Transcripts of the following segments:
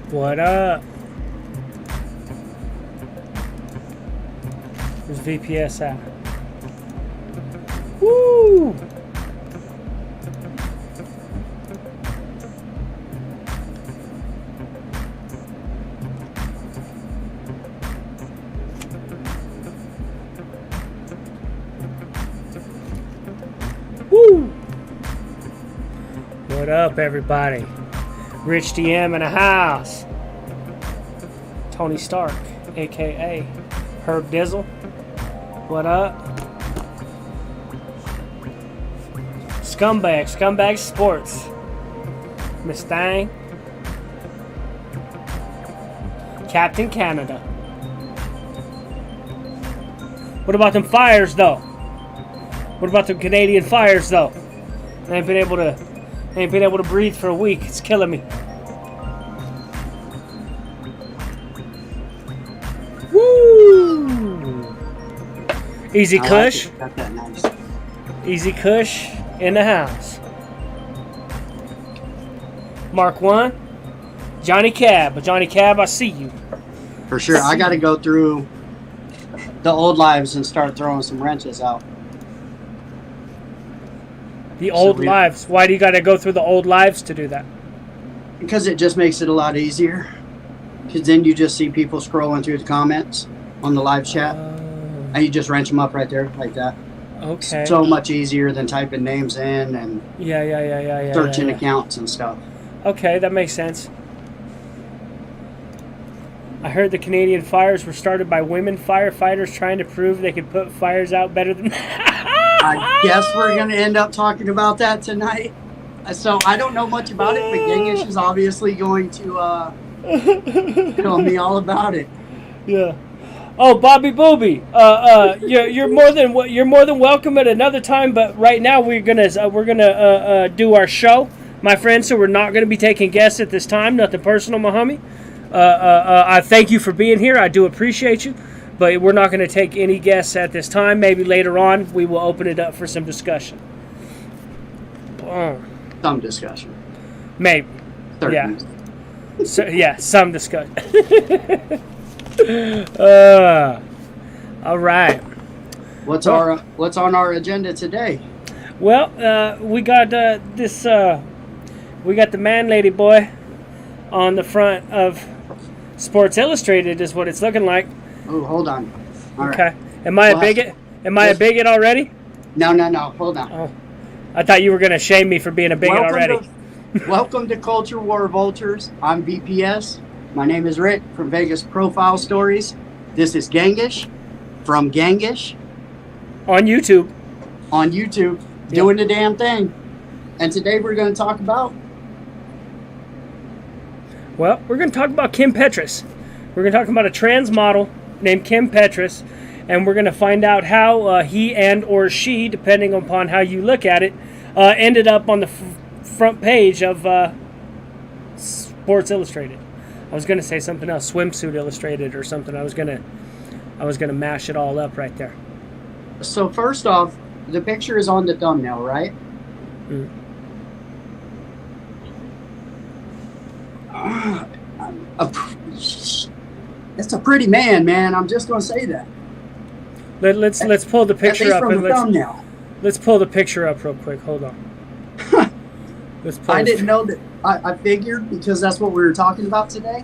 What up? Where's VPS at? Woo! Woo! What up, everybody? Rich DM in the house. Tony Stark, aka Herb Dizzle. What up? Scumbag Sports. Miss Thang. Captain Canada. What about them fires, though? What about the Canadian fires, though? I ain't been able to breathe for a week. It's killing me. Woo! Easy Kush. Got that nice. Easy Kush in the house. Mark 1. Johnny Cab. Johnny Cab, I see you. For sure. I got to go through the old lives and start throwing some wrenches out. The old lives. Why do you got to go through the old lives to do that? Because it just makes it a lot easier. Because then you just see people scrolling through the comments on the live chat. And you just wrench them up right there like that. Okay. So much easier than typing names in and searching accounts and stuff. Okay, that makes sense. I heard the Canadian fires were started by women firefighters trying to prove they could put fires out better than... I guess we're going to end up talking about that tonight. So I don't know much about it, but Genghis is obviously going to tell me all about it. Yeah. Oh, Bobby Booby, you're more than welcome at another time. But right now we're gonna do our show, my friend. So we're not gonna be taking guests at this time. Nothing personal, Mahami. I thank you for being here. I do appreciate you, but we're not gonna take any guests at this time. Maybe later on we will open it up for some discussion. Some discussion. Maybe. Certainly. Yeah. So, yeah, some discussion. All right. What's on our agenda today? Well, we got we got the man lady boy on the front of Sports Illustrated is what it's looking like. Oh, hold on. All okay. Right. Am I a bigot? Am I a bigot already? No. Hold on. Oh. I thought you were going to shame me for being a bigot already. Welcome to Culture War Vultures. I'm VPS. My name is Rick from Vegas Profile Stories. This is Genghis from Genghis. On YouTube. Doing the damn thing. And today we're going to talk about... Well, we're going to talk about Kim Petras. We're going to talk about a trans model named Kim Petras. And we're going to find out how he and or she, depending upon how you look at it, ended up on the front page of Sports Illustrated. I was gonna say something else, Swimsuit Illustrated or something. I was gonna mash it all up right there. So first off, the picture is on the thumbnail, right? Mm. That's a pretty man. I'm just gonna say that. Let's pull the picture up and thumbnail. Let's pull the picture up real quick. Hold on. I didn't know that. I figured because that's what we were talking about today.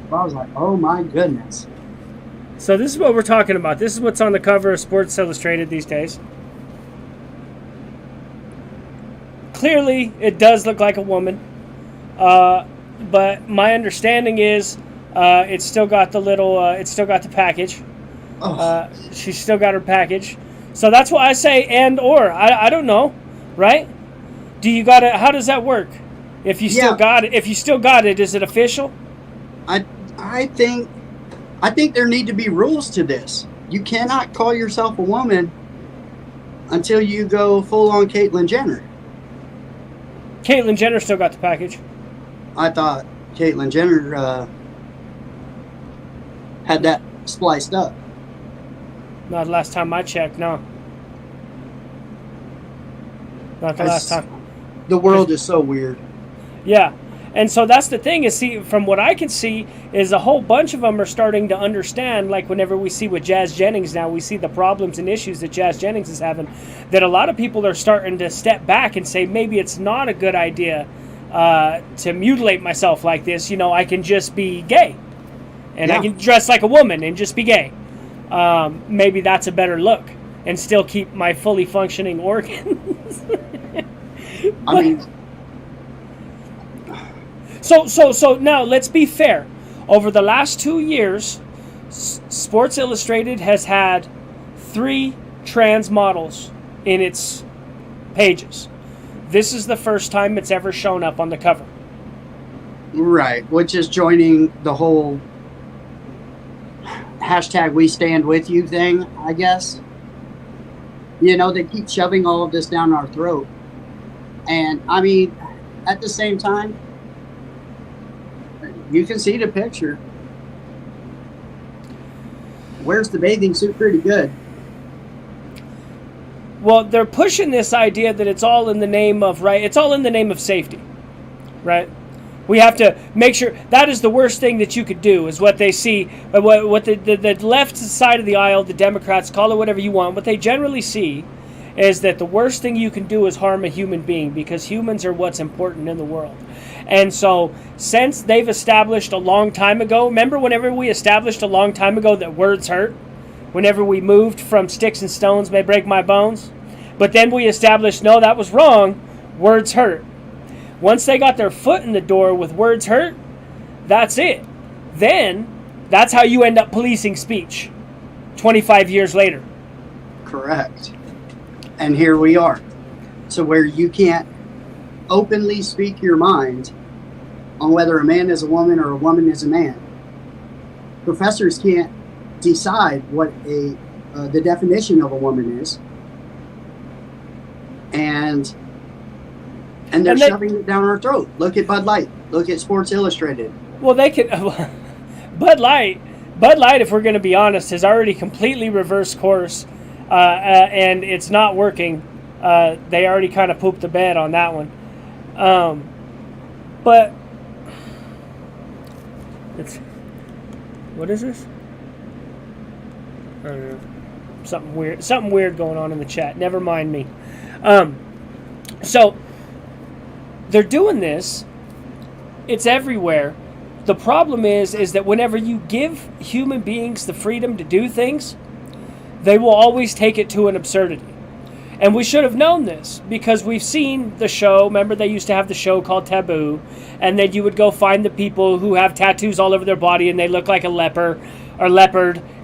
But I was like, oh my goodness. So this is what we're talking about. This is what's on the cover of Sports Illustrated these days. Clearly, it does look like a woman. But my understanding is it's still got the little, it's still got the package. She's still got her package. So that's why I say and or. I don't know, right? Do you got it? How does that work? If you still got it, is it official? I think there need to be rules to this. You cannot call yourself a woman until you go full on Caitlyn Jenner. Caitlyn Jenner still got the package. I thought Caitlyn Jenner had that spliced up. Not the last time I checked, no. Not the last time. The world is so weird. Yeah. And so that's the thing is, see, from what I can see, is a whole bunch of them are starting to understand, like whenever we see with Jazz Jennings now, we see the problems and issues that Jazz Jennings is having, that a lot of people are starting to step back and say, maybe it's not a good idea to mutilate myself like this. You know, I can just be gay. And I can dress like a woman and just be gay. Maybe that's a better look and still keep my fully functioning organs. I mean... So now let's be fair. Over the last 2 years, Sports Illustrated has had 3 trans models in its pages. This is the first time it's ever shown up on the cover. Right, which is joining the whole hashtag we stand with you thing, I guess. You know, they keep shoving all of this down our throat. And I mean, at the same time, you can see the picture. Wears the bathing suit pretty good. Well, they're pushing this idea that it's all in the name of, right? It's all in the name of safety, right? We have to make sure that is the worst thing that you could do, is what they see, what the left side of the aisle, the Democrats, call it whatever you want, what they generally see is that the worst thing you can do is harm a human being, because humans are what's important in the world. And so since they've established a long time ago, remember whenever we established a long time ago that words hurt? Whenever we moved from sticks and stones may break my bones? But then we established, no, that was wrong, words hurt. Once they got their foot in the door with words hurt, that's it. Then that's how you end up policing speech 25 years later. Correct. And here we are. So where you can't openly speak your mind on whether a man is a woman or a woman is a man. Professors can't decide what the definition of a woman is, and they're shoving it down our throat. Look at Bud Light. Look at Sports Illustrated. Well, they can. Bud Light, if we're going to be honest, has already completely reversed course, and it's not working. They already kind of pooped the bed on that one. But it's, what is this? I don't know. Something weird going on in the chat. Never mind me. So they're doing this. It's everywhere. The problem is that whenever you give human beings the freedom to do things, they will always take it to an absurdity. And we should have known this, because we've seen the show. Remember, they used to have the show called Taboo, and then you would go find the people who have tattoos all over their body and they look like a leopard,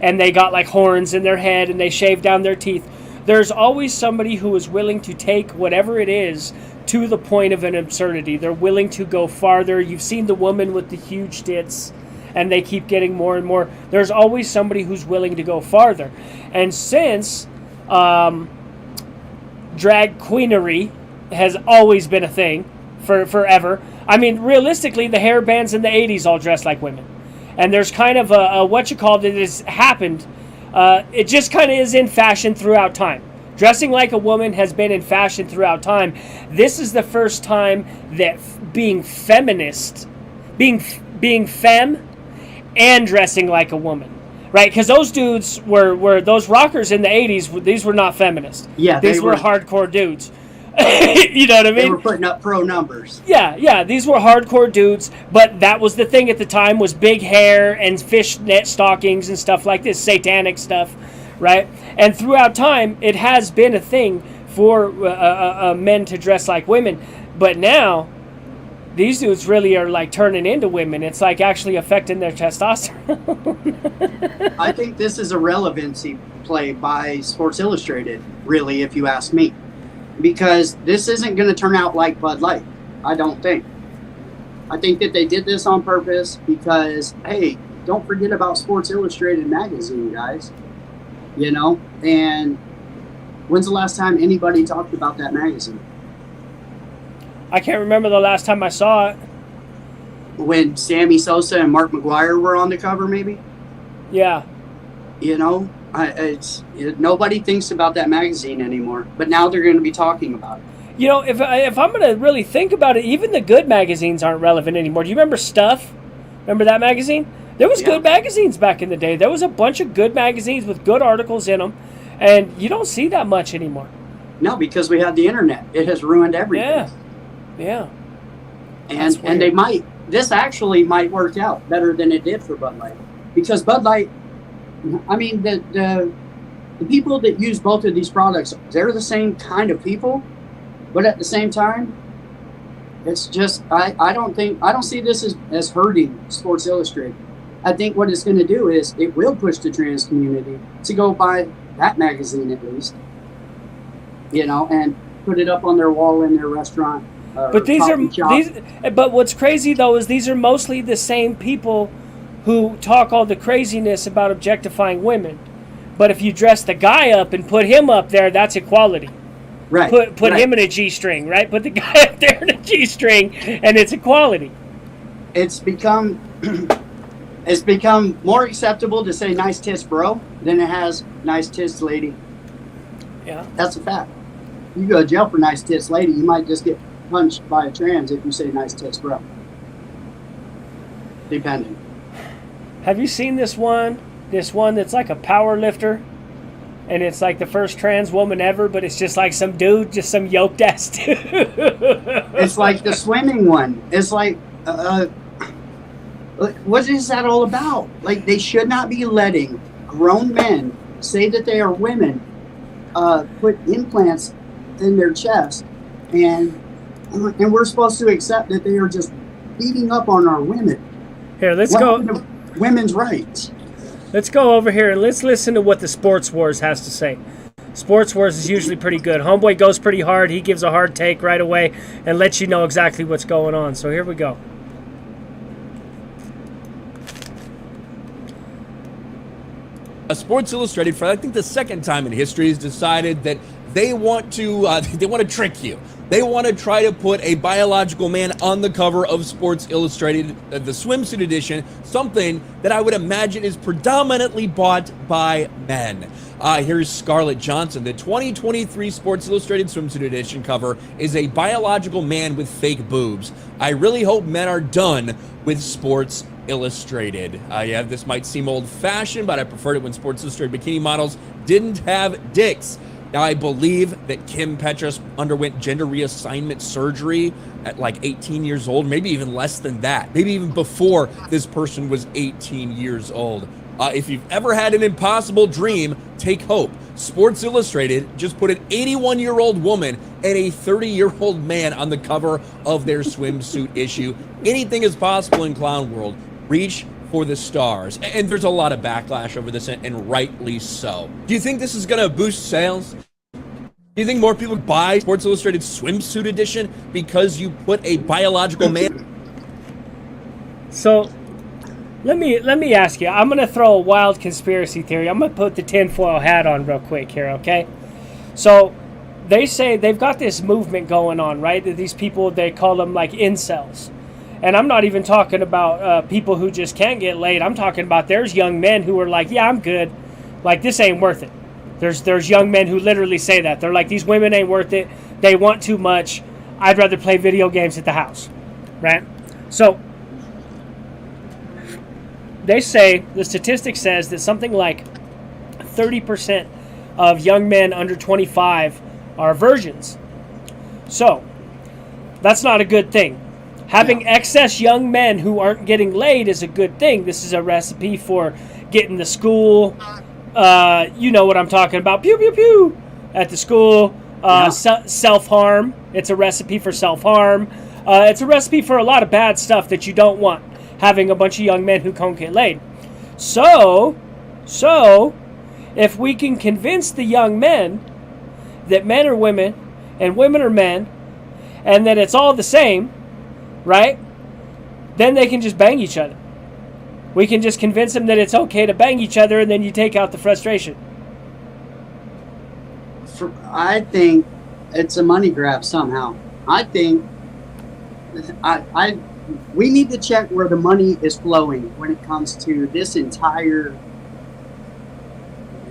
and they got like horns in their head and they shave down their teeth. There's always somebody who is willing to take whatever it is to the point of an absurdity. They're willing to go farther. You've seen the woman with the huge tits, and they keep getting more and more. There's always somebody who's willing to go farther. And since drag queenery has always been a thing for forever. I mean, realistically, the hair bands in the 80s all dressed like women. And there's kind of a it has happened. It just kind of is in fashion throughout time. Dressing like a woman has been in fashion throughout time. This is the first time that being feminist, being femme, and dressing like a woman. Right, because those dudes were those rockers in the 80s. These were not feminists. Yeah, these were hardcore dudes. You know what I mean? They were putting up pro numbers. Yeah, these were hardcore dudes. But that was the thing at the time, was big hair and fishnet stockings and stuff like this, satanic stuff, right? And throughout time, it has been a thing for men to dress like women. But now, these dudes really are like turning into women. It's like actually affecting their testosterone. I think this is a relevancy play by Sports Illustrated, really, if you ask me. Because this isn't going to turn out like Bud Light, I don't think. I think that they did this on purpose because, hey, don't forget about Sports Illustrated magazine, guys. You know? And when's the last time anybody talked about that magazine? I can't remember the last time I saw it. When Sammy Sosa and Mark McGwire were on the cover, maybe? Yeah. You know, nobody thinks about that magazine anymore. But now they're going to be talking about it. You know, if I'm going to really think about it, even the good magazines aren't relevant anymore. Do you remember Stuff? Remember that magazine? There was good magazines back in the day. There was a bunch of good magazines with good articles in them, and you don't see that much anymore. No, because we have the internet. It has ruined everything. Yeah. And this actually might work out better than it did for Bud Light, because Bud Light, I mean, the people that use both of these products, they're the same kind of people, but at the same time, it's just I don't see this as hurting Sports Illustrated. I think what it's going to do is it will push the trans community to go buy that magazine at least, and put it up on their wall in their restaurant. But but what's crazy though is these are mostly the same people who talk all the craziness about objectifying women. But if you dress the guy up and put him up there, that's equality. Right. Put him in a G-string, right? Put the guy up there in a G-string, and it's equality. It's become more acceptable to say nice tits bro than it has nice tits lady. Yeah. That's a fact. You go to jail for nice tits lady, you might just get punched by a trans if you say nice tits bro. Depending. Have you seen this one? This one that's like a power lifter, and it's like the first trans woman ever, but it's just like some dude, just some yoked ass dude. It's like the swimming one. It's like, what is that all about? Like, they should not be letting grown men say that they are women, put implants in their chest, and we're supposed to accept that they are just beating up on our women. Here, let's go. Women's rights. Let's go over here and let's listen to what the Sports Wars has to say. Sports Wars is usually pretty good. Homeboy goes pretty hard. He gives a hard take right away and lets you know exactly what's going on. So here we go. Sports Illustrated, for I think the second time in history, has decided that they want to trick you. They want to try to put a biological man on the cover of Sports Illustrated, the swimsuit edition, something that I would imagine is predominantly bought by men. Here's Scarlett Johansson. The 2023 Sports Illustrated swimsuit edition cover is a biological man with fake boobs. I really hope men are done with Sports Illustrated. Yeah, this might seem old-fashioned, but I preferred it when Sports Illustrated bikini models didn't have dicks. Now, I believe that Kim Petras underwent gender reassignment surgery at like 18 years old, maybe even less than that, maybe even before this person was 18 years old. If you've ever had an impossible dream, take hope. Sports Illustrated just put an 81-year-old woman and a 30-year-old man on the cover of their swimsuit issue. Anything is possible in clown world. Reach for the stars. And there's a lot of backlash over this, and rightly so. Do you think this is going to boost sales? Do you think more people buy Sports Illustrated swimsuit edition because you put a biological man? So let me ask you. I'm going to throw a wild conspiracy theory. I'm going to put the tinfoil hat on real quick here, okay? So they say they've got this movement going on, right? These people, they call them like incels. And I'm not even talking about people who just can't get laid. I'm talking about there's young men who are like, yeah, I'm good. Like, this ain't worth it. There's young men who literally say that. They're like, these women ain't worth it. They want too much. I'd rather play video games at the house. Right? So they say, the statistic says that something like 30% of young men under 25 are virgins. So that's not a good thing. Having excess young men who aren't getting laid is a good thing. This is a recipe for getting the school. You know what I'm talking about. Pew, pew, pew. At the school. Self-harm. It's a recipe for self-harm. It's a recipe for a lot of bad stuff that you don't want. Having a bunch of young men who can't get laid. So, if we can convince the young men that men are women and women are men and that it's all the same, right? Then they can just bang each other. We can just convince them that it's okay to bang each other, and then you take out the frustration. I think it's a money grab somehow. I think we need to check where the money is flowing when it comes to this entire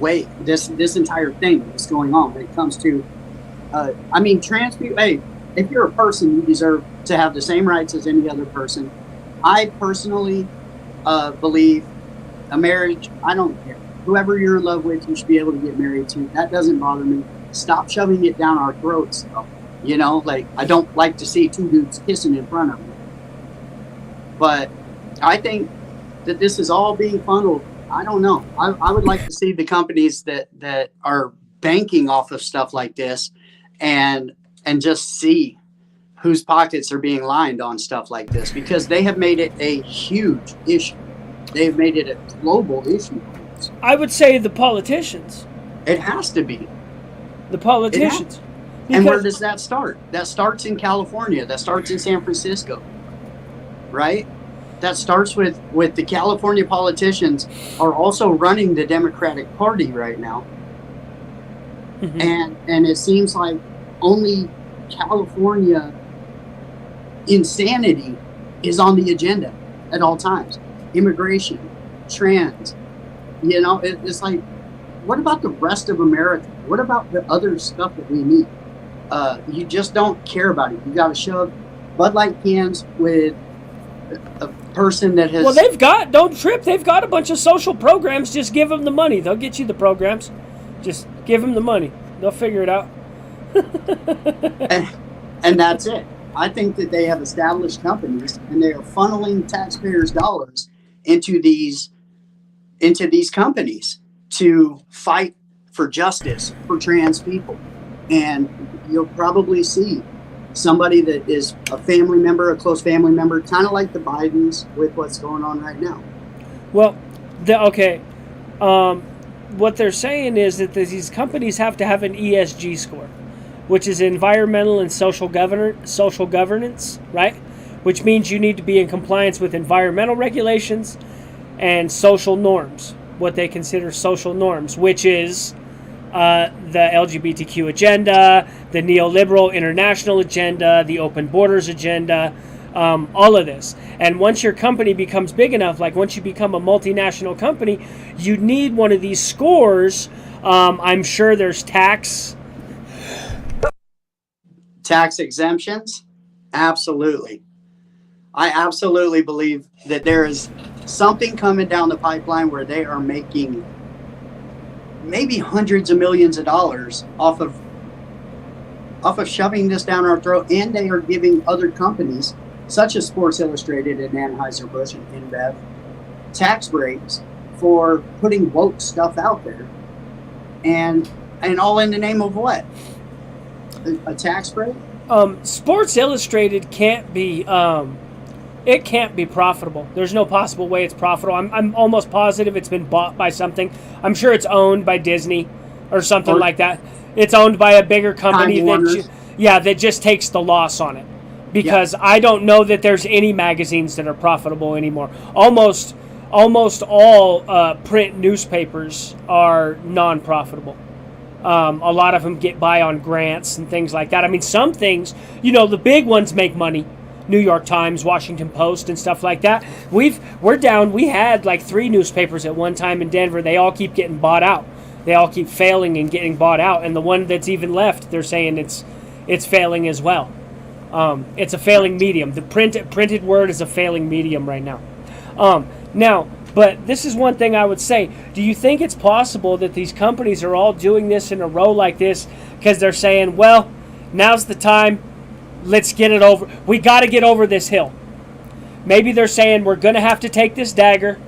this entire thing that's going on when it comes to I mean, trans people, hey, if you're a person, you deserve to have the same rights as any other person. I personally believe a marriage, I don't care. Whoever you're in love with, you should be able to get married to. That doesn't bother me. Stop shoving it down our throats, though. You know, like, I don't like to see two dudes kissing in front of me. But I think that this is all being funneled. I don't know. I would like to see the companies that are banking off of stuff like this and just see whose pockets are being lined on stuff like this, because they have made it a huge issue. They've made it a global issue. I would say the politicians. It has to be. The politicians. And where does that start? That starts in California. That starts in San Francisco. Right? That starts with the California politicians are also running the Democratic Party right now. Mm-hmm. And it seems like only California insanity is on the agenda at all times. Immigration, trans, you know, it's like, what about the rest of America? What about the other stuff that we need? You just don't care about it. You got to shove Bud Light cans with a person that has... Well, don't trip, they've got a bunch of social programs. Just give them the money. They'll get you the programs. Just give them the money. They'll figure it out. and that's it. I think that they have established companies and they are funneling taxpayers' dollars into these companies to fight for justice for trans people. And you'll probably see somebody that is a family member, a close family member, kind of like the Bidens with what's going on right now. Well, what they're saying is that these companies have to have an ESG score, which is environmental and social governance, right? Which means you need to be in compliance with environmental regulations and social norms, what they consider social norms, which is the LGBTQ agenda, the neoliberal international agenda, the open borders agenda, all of this. And once your company becomes big enough, like once you become a multinational company, you need one of these scores. I'm sure there's tax exemptions. Absolutely. I absolutely believe that there is something coming down the pipeline where they are making maybe hundreds of millions of dollars off of shoving this down our throat, and they are giving other companies such as Sports Illustrated and Anheuser-Busch and InBev tax breaks for putting woke stuff out there, and all in the name of what? A tax break? Sports Illustrated can't be it can't be profitable. There's no possible way it's profitable. I'm almost positive it's been bought by something. I'm sure it's owned by Disney or something like that. It's owned by a bigger company that just takes the loss on it. Because I don't know that there's any magazines that are profitable anymore. Almost all print newspapers are non-profitable. A lot of them get by on grants and things like that. I mean, some things, the big ones make money. New York Times, Washington Post, and stuff like that. We had like 3 newspapers at one time in Denver. They all keep getting bought out. They all keep failing and getting bought out. And the one that's even left, they're saying it's failing as well. It's a failing medium. The printed word is a failing medium right now. But this is one thing I would say. Do you think it's possible that these companies are all doing this in a row like this because they're saying, well, now's the time, let's get it over. We got to get over this hill. Maybe they're saying we're going to have to take this dagger.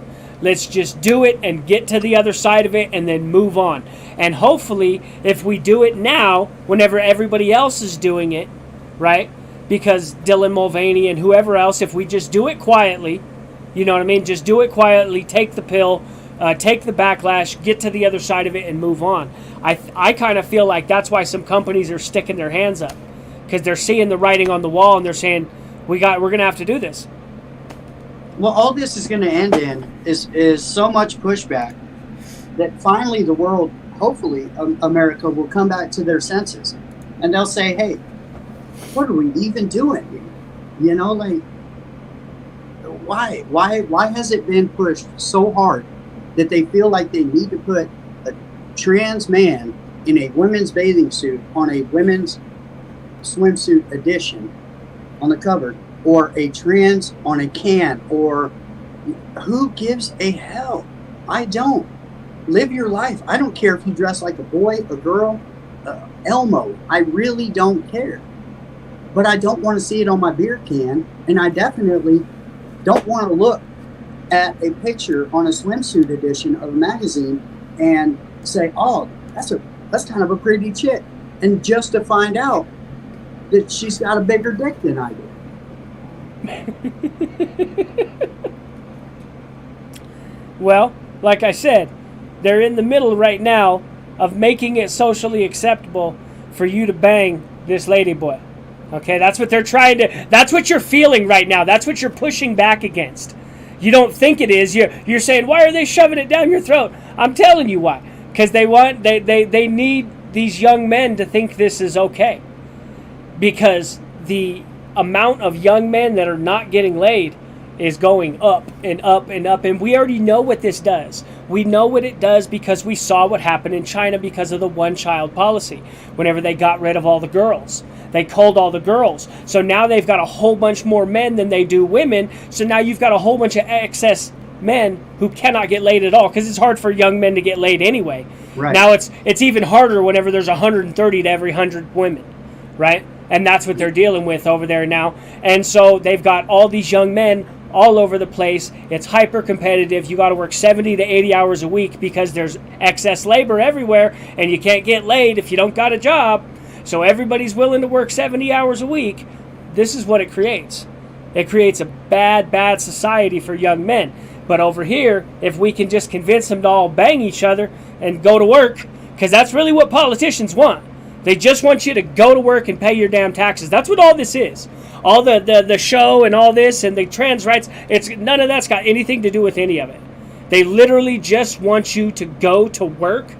Let's just do it and get to the other side of it and then move on. And hopefully, if we do it now, whenever everybody else is doing it, right? Because Dylan Mulvaney and whoever else, if we just do it quietly, you know what I mean? Just do it quietly, take the pill, take the backlash, get to the other side of it and move on. I kind of feel like that's why some companies are sticking their hands up. Because they're seeing the writing on the wall and they're saying, we're going to have to do this. Well, all this is going to end in is so much pushback that finally the world, hopefully America, will come back to their senses. And they'll say, hey, what are we even doing here? Why has it been pushed so hard that they feel like they need to put a trans man in a women's bathing suit on a women's swimsuit edition on the cover, or a trans on a can, or who gives a hell? I don't. Live your life. I don't care if you dress like a boy, a girl, Elmo. I really don't care. But I don't want to see it on my beer can, and I definitely don't want to look at a picture on a swimsuit edition of a magazine and say, oh, that's kind of a pretty chick, and just to find out that she's got a bigger dick than I do. Well, like I said, they're in the middle right now of making it socially acceptable for you to bang this ladyboy. Okay, that's what they're trying to, that's what you're feeling right now. That's what you're pushing back against. You don't think it is. You're saying, why are they shoving it down your throat? I'm telling you why. Because they need these young men to think this is okay. Because the amount of young men that are not getting laid is going up and up and up. And we already know what this does. We know what it does because we saw what happened in China because of the one-child policy. Whenever they got rid of all the girls, they culled all the girls. So now they've got a whole bunch more men than they do women. So now you've got a whole bunch of excess men who cannot get laid at all, because it's hard for young men to get laid anyway. Right. Now it's even harder whenever there's 130 to every 100 women, right? And that's what they're dealing with over there now. And so they've got all these young men all over the place. It's hyper competitive. You got to work 70 to 80 hours a week because there's excess labor everywhere, and you can't get laid if you don't got a job. So everybody's willing to work 70 hours a week. This is what it creates. It creates a bad society for young men. But over here, if we can just convince them to all bang each other and go to work, because that's really what politicians want. They just want you to go to work and pay your damn taxes. That's what all this is. All the show and all this and the trans rights, none of that's got anything to do with any of it. They literally just want you to go to work,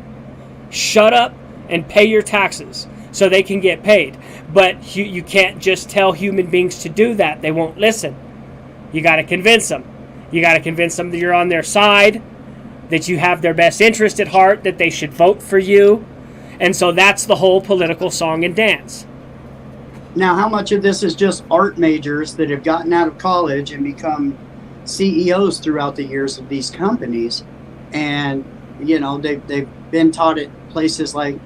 shut up, and pay your taxes so they can get paid. But you can't just tell human beings to do that. They won't listen. You got to convince them. You got to convince them that you're on their side, that you have their best interest at heart, that they should vote for you. And so that's the whole political song and dance. Now, how much of this is just art majors that have gotten out of college and become CEOs throughout the years of these companies? And, they've been taught at places like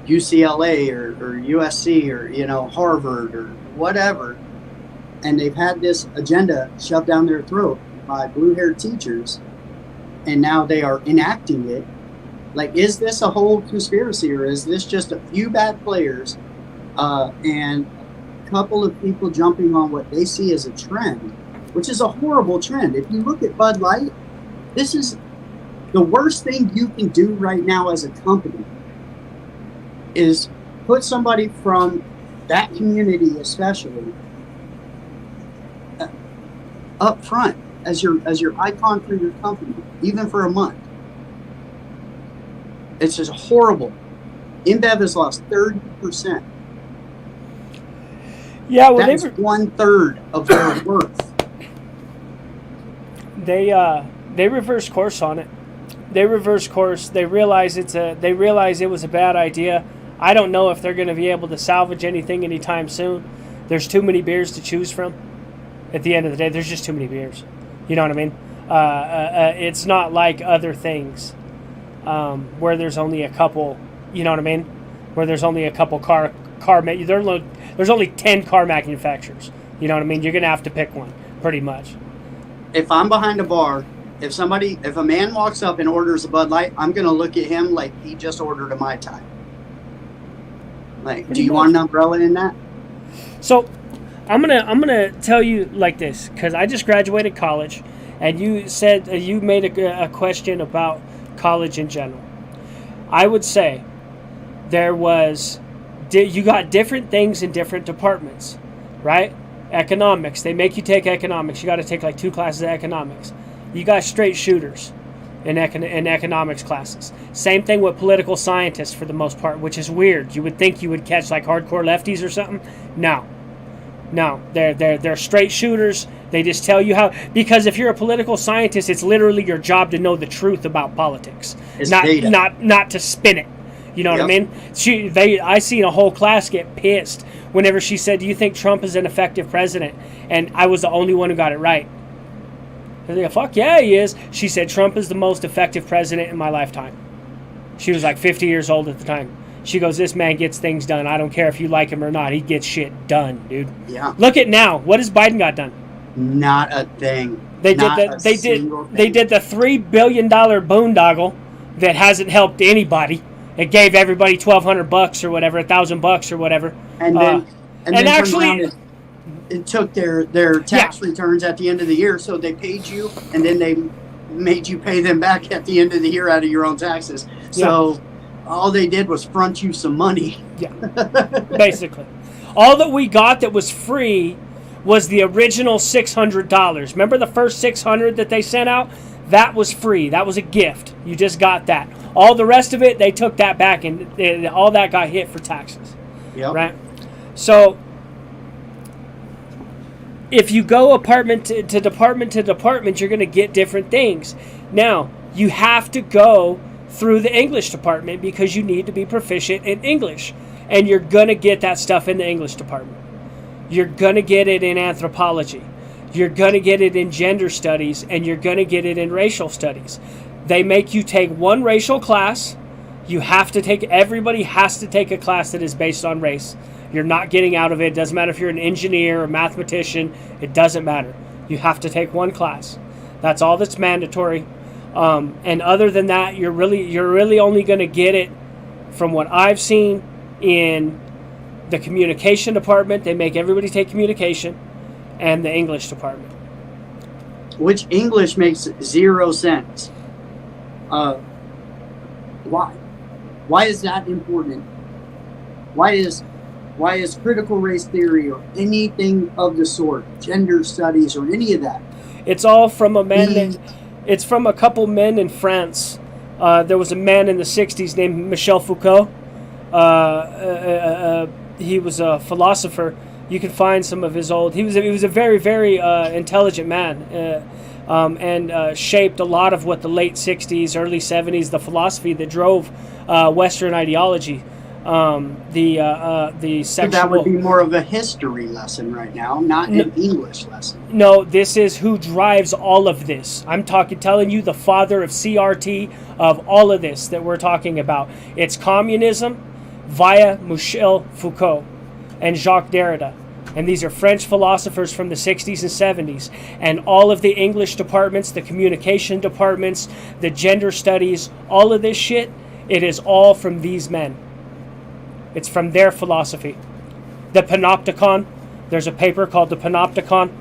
UCLA or USC or, Harvard or whatever. And they've had this agenda shoved down their throat by blue-haired teachers. And now they are enacting it. Like, is this a whole conspiracy, or is this just a few bad players and a couple of people jumping on what they see as a trend, which is a horrible trend? If you look at Bud Light, this is the worst thing you can do right now as a company, is put somebody from that community especially up front as your icon for your company, even for a month. It's just horrible. InBev has lost 30%. Yeah, well, that's 1/3 of their worth. They reverse course on it. They reverse course. They realize They realize it was a bad idea. I don't know if they're going to be able to salvage anything anytime soon. There's too many beers to choose from. At the end of the day, there's just too many beers. You know what I mean? It's not like other things. Where there's only a couple, you know what I mean? Where there's only a couple there's only 10 car manufacturers. You know what I mean? You're going to have to pick one, pretty much. If I'm behind a bar, if a man walks up and orders a Bud Light, I'm going to look at him like he just ordered a Mai Tai. Like, do you want an umbrella in that? So, I'm gonna tell you like this, because I just graduated college, and you said you made a question about college in general. I would say you got different things in different departments, right? Economics, they make you take economics. You got to take like 2 classes of economics. You got straight shooters in economics classes. Same thing with political scientists for the most part, which is weird. You would think you would catch like hardcore lefties or something. No, they're straight shooters. They just tell you how, because if you're a political scientist, it's literally your job to know the truth about politics, It's not data. not to spin it. You know what I mean? I seen a whole class get pissed whenever she said, "Do you think Trump is an effective president?" And I was the only one who got it right. I was like, "Fuck yeah, he is." She said, "Trump is the most effective president in my lifetime." She was like 50 years old at the time. She goes, "This man gets things done. I don't care if you like him or not. He gets shit done, dude." Yeah. Look at now. What has Biden got done? Not a thing. They did the $3 billion boondoggle that hasn't helped anybody. It gave everybody $1,200 or whatever, $1,000 or whatever. And then actually, it took their tax returns at the end of the year, so they paid you, and then they made you pay them back at the end of the year out of your own taxes. So all they did was front you some money. Yeah, basically. All that we got that was free was the original $600. Remember the first $600 that they sent out? That was free. That was a gift. You just got that. All the rest of it, they took that back, and all that got hit for taxes. Yep. Right? So if you go apartment to department, you're going to get different things. Now, you have to go through the English department because you need to be proficient in English. And you're going to get that stuff in the English department. You're going to get it in anthropology. You're going to get it in gender studies, and you're going to get it in racial studies. They make you take one racial class. Everybody has to take a class that is based on race. You're not getting out of it. It doesn't matter if you're an engineer or mathematician. It doesn't matter. You have to take one class. That's all that's mandatory. And other than that, you're really only going to get it from what I've seen in the communication department. They make everybody take communication, and the English department. Which English makes 0 sense. Why? Why is that important? Why is critical race theory or anything of the sort, gender studies or any of that? It's all from it's from a couple men in France. There was a man in the 60s named Michel Foucault. He was a philosopher. You can find some of his old. He was a very, very intelligent man, and shaped a lot of what the late 60s, early 70s, the philosophy that drove Western ideology. The sexual. So that would be more of a history lesson right now, not an English lesson. No, this is who drives all of this. I'm telling you, the father of CRT, of all of this that we're talking about. It's communism via Michel Foucault and Jacques Derrida. And these are French philosophers from the 60s and 70s. And all of the English departments, the communication departments, the gender studies, all of this shit, it is all from these men. It's from their philosophy. The Panopticon, there's a paper called the Panopticon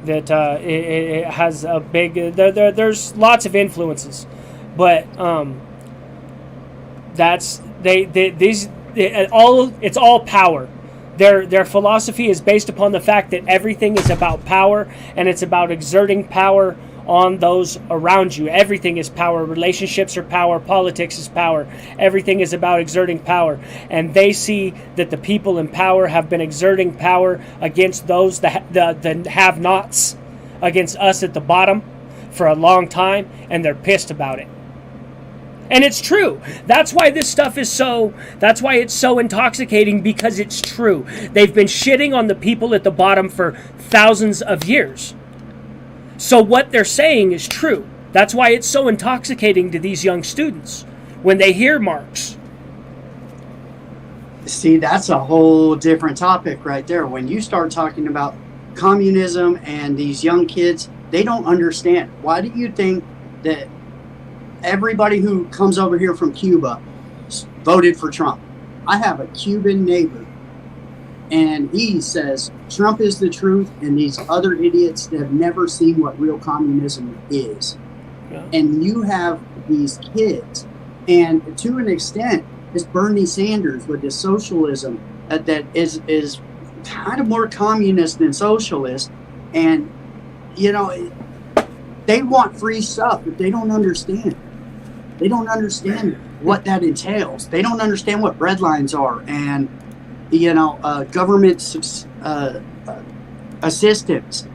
that it has a big, there's lots of influences. But it's all power. Their philosophy is based upon the fact that everything is about power, and it's about exerting power on those around you. Everything is power. Relationships are power. Politics is power. Everything is about exerting power. And they see that the people in power have been exerting power against those, the have-nots, against us at the bottom for a long time, and they're pissed about it. And it's true. That's why this stuff is that's why it's so intoxicating, because it's true. They've been shitting on the people at the bottom for thousands of years. So what they're saying is true. That's why it's so intoxicating to these young students when they hear Marx. See, that's a whole different topic right there. When you start talking about communism and these young kids, they don't understand. Why do you think that everybody who comes over here from Cuba voted for Trump? I have a Cuban neighbor, and he says Trump is the truth, and these other idiots that have never seen what real communism is. Yeah. And you have these kids, and to an extent, it's Bernie Sanders with his socialism that is kind of more communist than socialist, and they want free stuff, but they don't understand. They don't understand what that entails. They don't understand what bread lines are, and government assistance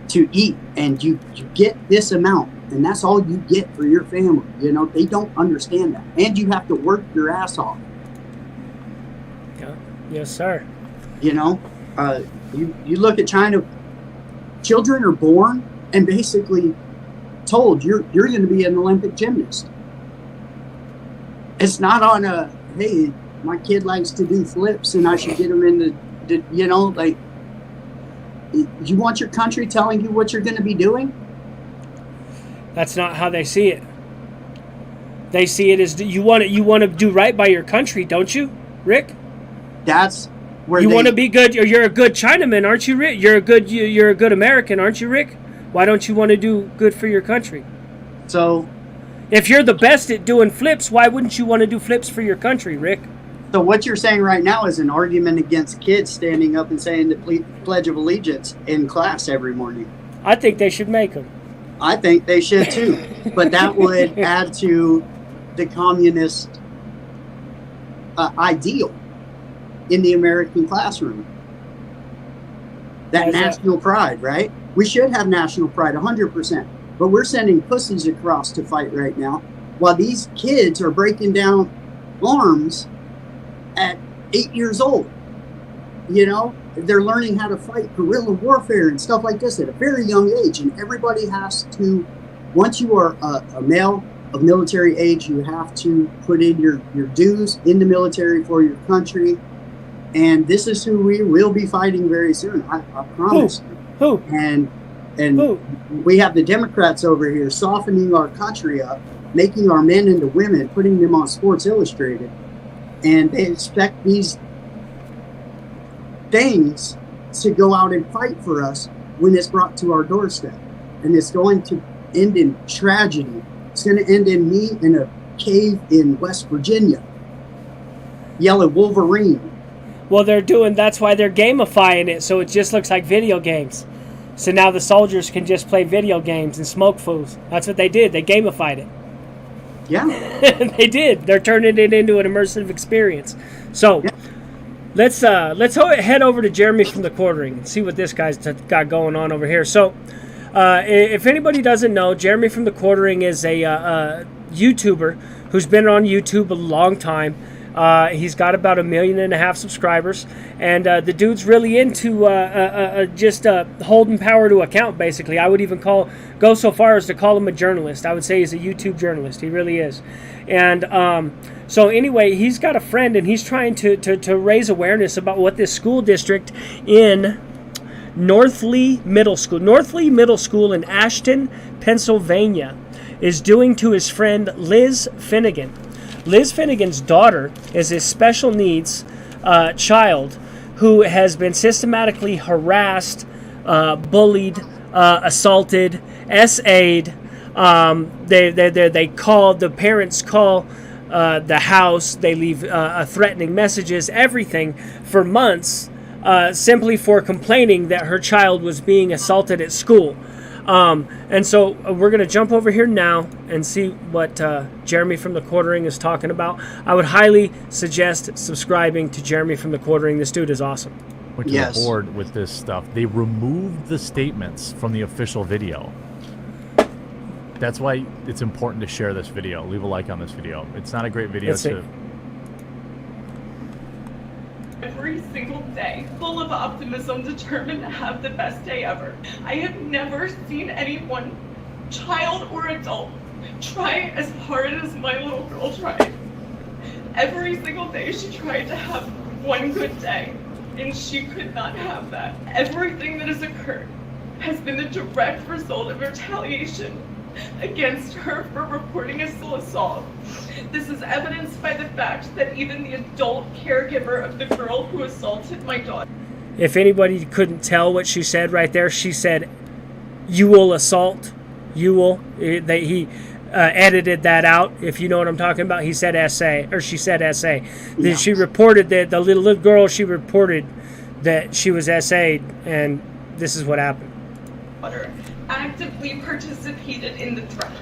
to eat, and you get this amount, and that's all you get for your family. They don't understand that, and you have to work your ass off. Yes, sir. You know, you look at China, children are born and basically told you're going to be an Olympic gymnast. It's not on a, hey, my kid likes to do flips and I should get him into, you know, like, you want your country telling you what you're going to be doing? That's not how they see it. They see it as you want to do right by your country, don't you, Rick? That's where you want to be good. You're a good Chinaman, aren't you, Rick? You're a good American, aren't you, Rick? Why don't you want to do good for your country? So, if you're the best at doing flips, why wouldn't you want to do flips for your country, Rick? So what you're saying right now is an argument against kids standing up and saying the Pledge of Allegiance in class every morning. I think they should make them. I think they should too, but that would add to the communist ideal in the American classroom. That national pride, right? We should have national pride, 100%. But we're sending pussies across to fight right now, while these kids are breaking down arms at 8 years old. You know, they're learning how to fight guerrilla warfare and stuff like this at a very young age. And everybody has to, once you are a male of military age, you have to put in your dues in the military for your country. And this is who we will be fighting very soon. I promise. Who? And Who? we have the Democrats over here softening our country up, making our men into women, putting them on Sports Illustrated. And they expect these things to go out and fight for us when it's brought to our doorstep. And it's going to end in tragedy. It's going to end in me in a cave in West Virginia, yelling Wolverine. Well, that's why they're gamifying it, so it just looks like video games. So now the soldiers can just play video games and smoke fools. That's what they did. They gamified it. Yeah. They did. They're turning it into an immersive experience. So yeah. let's head over to Jeremy from the Quartering and see what this guy's got going on over here. So if anybody doesn't know, Jeremy from the Quartering is a YouTuber who's been on YouTube a long time. He's got about 1.5 million subscribers, and the dude's really into just holding power to account, basically. I would even go so far as to call him a journalist. I would say he's a YouTube journalist. He really is. And so anyway, he's got a friend, and he's trying to raise awareness about what this school district in Northley Middle School in Ashton, Pennsylvania, is doing to his friend Liz Finnegan. Liz Finnegan's daughter is a special needs child who has been systematically harassed, bullied, assaulted, SA'd. The parents call the house. They leave threatening messages, everything for months, simply for complaining that her child was being assaulted at school. And so we're going to jump over here now and see what Jeremy from the Quartering is talking about. I would highly suggest subscribing to Jeremy from the Quartering. This dude is awesome. Went to the board with this stuff. They removed the statements from the official video. That's why it's important to share this video. Leave a like on this video. It's not a great video Every single day, full of optimism, determined to have the best day ever. I have never seen anyone, child or adult, try as hard as my little girl tried. Every single day she tried to have one good day, and she could not have that. Everything that has occurred has been the direct result of retaliation against her for reporting a school assault. This is evidenced by the fact that even the adult caregiver of the girl who assaulted my daughter. If anybody couldn't tell what she said right there, she said, "You will assault." You will. He edited that out. If you know what I'm talking about, he said "SA" or she said "SA." Yeah. She reported that the little girl. She reported that she was SA'd, and this is what happened. Actively participated in the threats.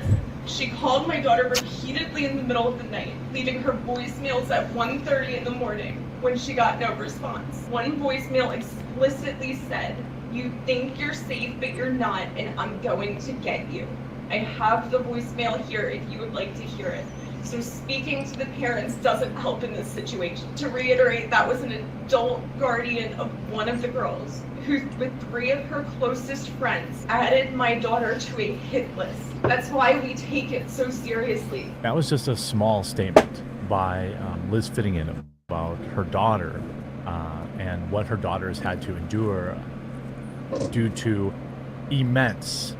She called my daughter repeatedly in the middle of the night, leaving her voicemails at 1:30 in the morning when she got no response. One voicemail explicitly said, "You think you're safe, but you're not, and I'm going to get you." I have the voicemail here if you would like to hear it. So speaking to the parents doesn't help in this situation. To reiterate, that was an adult guardian of one of the girls who, with 3 of her closest friends, added my daughter to a hit list. That's why we take it so seriously. That was just a small statement by Liz Fittingin about her daughter and what her daughter has had to endure due to immense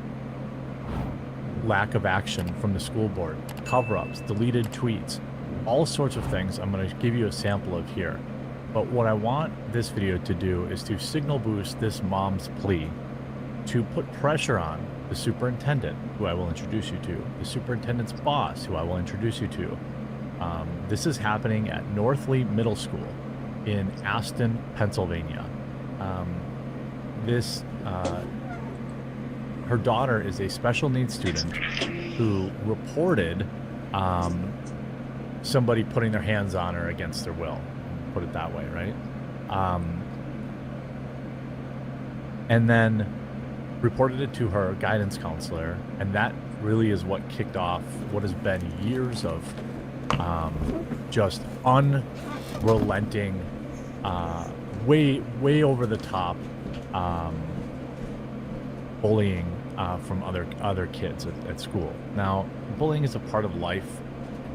lack of action from the school board, cover-ups, deleted tweets, all sorts of things I'm going to give you a sample of here. But what I want this video to do is to signal boost this mom's plea to put pressure on the superintendent, who I will introduce you to, the superintendent's boss, who I will introduce you to. This is happening at Northley Middle School in Aston, Pennsylvania. Her daughter is a special needs student who reported somebody putting their hands on her against their will, put it that way, right? And then reported it to her guidance counselor, and that really is what kicked off what has been years of just unrelenting, way over the top bullying from other kids at school. Now, bullying is a part of life,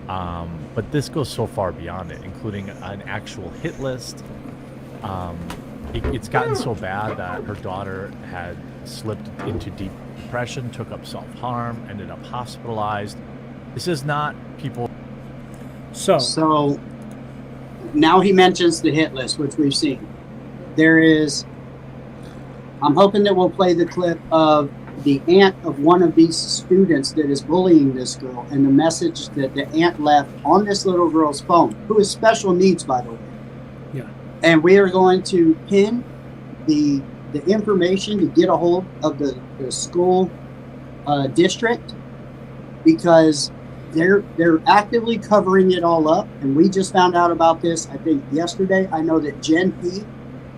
but this goes so far beyond it, including an actual hit list. It's gotten so bad that her daughter had slipped into deep depression, took up self-harm, ended up hospitalized. This is not people. So now he mentions the hit list, which we've seen. I'm hoping that we'll play the clip of the aunt of one of these students that is bullying this girl, and the message that the aunt left on this little girl's phone, who has special needs, by the way. Yeah. And we are going to pin the information to get a hold of the school district, because they're actively covering it all up. And we just found out about this, I think, yesterday. I know that Jen P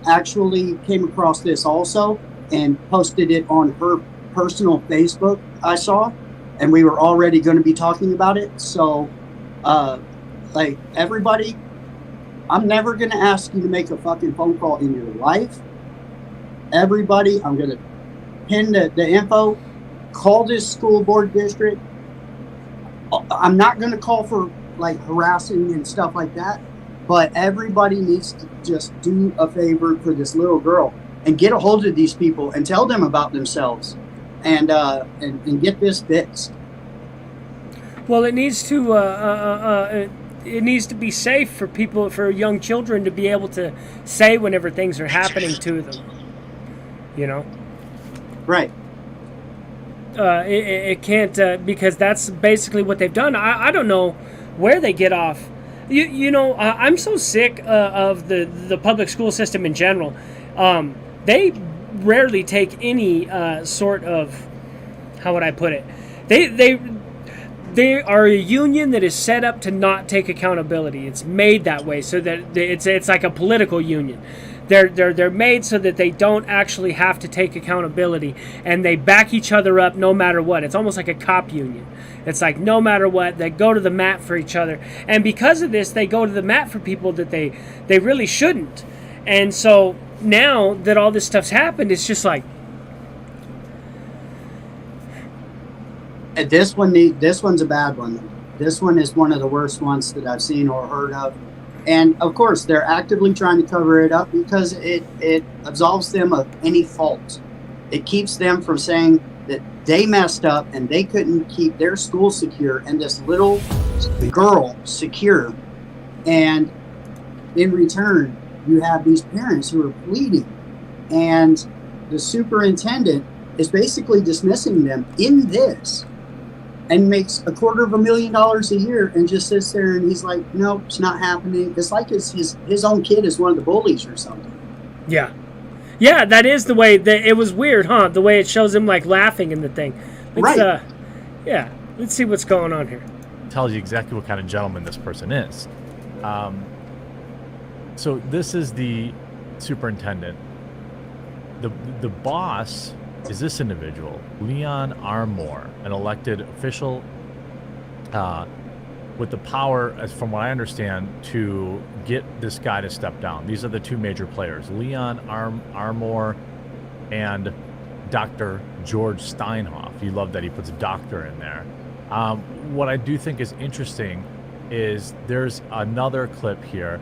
actually came across this also and posted it on her personal Facebook, I saw, and we were already going to be talking about it. So like, everybody, I'm never going to ask you to make a fucking phone call in your life. Everybody, I'm going to pin the info. Call this school board district. I'm not going to call for like harassing and stuff like that, but everybody needs to just do a favor for this little girl and get a hold of these people and tell them about themselves, and get this fixed. Well, it needs to be safe for people, for young children, to be able to say whenever things are happening to them. You know? Right. It can't, because that's basically what they've done. I don't know where they get off. I'm so sick of the public school system in general. They rarely take any sort of, how would I put it? They are a union that is set up to not take accountability. It's made that way so that it's like a political union. They're made so that they don't actually have to take accountability, and they back each other up no matter what. It's almost like a cop union. It's like no matter what, they go to the mat for each other. And because of this, they go to the mat for people that they really shouldn't. And so now that all this stuff's happened, it's just like, this one's a bad one. This one is one of the worst ones that I've seen or heard of. And of course, they're actively trying to cover it up because it absolves them of any fault. It keeps them from saying that they messed up and they couldn't keep their school secure and this little girl secure. And in return, you have these parents who are pleading, and the superintendent is basically dismissing them in this, and makes $250,000 a year, and just sits there and he's like, nope, it's not happening. It's like his own kid is one of the bullies or something. Yeah, that is the way that it was weird, huh? The way it shows him like laughing in the thing. Right. Let's see what's going on here. Tells you exactly what kind of gentleman this person is. So this is the superintendent. The boss is this individual, Leon R. Moore, an elected official with the power, as from what I understand, to get this guy to step down. These are the two major players, Leon Armour and Dr. George Steinhoff. You love that he puts doctor in there. What I do think is interesting is there's another clip here.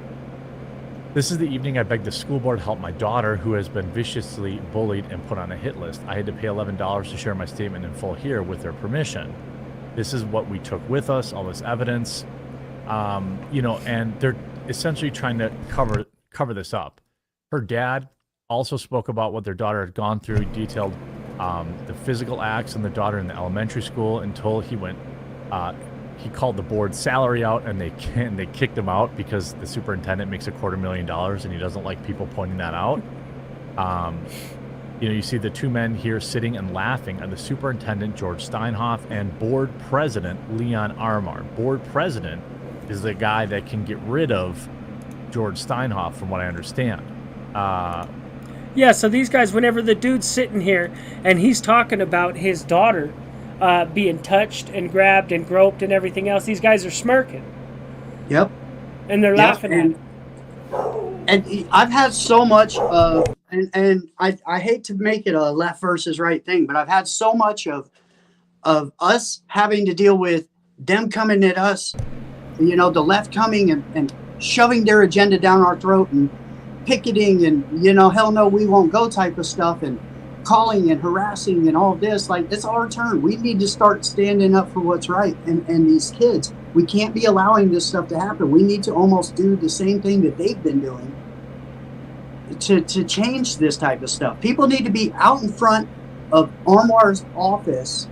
This is the evening I begged the school board to help my daughter, who has been viciously bullied and put on a hit list. I had to pay $11 to share my statement in full here with their permission. This is what we took with us, all this evidence, and they're essentially trying to cover this up. Her dad also spoke about what their daughter had gone through, detailed the physical acts in the daughter in the elementary school until he went. He called the board salary out, and they kicked him out because the superintendent makes $250,000 and he doesn't like people pointing that out. You see the two men here sitting and laughing at the superintendent, George Steinhoff, and board president, Leon Armour. Board president is the guy that can get rid of George Steinhoff, from what I understand. Yeah, so these guys, whenever the dude's sitting here and he's talking about his daughter being touched and grabbed and groped and everything else, these guys are smirking. Yep. And they're laughing at it. And I've had so much and I hate to make it a left versus right thing, but I've had so much of us having to deal with them coming at us, the left coming and shoving their agenda down our throat and picketing and, hell no, we won't go type of stuff, and calling and harassing and all this. Like, it's our turn. We need to start standing up for what's right. And these kids, we can't be allowing this stuff to happen. We need to almost do the same thing that they've been doing to change this type of stuff. People need to be out in front of Armour's office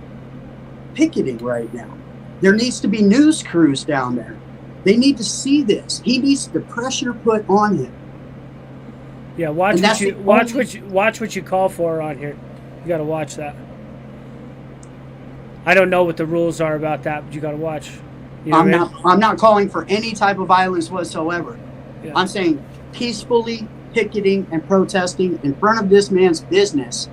picketing right now. There needs to be news crews down there. They need to see this. He needs the pressure put on him. Yeah, watch what you call for on here. You got to watch that. I don't know what the rules are about that, but you got to watch. I'm not calling for any type of violence whatsoever. Yeah. I'm saying peacefully picketing and protesting in front of this man's business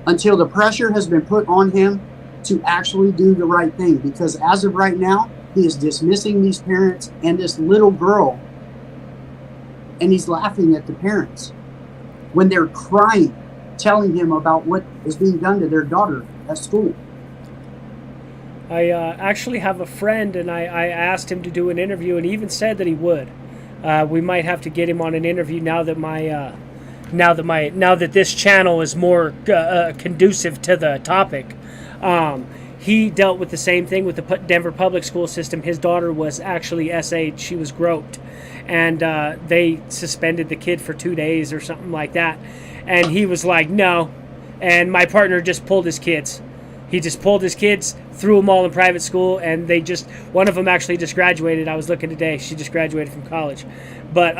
until the pressure has been put on him to actually do the right thing. Because as of right now, he is dismissing these parents and this little girl, and he's laughing at the parents when they're crying, telling him about what is being done to their daughter at school. I actually have a friend, and I asked him to do an interview, and he even said that he would. We might have to get him on an interview now that this channel is more conducive to the topic. He dealt with the same thing with the Denver public school system. His daughter was actually SA'd. She was groped. And they suspended the kid for 2 days or something like that. And he was like, no. And my partner just pulled his kids. He just pulled his kids, threw them all in private school, and one of them actually just graduated. I was looking today. She just graduated from college. But,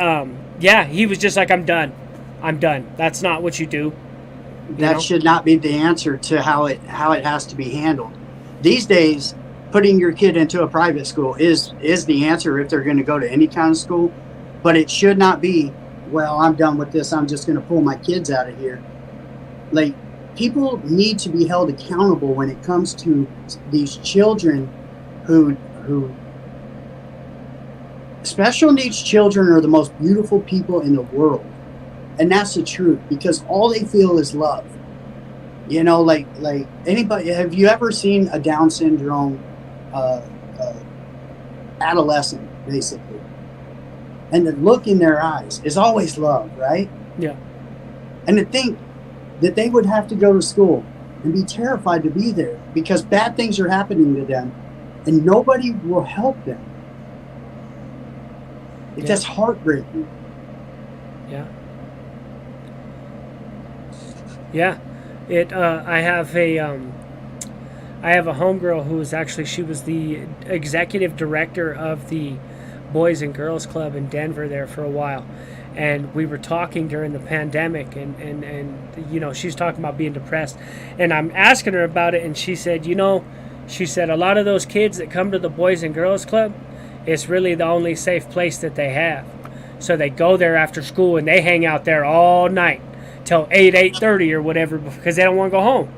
yeah, he was just like, I'm done. That's not what you do. That should not be the answer to how it has to be handled. These days, putting your kid into a private school is the answer if they're going to go to any kind of school. But it should not be, well, I'm done with this, I'm just going to pull my kids out of here. Like, people need to be held accountable when it comes to these children who special needs children are the most beautiful people in the world. And that's the truth, because all they feel is love. Like anybody, have you ever seen a Down syndrome adolescent, basically? And the look in their eyes is always love, right? Yeah. And to think that they would have to go to school and be terrified to be there because bad things are happening to them and nobody will help them. It's just heartbreaking. Yeah. Yeah. I have a homegirl who was actually, she was the executive director of the Boys and Girls Club in Denver there for a while. And we were talking during the pandemic, and she's talking about being depressed. And I'm asking her about it, and she said, a lot of those kids that come to the Boys and Girls Club, it's really the only safe place that they have. So they go there after school, and they hang out there all night till 8:30 or whatever, because they don't want to go home.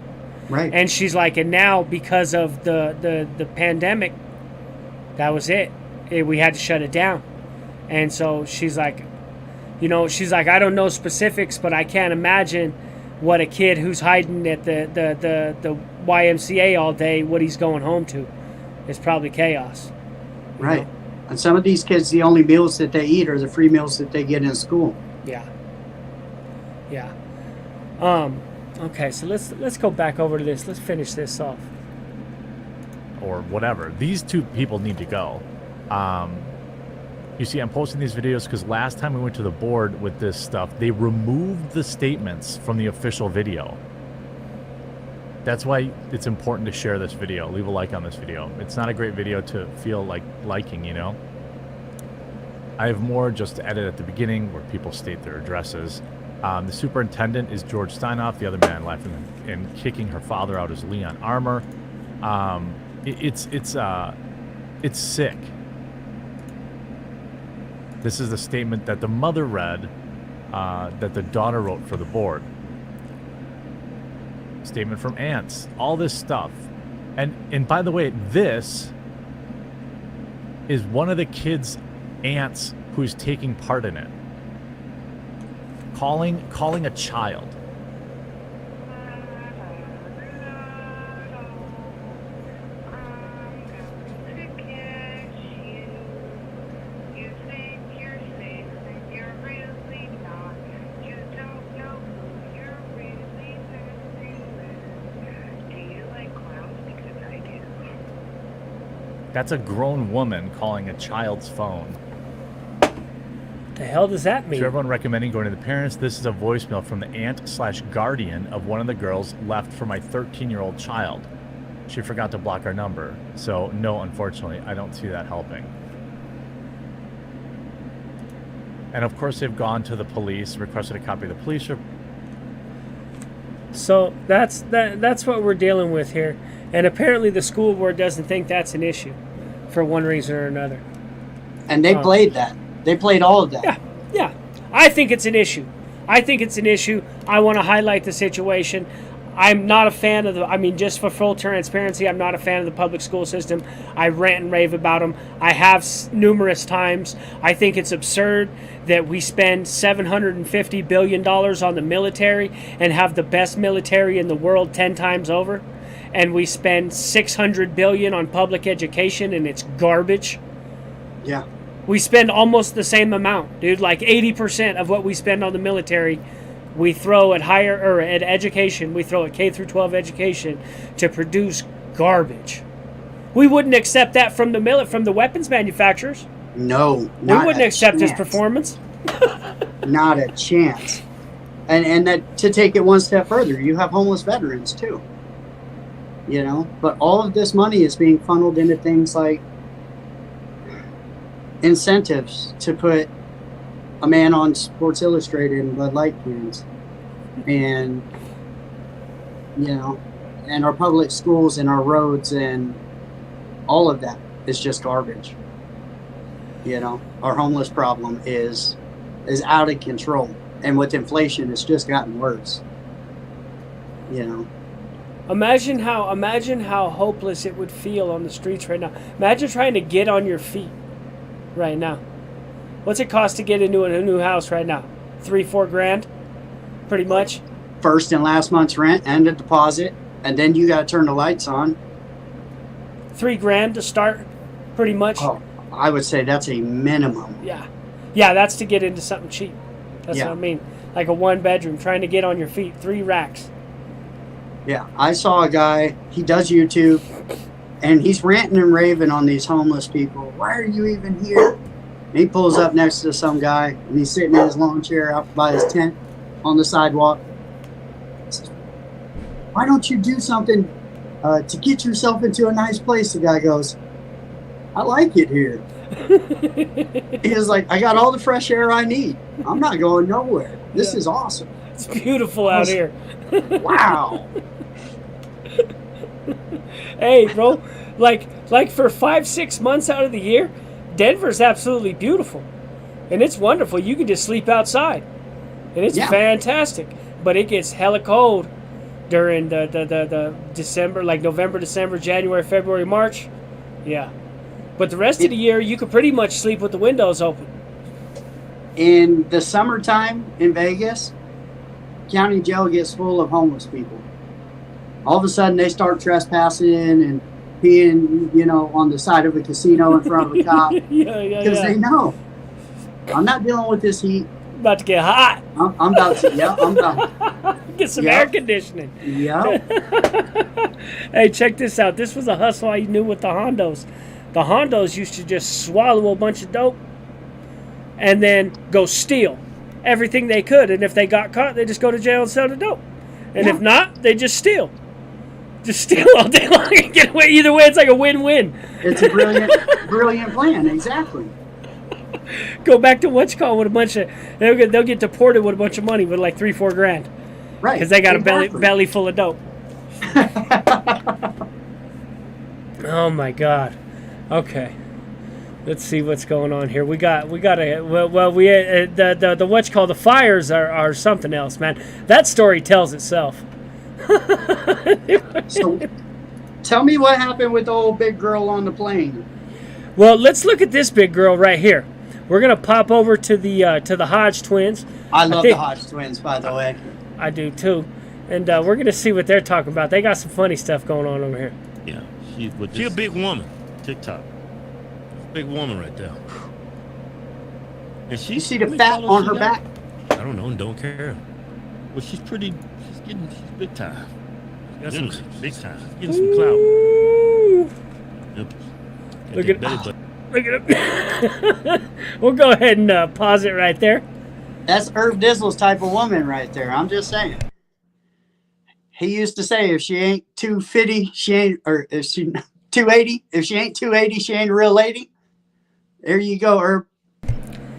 Right. And she's like, and now because of the pandemic, That was it. We had to shut it down. And so she's like, I don't know specifics, but I can't imagine what a kid who's hiding at the YMCA all day, what he's going home to. It's probably chaos. Right. know? And some of these kids, the only meals that they eat are the free meals that they get in school. Yeah. Yeah. Okay, so let's go back over to this. Let's finish this off. Or whatever. These two people need to go. You see, I'm posting these videos because last time we went to the board with this stuff, they removed the statements from the official video. That's why it's important to share this video. Leave a like on this video. It's not a great video to feel like liking, you know? I have more just to edit at the beginning where people state their addresses. The superintendent is George Steinoff, the other man laughing and kicking her father out is Leon Armour. It's sick. This is the statement that the mother read that the daughter wrote for the board. Statement from aunts. All this stuff. And by the way, this is one of the kids' aunts who's taking part in it. Calling a child. That's a grown woman calling a child's phone. The hell does that mean? To everyone recommending going to the parents, this is a voicemail from the aunt/guardian of one of the girls left for my 13-year-old child. She forgot to block our number. So, no, unfortunately, I don't see that helping. And of course, they've gone to the police, requested a copy of the police report. So that's what we're dealing with here. And apparently the school board doesn't think that's an issue for one reason or another. And they played that. They played all of that. Yeah. I think it's an issue. I want to highlight the situation. I'm not a fan of just for full transparency, I'm not a fan of the public school system. I rant and rave about them. I have numerous times. I think it's absurd that we spend $750 billion on the military and have the best military in the world 10 times over. And we spend $600 billion on public education and it's garbage. Yeah. We spend almost the same amount, dude. Like 80% of what we spend on the military, we throw at at education. We throw at K through 12 education to produce garbage. We wouldn't accept that from the weapons manufacturers. No, we wouldn't accept his performance. Not a chance. And that, to take it one step further, you have homeless veterans too. You know, but all of this money is being funneled into things like incentives to put a man on Sports Illustrated and Bud Light cans, and and our public schools and our roads and all of that is just garbage. Our homeless problem is out of control, and with inflation, it's just gotten worse. Imagine how hopeless it would feel on the streets right now. Imagine trying to get on your feet right now. What's it cost to get into a new house right now? $3-4 grand, pretty much. First and last month's rent and a deposit, and then you got to turn the lights on. $3 grand to start, pretty much. Oh, I would say that's a minimum. Yeah, that's to get into something cheap. That's what I mean. Like a 1-bedroom, trying to get on your feet, 3 racks. Yeah, I saw a guy, he does YouTube, and he's ranting and raving on these homeless people. Why are you even here? And he pulls up next to some guy, and he's sitting in his lawn chair out by his tent on the sidewalk. He says, why don't you do something to get yourself into a nice place? The guy goes, I like it here. He was like, I got all the fresh air I need. I'm not going nowhere. This is awesome. It's beautiful out here. Wow. Hey, bro, like for 5-6 months out of the year, Denver's absolutely beautiful, and it's wonderful. You can just sleep outside, and it's fantastic. But it gets hella cold during the December, like November, December, January, February, March. Yeah, But the rest of the year, you could pretty much sleep with the windows open. In the summertime in Vegas, county jail gets full of homeless people. All of a sudden, they start trespassing and peeing, on the side of a casino in front of a cop. Because they know, I'm not dealing with this heat. About to get hot. I'm about to, I'm about to. Get some air conditioning. Yeah. Hey, check this out. This was a hustle I knew with the Hondos. The Hondos used to just swallow a bunch of dope and then go steal everything they could. And if they got caught, they just go to jail and sell the dope. And if not, they just steal. Just steal all day long and get away. Either way, it's like a win-win. It's a brilliant plan. Exactly. Go back to what's called with a bunch of. They'll get deported with a bunch of money with like $3-4 grand. Right. Because they got a belly full of dope. Oh my God. Okay. Let's see what's going on here. We got the what's called the fires are something else, man. That story tells itself. So, tell me what happened with the old big girl on the plane. Well, let's look at this big girl right here. We're gonna pop over to the Hodge twins. I love the Hodge twins, by the way. I do too, and we're gonna see what they're talking about. They got some funny stuff going on over here. Yeah, she's a big woman. TikTok, big woman right there. And you see the fat on her back? I don't know, and don't care. Well, she's pretty. She's big time. Got some big time. She's getting some clout. Yep. Look at it. We'll go ahead and pause it right there. That's Irv Dizzle's type of woman right there. I'm just saying. He used to say, if she ain't 250, she ain't, or if she 280, if she ain't 280, she ain't a real lady. There you go, Irv.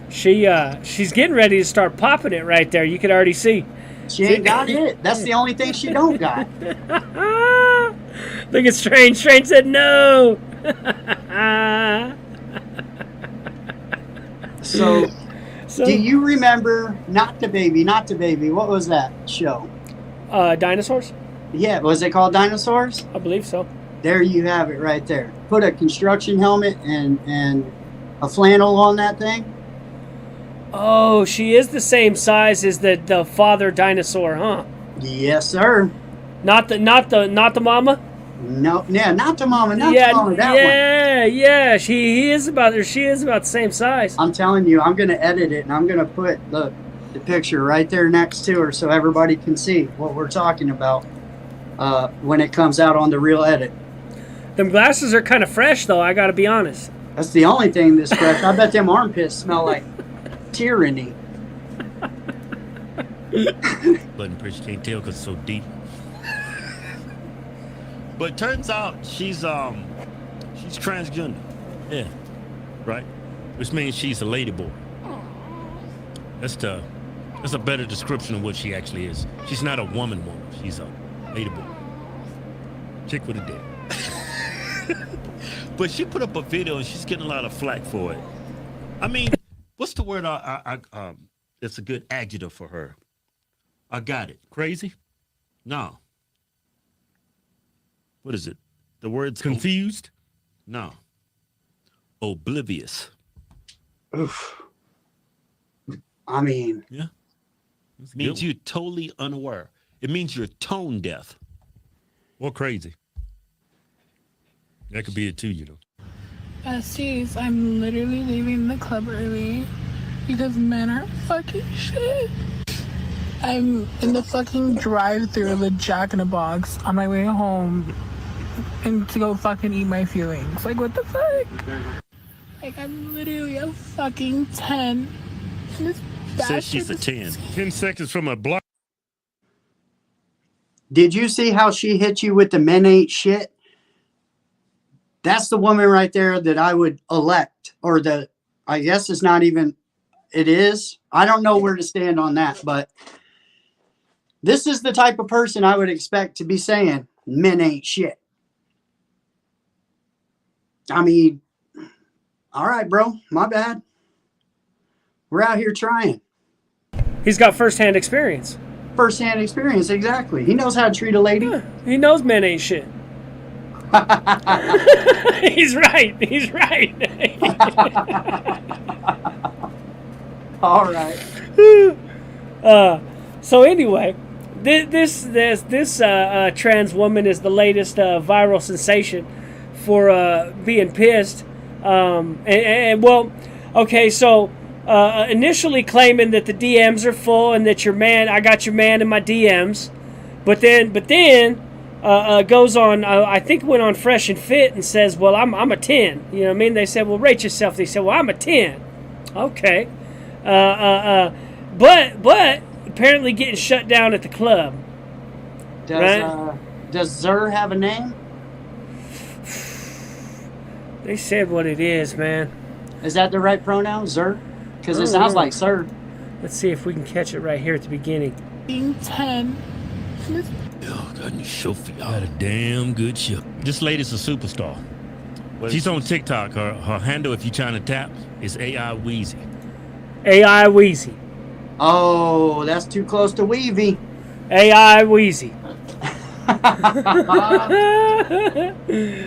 She's getting ready to start popping it right there. You can already see. She ain't got it. That's the only thing she don't got. Look at Strange. Strange said no. So, do you remember Not the Baby? What was that show? Dinosaurs? Yeah, was it called Dinosaurs? I believe so. There you have it right there. Put a construction helmet and a flannel on that thing. Oh, she is the same size as the father dinosaur, huh? Yes, sir. Not the mama? No, yeah, not the mama, the mama, that one. Yeah. She is about the same size. I'm telling you, I'm gonna edit it and I'm gonna put the picture right there next to her so everybody can see what we're talking about when it comes out on the real edit. Them glasses are kind of fresh though, I gotta be honest. That's the only thing that's fresh. I bet them armpits smell like tyranny. Button press, you can't tell because it's so deep. But turns out she's transgender. Yeah. Right? Which means she's a ladyboy. That's a better description of what she actually is. She's not a woman. She's a ladyboy. Chick with a dick. But she put up a video and she's getting a lot of flack for it. I mean, what's the word it's a good adjective for her? I got it. Crazy? No. What is it? The word's confused? No. Oblivious. Oof. I mean. Yeah. It means you're totally unaware. It means you're tone deaf. Or crazy. That could be it too, you know. Besties, I'm literally leaving the club early because men are fucking shit. I'm in the fucking drive-thru of the Jack in the Box on my way home and to go fucking eat my feelings. Like, what the fuck? Like, I'm literally a fucking 10. And this Says she's a 10. 10 seconds from a block. Did you see how she hit you with the men ain't shit? That's the woman right there that I would elect. Or I guess it's not even, it is. I don't know where to stand on that, but this is the type of person I would expect to be saying, men ain't shit. I mean, all right, bro, my bad. We're out here trying. He's got first-hand experience. First-hand experience, exactly. He knows how to treat a lady. Yeah, he knows men ain't shit. He's right. He's right. All right. So anyway, this trans woman is the latest viral sensation for being pissed. Well, okay, so initially claiming that the DMs are full and that I got your man in my DMs, but then goes on. I think went on Fresh and Fit and says, "Well, I'm a 10." You know what I mean? They said, "Well, rate yourself." They said, "Well, I'm a 10." Okay. But apparently getting shut down at the club. Does Zer have a name? They said what it is, man. Is that the right pronoun, Zer? Because it sounds like Sir. Let's see if we can catch it right here at the beginning. 10. Oh, got a show for y'all. Got a damn good show. This lady's a superstar. She's on TikTok. Her handle, if you're trying to tap, is AI Wheezy. AI Wheezy. Oh, that's too close to Weavy. AI Wheezy.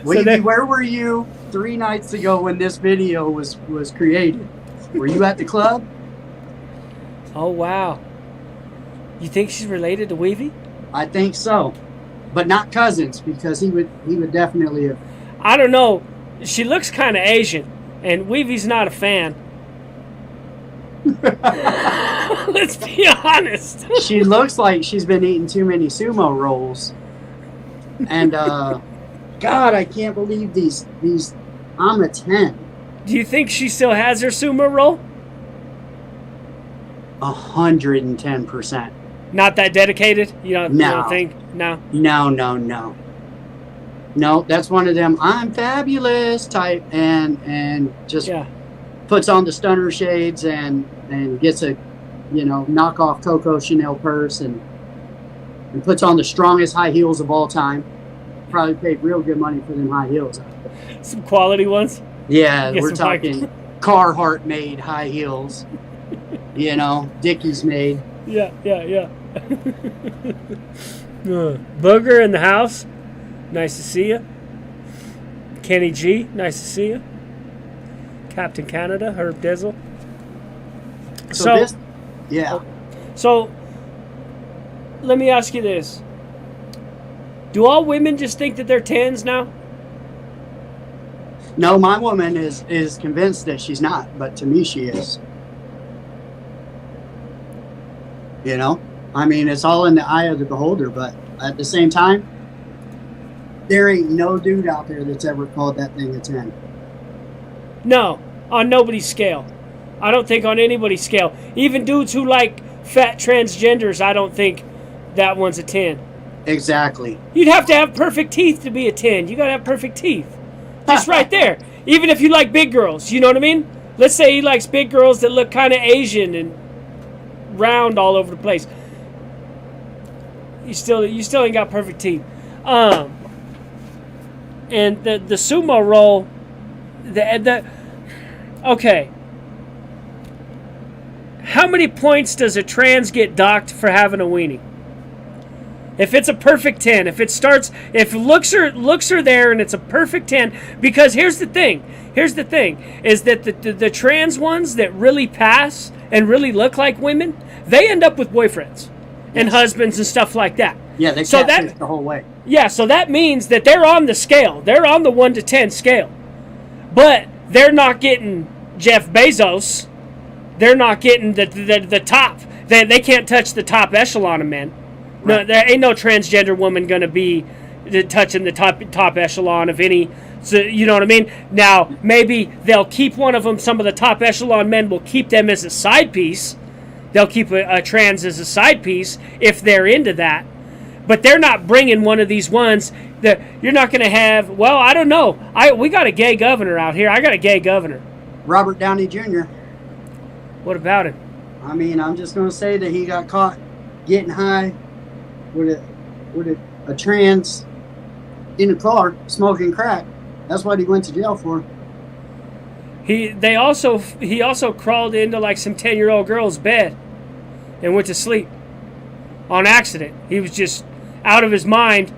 Weavy, where were you 3 nights ago when this video was created? Were you at the club? Oh, wow. You think she's related to Weavy? I think so. But not cousins, because he would definitely have. I don't know. She looks kind of Asian, and Weavy's not a fan. Let's be honest. She looks like she's been eating too many sumo rolls. And God, I can't believe these. I'm a 10. Do you think she still has her sumo roll? 110%. Not that dedicated? You don't think? No. No, that's one of them I'm fabulous type and just puts on the stunner shades and gets a knockoff Coco Chanel purse and puts on the strongest high heels of all time. Probably paid real good money for them high heels. Some quality ones? Yeah, we're talking Carhartt made high heels. Dickies made. Yeah. Booger in the house. Nice to see you. Kenny G. Nice to see you. Captain Canada. Herb Dizzle. So let me ask you this. Do all women just think that they're 10s now? No, my woman is convinced that she's not, but to me she is. I mean, it's all in the eye of the beholder, but at the same time, there ain't no dude out there that's ever called that thing a 10. No, on nobody's scale. I don't think on anybody's scale. Even dudes who like fat transgenders, I don't think that one's a 10. Exactly. You'd have to have perfect teeth to be a 10. You gotta have perfect teeth. Just right there. Even if you like big girls, you know what I mean? Let's say he likes big girls that look kind of Asian and round all over the place. You still ain't got perfect teeth. And the sumo roll, okay. How many points does a trans get docked for having a weenie? If it's a perfect 10, if looks are there and it's a perfect 10, because here's the thing, is that the trans ones that really pass and really look like women, they end up with boyfriends and husbands and stuff like that. Yeah, they catfish the whole way. Yeah, so that means that they're on the scale. They're on the 1 to 10 scale. But they're not getting Jeff Bezos. They're not getting the top. They can't touch the top echelon of men. Right. No, there ain't no transgender woman going to be touching the top echelon of any. So, you know what I mean? Now, maybe they'll keep one of them. Some of the top echelon men will keep them as a side piece. They'll keep a trans as a side piece if they're into that. But they're not bringing one of these ones that you're not going to have. Well, I don't know. We got a gay governor out here. I got a gay governor. Robert Downey Jr. What about him? I mean, I'm just going to say that he got caught getting high with a trans in a car smoking crack. That's what he went to jail for. He also crawled into like some 10-year-old girl's bed and went to sleep on accident. He was just out of his mind.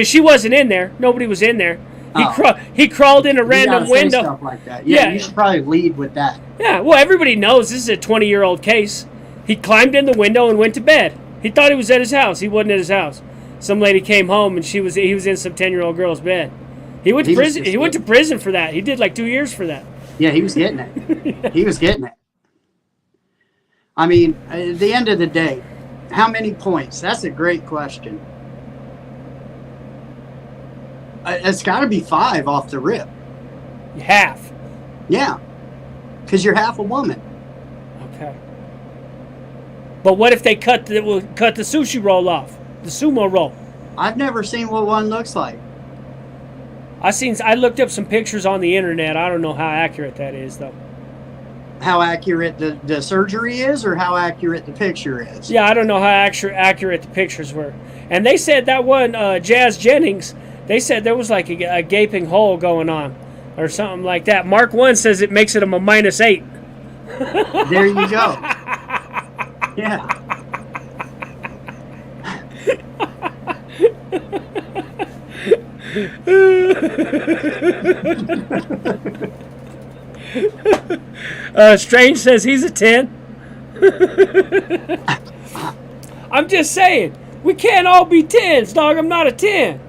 She wasn't in there. Nobody was in there. Oh. He crawled in a You random gotta say window. stuff like that. Yeah, Yeah. you should probably lead with that. Yeah, well, everybody knows this is a 20-year-old case. He climbed in the window and went to bed. He thought he was at his house. He wasn't at his house. Some lady came home and he was in some 10-year-old girl's bed. He went to prison. He went to prison for that. He did like 2 years for that. Yeah, he was getting it. He was getting it. I mean, at the end of the day, how many points? That's a great question. It's got to be 5 off the rip. Half. Yeah, because you're half a woman. Okay. But what if they cut the sushi roll off, the sumo roll? I've never seen what one looks like. I looked up some pictures on the internet. I don't know how accurate that is, though. How accurate the surgery is, or how accurate the picture is? Yeah, I don't know how accurate the pictures were. And they said that one, Jazz Jennings, they said there was like a gaping hole going on, or something like that. Mark 1 says it makes it a -8. There you go. Yeah. Strange says he's a 10. I'm just saying, we can't all be 10s, dog. I'm not a 10.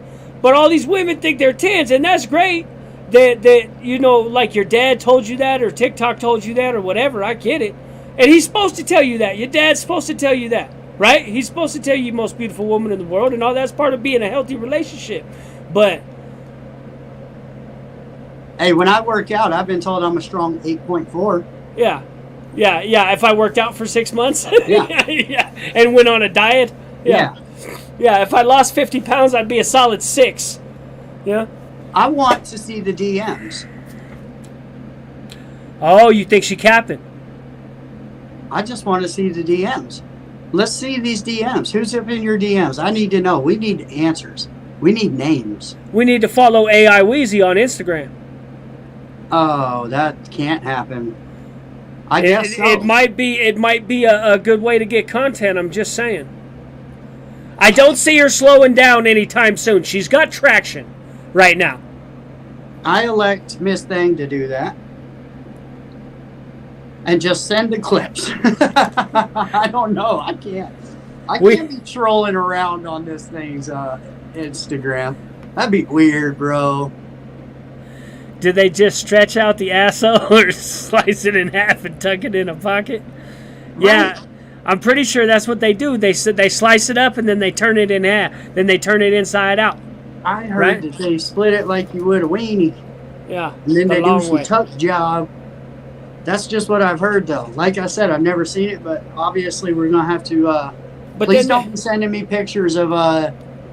But all these women think they're 10s, and that's great. That you know, like your dad told you that, or TikTok told you that, or whatever. I get it. And he's supposed to tell you that. Your dad's supposed to tell you that, right? He's supposed to tell you most beautiful woman in the world, and all that's part of being a healthy relationship. But hey, when I work out, I've been told I'm a strong 8.4. yeah. If I worked out for 6 months, Yeah. yeah, and went on a diet, yeah. If I lost 50 pounds, I'd be a solid 6. Yeah. I want to see the DMs. Oh, you think she capping? I just want to see the DMs. Let's see these DMs. Who's up in your DMs? I need to know. We need answers. We need names. We need to follow AI Wheezy on Instagram. Oh, that can't happen. I guess so. It might be a good way to get content. I'm just saying. I don't see her slowing down anytime soon. She's got traction right now. I elect Miss Thing to do that. And just send the clips. I don't know. I can't be trolling around on this thing's Instagram. That'd be weird, bro. Did they just stretch out the asshole or slice it in half and tuck it in a pocket? Right. Yeah, I'm pretty sure that's what they do. They slice it up and then they turn it in half. Then they turn it inside out. I heard that they split it like you would a weenie. Yeah. And then they do some way. tuck job. That's just what I've heard, though. Like I said, I've never seen it, but obviously we're going to have to... please don't be sending me pictures of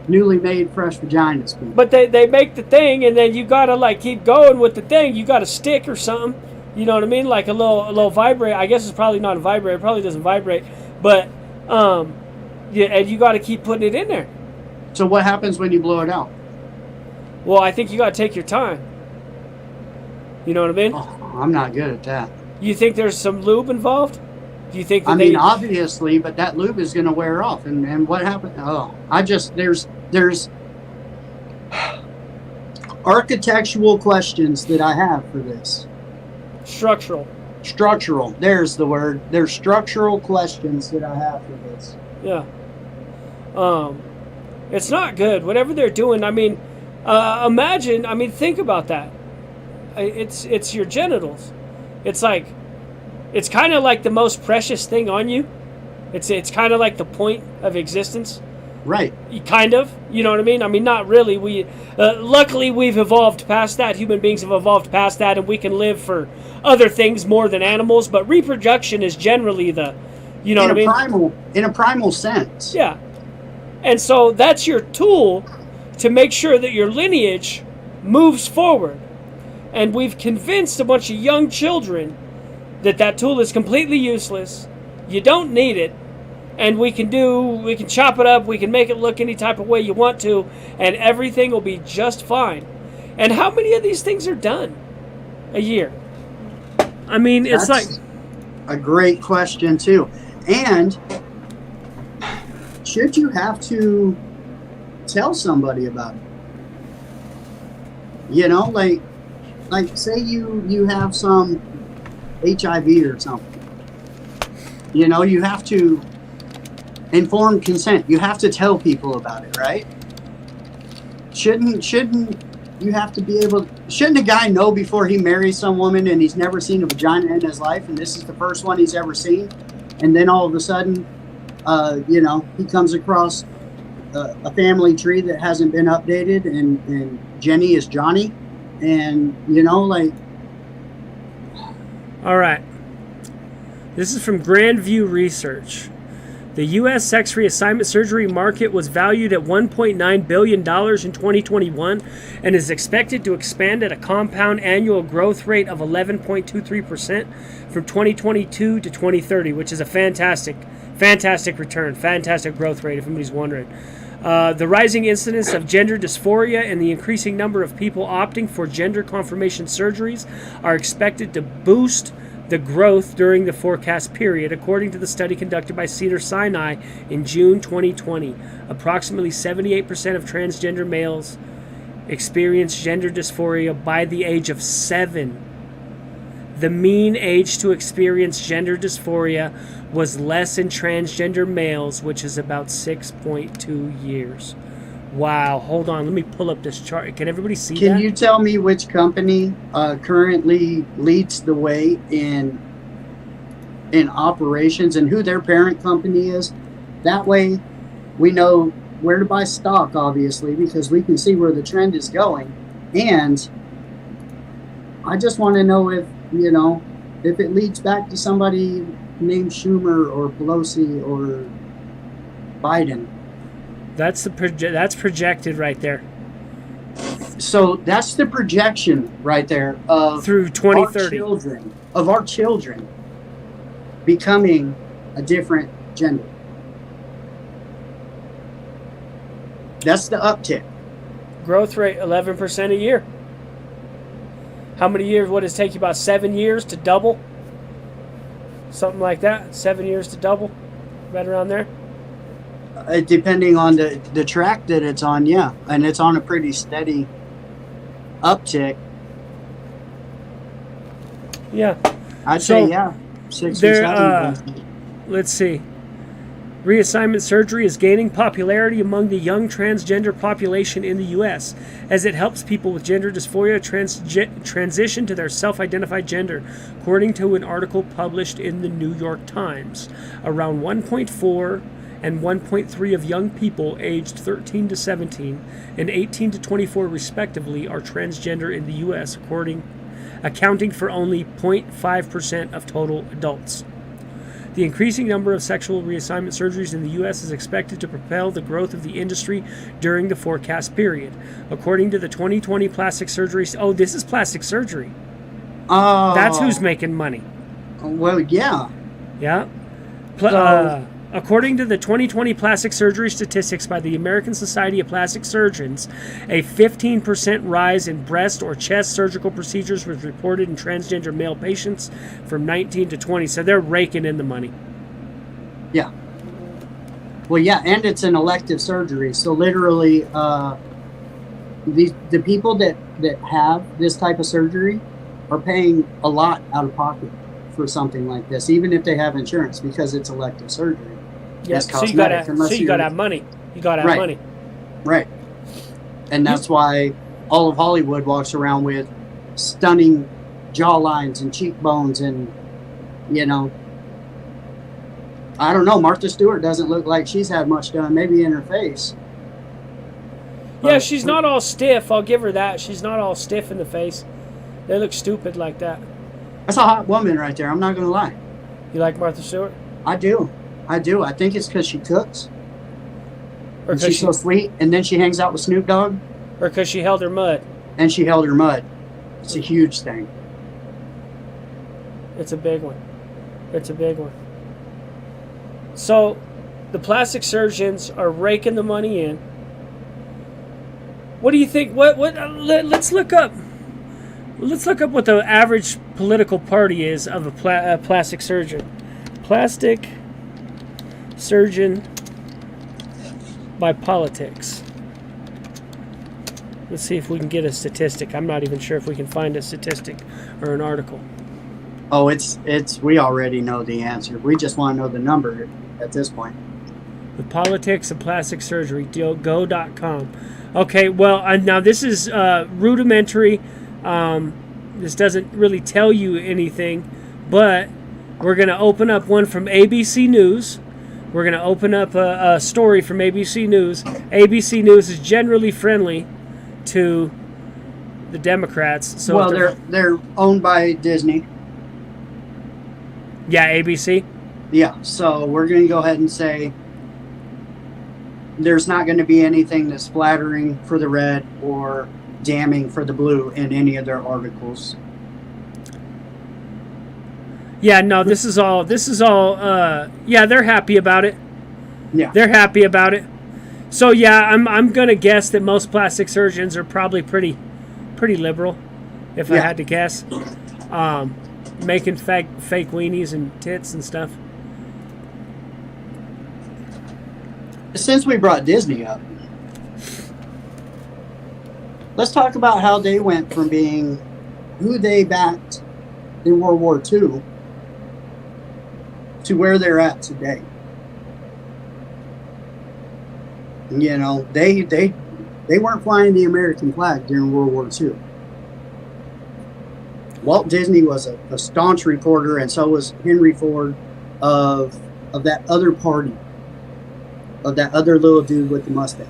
newly made fresh vaginas. People. But they make the thing, and then you got to like keep going with the thing. You got a stick or something. You know what I mean? Like a little vibrate. I guess it's probably not a vibrator. It probably doesn't vibrate. But, yeah, and you got to keep putting it in there. So what happens when you blow it out? Well, I think you got to take your time. You know what I mean? Oh, I'm not good at that. You think there's some lube involved? Do you think that obviously, but that lube is going to wear off. And what happened? Oh, there's architectural questions that I have for this. Structural. There's the word. There's structural questions that I have for this. Yeah. It's not good. Whatever they're doing. I mean, imagine. I mean, think about that. It's your genitals. It's like, it's kind of like the most precious thing on you. It's kind of like the point of existence. Right. Kind of. You know what I mean? I mean, not really. We luckily we've evolved past that. Human beings have evolved past that, and we can live for other things more than animals. But reproduction is generally the, you know what I mean? In a primal sense. Yeah. And so that's your tool to make sure that your lineage moves forward. And we've convinced a bunch of young children that tool is completely useless. You don't need it. And we can chop it up, we can make it look any type of way you want to, and everything will be just fine. And how many of these things are done a year? I mean, it's like a great question too. And should you have to tell somebody about it. You know, like say you have some HIV or something. You know, you have to inform consent. You have to tell people about it, right? Shouldn't you have to be able? Shouldn't a guy know before he marries some woman and he's never seen a vagina in his life, and this is the first one he's ever seen, and then all of a sudden, you know, he comes across a family tree that hasn't been updated, and Jenny is Johnny, and you know, like. All right. This is from Grandview Research. The U.S. sex reassignment surgery market was valued at $1.9 billion in 2021 and is expected to expand at a compound annual growth rate of 11.23% from 2022 to 2030, which is a fantastic return, fantastic growth rate, if anybody's wondering. The rising incidence of gender dysphoria and the increasing number of people opting for gender confirmation surgeries are expected to boost the growth during the forecast period, according to the study conducted by Cedars-Sinai in June 2020. Approximately 78% of transgender males experience gender dysphoria by the age of 7. The mean age to experience gender dysphoria was less in transgender males, which is about 6.2 years. Wow, hold on, let me pull up this chart. Can everybody see that? Can you tell me which company currently leads the way in operations and who their parent company is? That way we know where to buy stock, obviously, because we can see where the trend is going. And I just want to know if, you know, if it leads back to somebody named Schumer or Pelosi or Biden. That's projected right there. So that's the projection right there of through 2030 our children becoming a different gender. That's the uptick. Growth rate 11% a year. How many years would it take you? About 7 years to double? Something like that. 7 years to double? Right around there? Depending on the track that it's on, yeah. And it's on a pretty steady uptick. Yeah. I'd say, yeah. 6 or 7. Let's see. Reassignment surgery is gaining popularity among the young transgender population in the U.S. as it helps people with gender dysphoria transition to their self-identified gender, according to an article published in the New York Times. Around 1.4 and 1.3 of young people aged 13 to 17 and 18 to 24 respectively are transgender in the U.S., accounting for only 0.5% of total adults. The increasing number of sexual reassignment surgeries in the U.S. is expected to propel the growth of the industry during the forecast period. According to the 2020 plastic surgery... Oh, this is plastic surgery. Oh. That's who's making money. Well, yeah. Yeah. According to the 2020 plastic surgery statistics by the American Society of Plastic Surgeons, a 15% rise in breast or chest surgical procedures was reported in transgender male patients from 19 to 20. So they're raking in the money. Yeah. Well, yeah, and it's an elective surgery. So literally, the people that have this type of surgery are paying a lot out of pocket for something like this, even if they have insurance, because it's elective surgery. Yeah, so you gotta have money. You gotta have money. Right. And that's why all of Hollywood walks around with stunning jawlines and cheekbones, and you know, I don't know, Martha Stewart doesn't look like she's had much done, maybe in her face. Yeah, she's not all stiff, I'll give her that. She's not all stiff in the face. They look stupid like that. That's a hot woman right there, I'm not gonna lie. You like Martha Stewart? I do. I think it's because she cooks. Or and she's so sweet, and then she hangs out with Snoop Dogg. Or because she held her mud. And she held her mud. It's a huge thing. It's a big one. It's a big one. So, the plastic surgeons are raking the money in. What do you think? Let's look up. Let's look up what the average political party is of a plastic surgeon. Plastic surgeon by politics. Let's see if we can get a statistic. I'm not even sure if we can find a statistic or an article. Oh, it's we already know the answer. We just want to know the number at this point. The politics of plastic surgery, go.com. Okay, well, now this is rudimentary. This doesn't really tell you anything, but we're going to open up one from ABC News. We're going to open up a story from ABC News. ABC News is generally friendly to the Democrats. So well, they're owned by Disney. Yeah, ABC. Yeah, so we're going to go ahead and say there's not going to be anything that's flattering for the red or damning for the blue in any of their articles. Yeah, no, this is all yeah, they're happy about it. Yeah. They're happy about it. So yeah, I'm going to guess that most plastic surgeons are probably pretty liberal, if I had to guess. Making fake weenies and tits and stuff. Since we brought Disney up, let's talk about how they went from being who they backed in World War II to where they're at today. You know, they weren't flying the American flag during World War II. Walt Disney was a staunch reporter, and so was Henry Ford of that other party, of that other little dude with the mustache.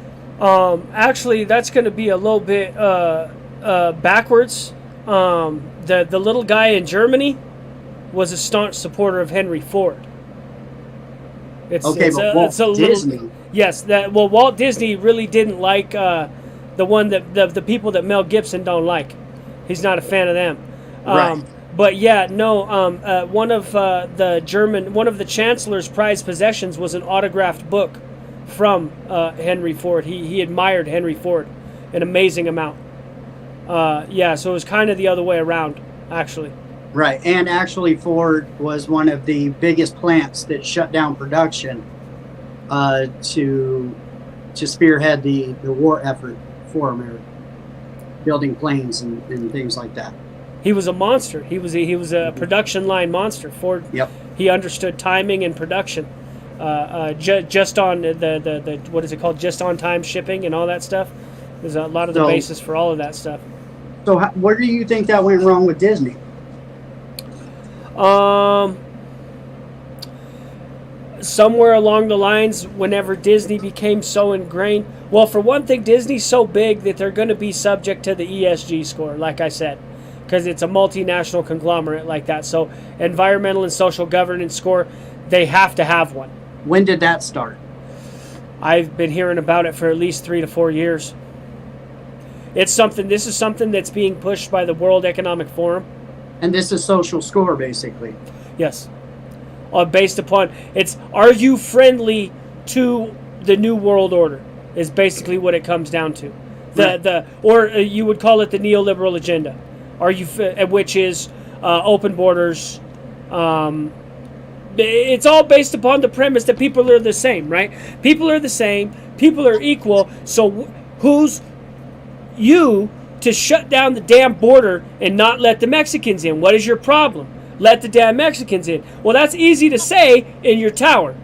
Actually, that's going to be a little bit backwards. The little guy in Germany was a staunch supporter of Henry Ford. Walt Disney. Yes, Walt Disney really didn't like the one that the people that Mel Gibson don't like. He's not a fan of them. Right. But yeah, no. One of the Chancellor's prized possessions was an autographed book from Henry Ford. He admired Henry Ford an amazing amount. Yeah, so it was kind of the other way around, actually. Right, and actually Ford was one of the biggest plants that shut down production to spearhead the war effort for America, building planes and things like that. He was a monster. He was a production line monster. Ford. Yep. He understood timing and production. Just on the what is it called? Just on time shipping and all that stuff. There's a lot of the basis for all of that stuff. So, where do you think that went wrong with Disney? Somewhere along the lines, whenever Disney became so ingrained. Well, for one thing, Disney's so big that they're going to be subject to the ESG score, like I said, because it's a multinational conglomerate like that. So, environmental and social governance score, they have to have one. When did that start? I've been hearing about it for at least 3 to 4 years. This is something that's being pushed by the World Economic Forum. And this is social score, basically. Yes. Based upon, are you friendly to the New World Order is basically what it comes down to. Or you would call it the neoliberal agenda. Are you, which is open borders. It's all based upon the premise that people are the same, right? People are the same. People are equal. So who's you to shut down the damn border and not let the Mexicans in? What is your problem? Let the damn Mexicans in. Well, that's easy to say in your tower.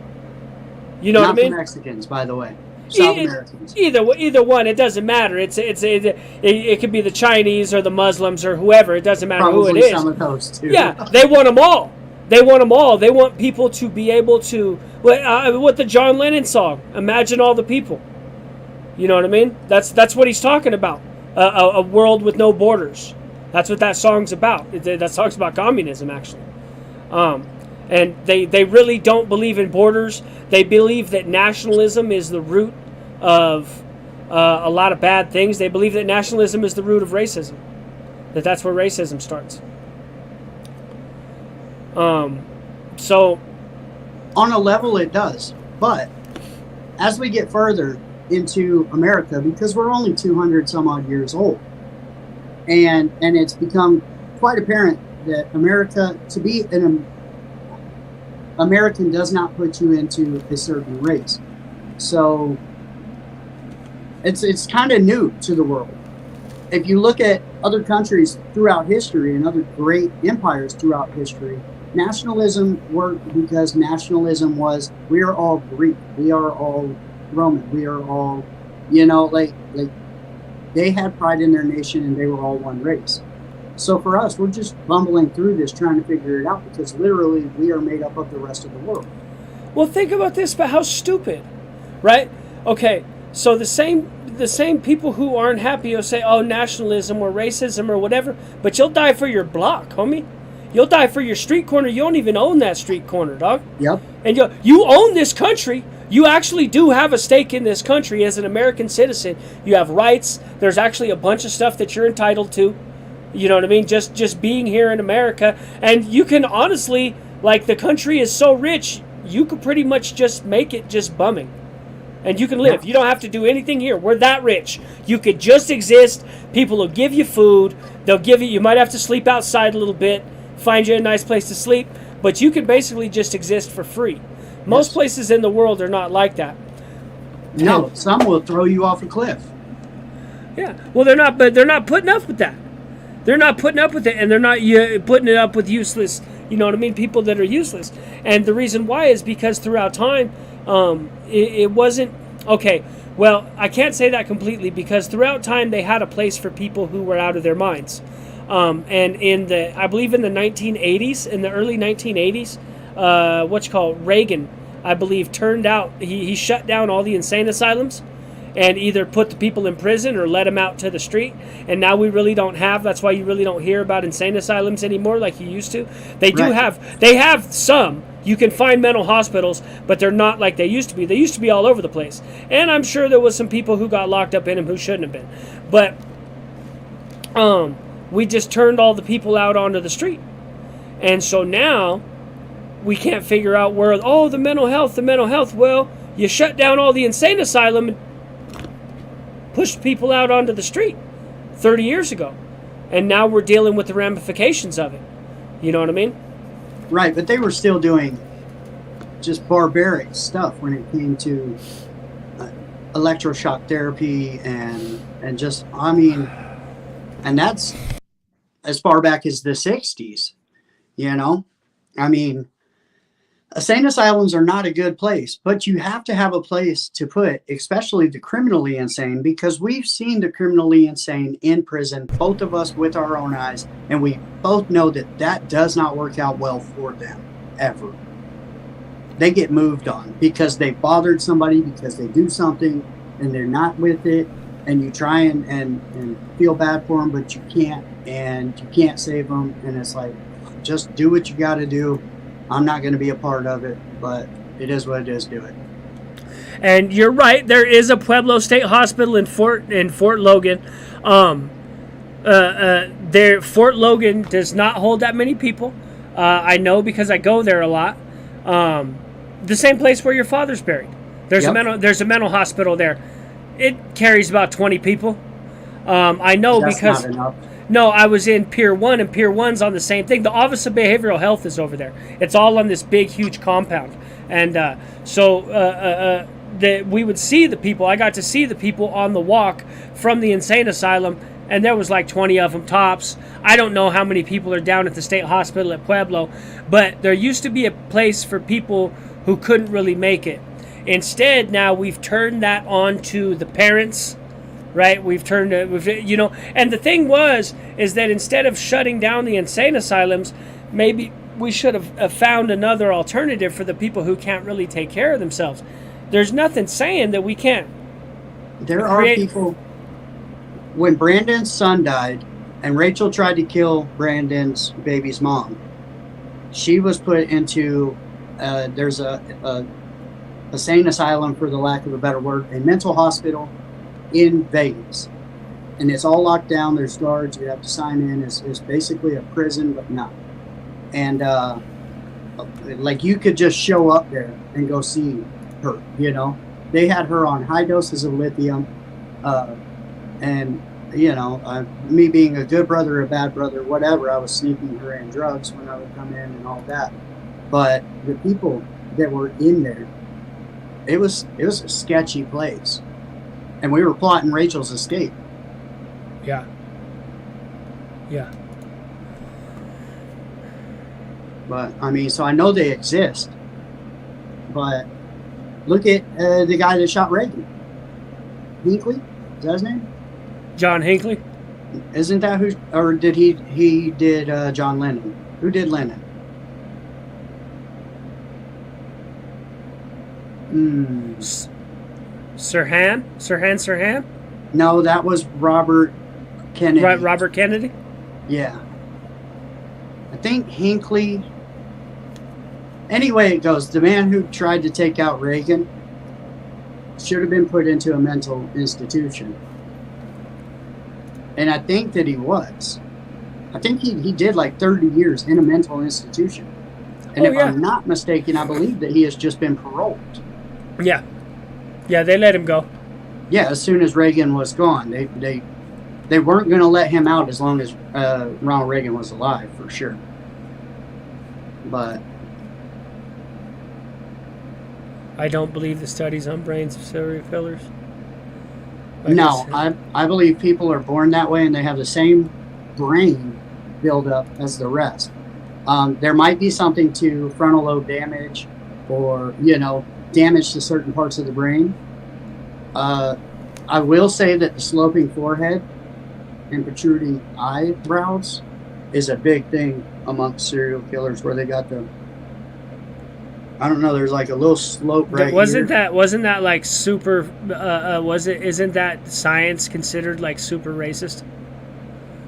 You know what I mean? Not the Mexicans, by the way. South Americans. Either one, it doesn't matter. It could be the Chinese or the Muslims or whoever. It doesn't matter Probably who it is. Some of those too. Yeah, they want them all. They want them all. They want people to be able to. What the John Lennon song? Imagine all the people. You know what I mean? That's what he's talking about. A world with no borders. That's what that song's about. That song's about communism, actually. And they really don't believe in borders. They believe that nationalism is the root of a lot of bad things. They believe that nationalism is the root of racism. That's where racism starts. So, on a level, it does. But as we get further into America, because we're only 200 some odd years old, and it's become quite apparent that America, to be an American, does not put you into a certain race. So it's kind of new to the world. if you look at other countries throughout history and other great empires throughout history, nationalism worked because nationalism was, we are all Greek, we are all Roman, we are all, like they had pride in their nation and they were all one race. So for us, we're just bumbling through this trying to figure it out because literally we are made up of the rest of the world. Well, think about this, but how stupid, right? Okay, so the same people who aren't happy will say, oh, nationalism or racism or whatever, but you'll die for your block, homie. You'll die for your street corner. You don't even own that street corner, dog. Yep. And you own this country. You actually do have a stake in this country as an American citizen. You have rights. There's actually a bunch of stuff that you're entitled to. You know what I mean? Just being here in America. And you can honestly, like, the country is so rich, you could pretty much just make it just bumming. And you can live. Yeah. You don't have to do anything here. We're that rich. You could just exist. People will give you food. They'll give you might have to sleep outside a little bit, find you a nice place to sleep, but you can basically just exist for free. Most places in the world are not like that. No, some will throw you off a cliff. Yeah. Well, they're not putting up with that. They're not putting up with it, and they're not putting it up with useless, you know what I mean, people that are useless. And the reason why is because throughout time, it wasn't, okay, well, I can't say that completely because throughout time they had a place for people who were out of their minds. And I believe in the 1980s, in the early 1980s, Reagan, I believe, turned out, he shut down all the insane asylums and either put the people in prison or let them out to the street. And now we really don't have, that's why you really don't hear about insane asylums anymore like you used to. They have some. You can find mental hospitals, but they're not like they used to be. They used to be all over the place. And I'm sure there was some people who got locked up in them who shouldn't have been. But we just turned all the people out onto the street. And so now we can't figure out where, the mental health. Well, you shut down all the insane asylum and pushed people out onto the street 30 years ago. And now we're dealing with the ramifications of it. You know what I mean? Right, but they were still doing just barbaric stuff when it came to electroshock therapy and just, I mean, and that's as far back as the 60s, I mean, insane asylums are not a good place, but you have to have a place to put, especially the criminally insane, because we've seen the criminally insane in prison, both of us with our own eyes, and we both know that does not work out well for them, ever. They get moved on because they bothered somebody, because they do something and they're not with it, and you try and feel bad for them, but you can't, and you can't save them, and it's like, just do what you got to do. I'm not going to be a part of it, but it is what it is. Do it. And you're right. There is a Pueblo State Hospital in Fort Logan. Fort Logan does not hold that many people. I know because I go there a lot. The same place where your father's buried. There's a mental hospital there. It carries about 20 people. I know That's because. Not enough. No, I was in Pier 1, and Pier 1's on the same thing. The Office of Behavioral Health is over there. It's all on this big, huge compound. And we would see the people. I got to see the people on the walk from the insane asylum, and there was like 20 of them tops. I don't know how many people are down at the state hospital at Pueblo, but there used to be a place for people who couldn't really make it. Instead, now we've turned that on to the parents. Right, and the thing is that instead of shutting down the insane asylums, maybe we should have found another alternative for the people who can't really take care of themselves. There's nothing saying that we can't. There are people. When Brandon's son died, and Rachel tried to kill Brandon's baby's mom, she was put into there's a insane asylum, for the lack of a better word, a mental hospital in Vegas, and it's all locked down. There's guards. You have to sign in. It's basically a prison, but not. And like you could just show up there and go see her. They had her on high doses of lithium, and me being a good brother, a bad brother, whatever, I was sneaking her in drugs when I would come in and all that. But the people that were in there, it was a sketchy place. And we were plotting Rachel's escape. Yeah. Yeah. But I mean, so I know they exist. But look at the guy that shot Reagan. Hinckley? Is that his name? John Hinckley? Isn't that who? Or did he did John Lennon? Who did Lennon? Sirhan? No, that was Robert Kennedy. Right, Robert Kennedy? Yeah. I think Hinckley. Anyway, it goes. The man who tried to take out Reagan should have been put into a mental institution. And I think that he was. I think he did like 30 years in a mental institution. And if I'm not mistaken, I believe that he has just been paroled. Yeah. Yeah, they let him go. Yeah, as soon as Reagan was gone. They weren't going to let him out as long as Ronald Reagan was alive, for sure. But I don't believe the studies on brains of serial killers. no, I believe people are born that way and they have the same brain buildup as the rest. There might be something to frontal lobe damage or, damage to certain parts of the brain. I will say that the sloping forehead and protruding eyebrows is a big thing amongst serial killers where they got the, I don't know, there's like a little slope right wasn't here. Wasn't that like super, isn't that science considered like super racist?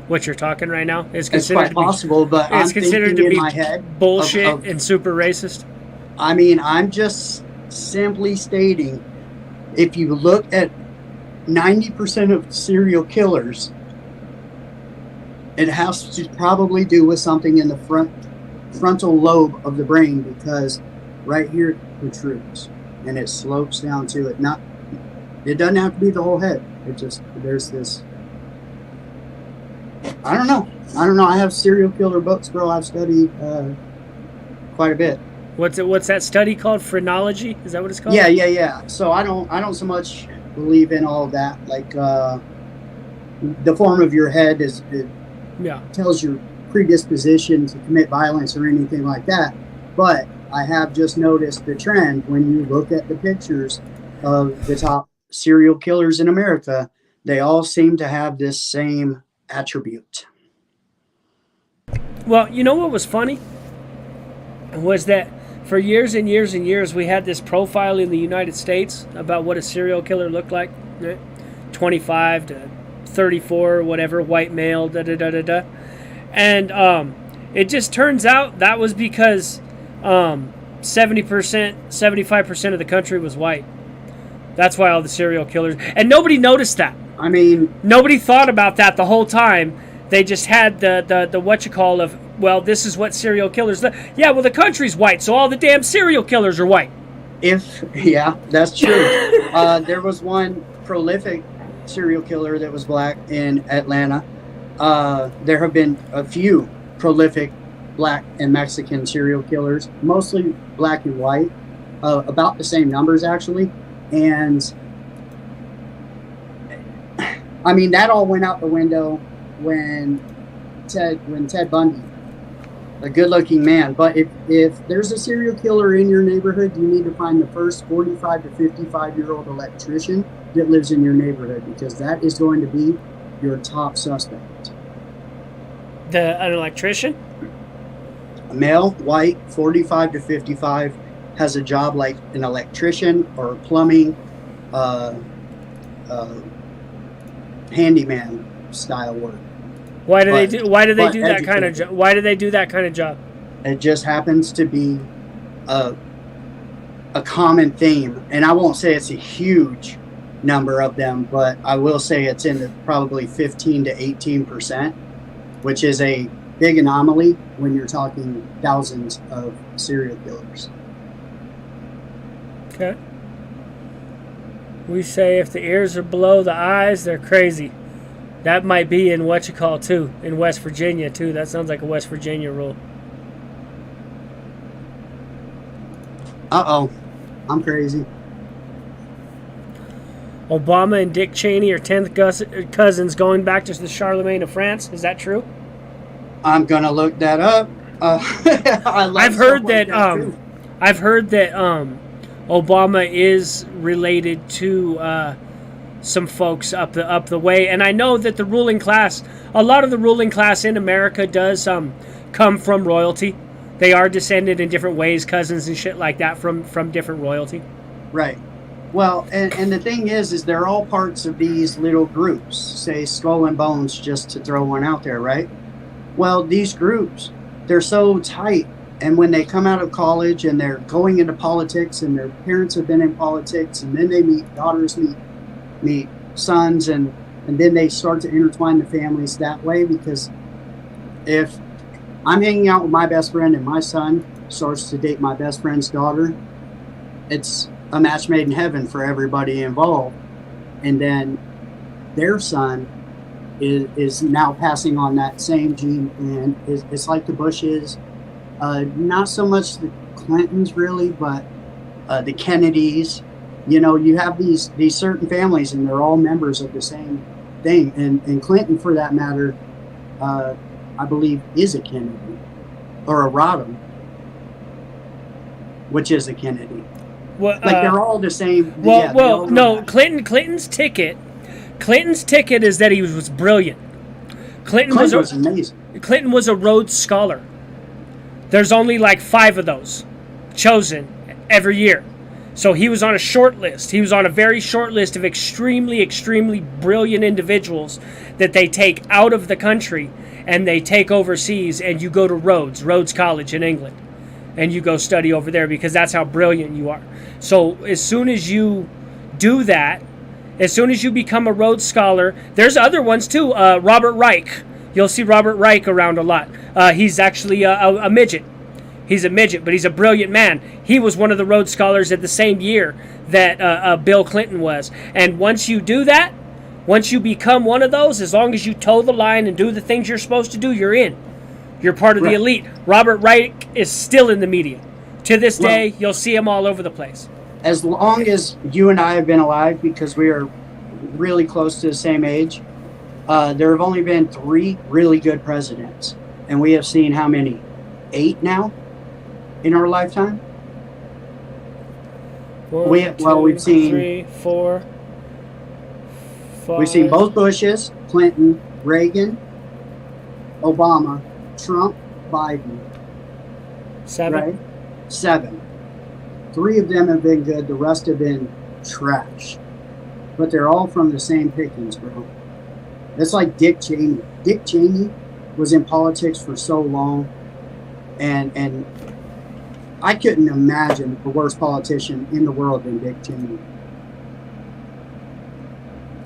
What you're talking right now is It's considered quite possible, but I'm it's considered thinking to be in my head bullshit and super racist. I mean, I'm just simply stating, if you look at 90% of serial killers, it has to probably do with something in the frontal lobe of the brain, because right here it protrudes and it slopes down to it. It doesn't have to be the whole head. It just, there's this, I don't know. I have serial killer books, bro. I've studied quite a bit. What's that study called? Phrenology? Is that what it's called? Yeah. So I don't so much believe in all that. Like the form of your head tells your predisposition to commit violence or anything like that. But I have just noticed the trend when you look at the pictures of the top serial killers in America, they all seem to have this same attribute. Well, you know what was funny? Was that for years and years and years we had this profile in the United States about what a serial killer looked like, right? 25 to 34 or whatever, white male, da-da-da-da-da. And it just turns out that was because 70%, 75% of the country was white. That's why all the serial killers... And nobody noticed that. I mean... Nobody thought about that the whole time. They just had the what-you-call of, well, this is what serial killers... Yeah, well, the country's white, so all the damn serial killers are white. Yeah, that's true. There was one prolific serial killer that was black in Atlanta. There have been a few prolific black and Mexican serial killers, mostly black and white, about the same numbers, actually. And I mean, that all went out the window when Ted Bundy, a good-looking man. But if there's a serial killer in your neighborhood, you need to find the first 45 to 55-year-old electrician that lives in your neighborhood, because that is going to be your top suspect. An electrician? A male, white, 45 to 55, has a job like an electrician or plumbing, handyman style work. Why do they do that kind of job? It just happens to be a common theme, and I won't say it's a huge number of them, but I will say it's in the probably 15 to 18%, which is a big anomaly when you're talking thousands of serial killers. Okay. We say if the ears are below the eyes, they're crazy. That might be in too, in West Virginia too. That sounds like a West Virginia rule. Uh-oh. I'm crazy. Obama and Dick Cheney are 10th cousins going back to the Charlemagne of France. Is that true? I'm gonna look that up. I've heard that. I've heard that Obama is related to some folks up the way, and I know that the ruling class, a lot of the ruling class in America, does come from royalty. They are descended in different ways, cousins and shit like that from different royalty. Right. Well, and the thing is they're all parts of these little groups. Say Skull and Bones, just to throw one out there, right? Well, these groups, they're so tight. And when they come out of college and they're going into politics and their parents have been in politics and then they meet daughters, meet sons, and then they start to intertwine the families that way. Because if I'm hanging out with my best friend and my son starts to date my best friend's daughter, it's a match made in heaven for everybody involved. And then their son is now passing on that same gene, and it's like the Bushes, not so much the Clintons really, but the Kennedys. You know, you have these certain families, and they're all members of the same thing. And Clinton, for that matter, I believe is a Kennedy or a Rodham, which is a Kennedy. Well, like they're all the same. Well, no. Clinton's ticket is that he was brilliant. Clinton was amazing. Clinton was a Rhodes Scholar. There's only like 5 of those chosen every year. So he was on a short list. He was on a very short list of extremely, extremely brilliant individuals that they take out of the country and they take overseas, and you go to Rhodes College in England, and you go study over there because that's how brilliant you are. So as soon as you do that, as soon as you become a Rhodes Scholar, there's other ones too. Robert Reich. You'll see Robert Reich around a lot. He's actually a midget. He's a midget, but he's a brilliant man. He was one of the Rhodes Scholars at the same year that Bill Clinton was. And once you do that, once you become one of those, as long as you toe the line and do the things you're supposed to do, you're in. You're part of the elite. Robert Reich is still in the media. To this day, you'll see him all over the place. As long as you and I have been alive, because we are really close to the same age, there have only been 3 really good presidents. And we have seen how many? 8 now in our lifetime? We've seen 3, 4, 5. We've seen both Bushes, Clinton, Reagan, Obama, Trump, Biden. 7. Right? 7. 3 of them have been good. The rest have been trash. But they're all from the same pickings, bro. It's like Dick Cheney. Dick Cheney was in politics for so long, and I couldn't imagine a worse politician in the world than Dick Cheney.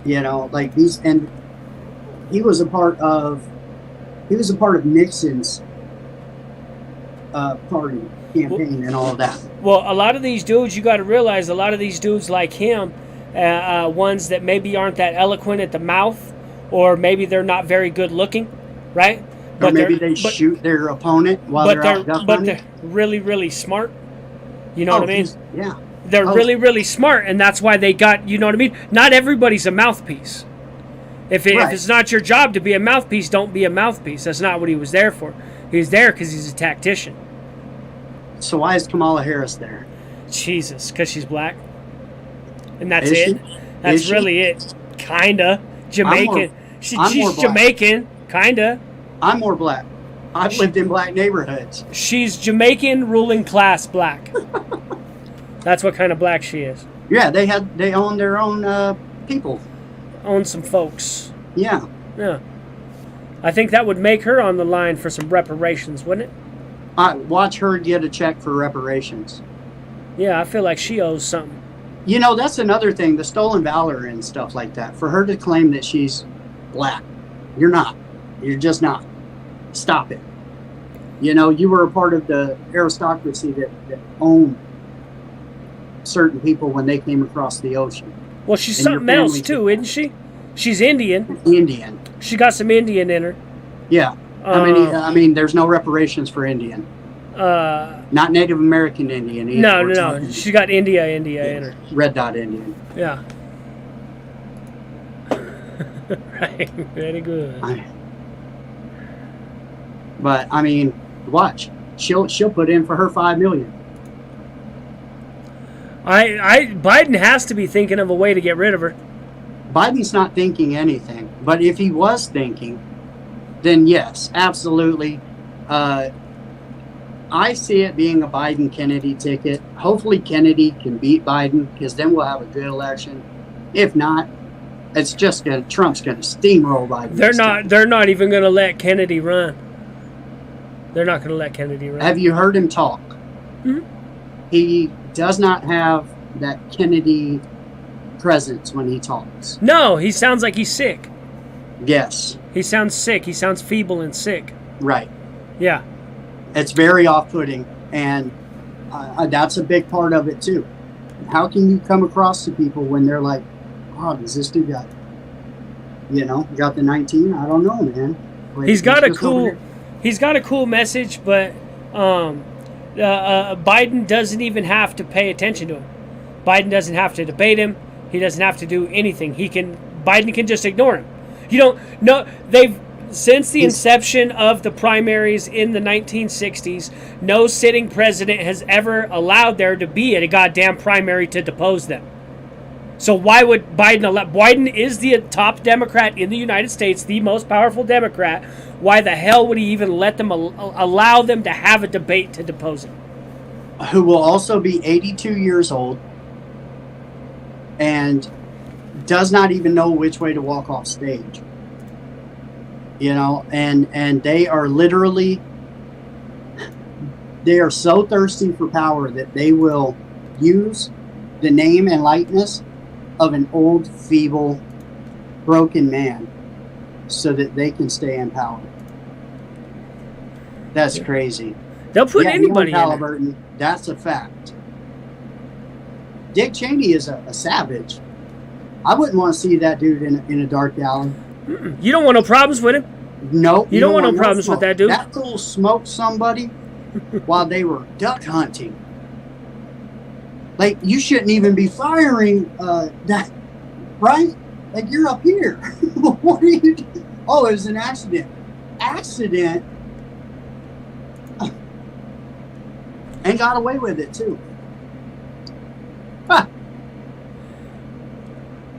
You know, like these, and he was a part of Nixon's party campaign and all of that. Well, a lot of these dudes, you got to realize, a lot of these dudes like him, ones that maybe aren't that eloquent at the mouth, or maybe they're not very good looking, right? Or maybe they shoot their opponent while they're out duck hunting. But they're really, really smart. You know what I mean? Yeah. They're really, really smart, and that's why they got, you know what I mean? Not everybody's a mouthpiece. If it's not your job to be a mouthpiece, don't be a mouthpiece. That's not what he was there for. He was there because he's a tactician. So why is Kamala Harris there? Jesus, because she's black. And that's Is it. she? That's Is she? really it. Kinda. Jamaican. She's Jamaican. Kinda. I'm more black. I've lived in black neighborhoods. She's Jamaican ruling class black. That's what kind of black she is. Yeah, they own their own people. Own some folks. Yeah. Yeah. I think that would make her on the line for some reparations, wouldn't it? Watch her get a check for reparations. Yeah, I feel like she owes something. You know, that's another thing, the stolen valor and stuff like that. For her to claim that she's black, you're not. You're just not. Stop it. You know, you were a part of the aristocracy that owned certain people when they came across the ocean. Well, she's something else too, isn't she? She's Indian. Indian. She got some Indian in her. Yeah. I mean, there's no reparations for Indian. Not Native American Indian either. No. She got India in her. Red Dot Indian. Yeah. Right. Very good. But I mean, watch. She'll put in for her $5 million. Biden has to be thinking of a way to get rid of her. Biden's not thinking anything, but if he was thinking, then yes, absolutely. I see it being a Biden-Kennedy ticket. Hopefully Kennedy can beat Biden, because then we'll have a good election. If not, it's just Trump's gonna steamroll Biden. They're not even gonna let Kennedy run. They're not gonna let Kennedy run. Have you heard him talk? Mhm. He does not have that Kennedy presence when he talks. No, he sounds like he's sick. Yes, He sounds sick. He sounds feeble and sick. right. Yeah. It's very off-putting, and that's a big part of it too. How can you come across to people when they're like, "Oh, does this dude got the 19? I don't know, man." Like, He's got just over here. he's got a cool message, but Biden doesn't even have to pay attention to him. Biden doesn't have to debate him. He doesn't have to do anything. Biden can just ignore him. You don't know since the inception of the primaries in the 1960s, no sitting president has ever allowed there to be a goddamn primary to depose them. So why would Biden allow? Biden is the top Democrat in the United States, the most powerful Democrat. Why the hell would he even let them allow them to have a debate to depose him? Who will also be 82 years old and does not even know which way to walk off stage. And they are so thirsty for power that they will use the name and likeness of an old, feeble, broken man so that they can stay in power. That's crazy. They'll put anybody in it. Halliburton, that's a fact. Dick Cheney is a savage. I wouldn't want to see that dude in a dark alley. You don't want no problems with him. No, you don't want no problems with that dude. That fool smoked somebody while they were duck hunting. Like, you shouldn't even be firing that, right? Like, you're up here. What are you doing? Oh, it was an accident. Accident? And got away with it, too. Huh.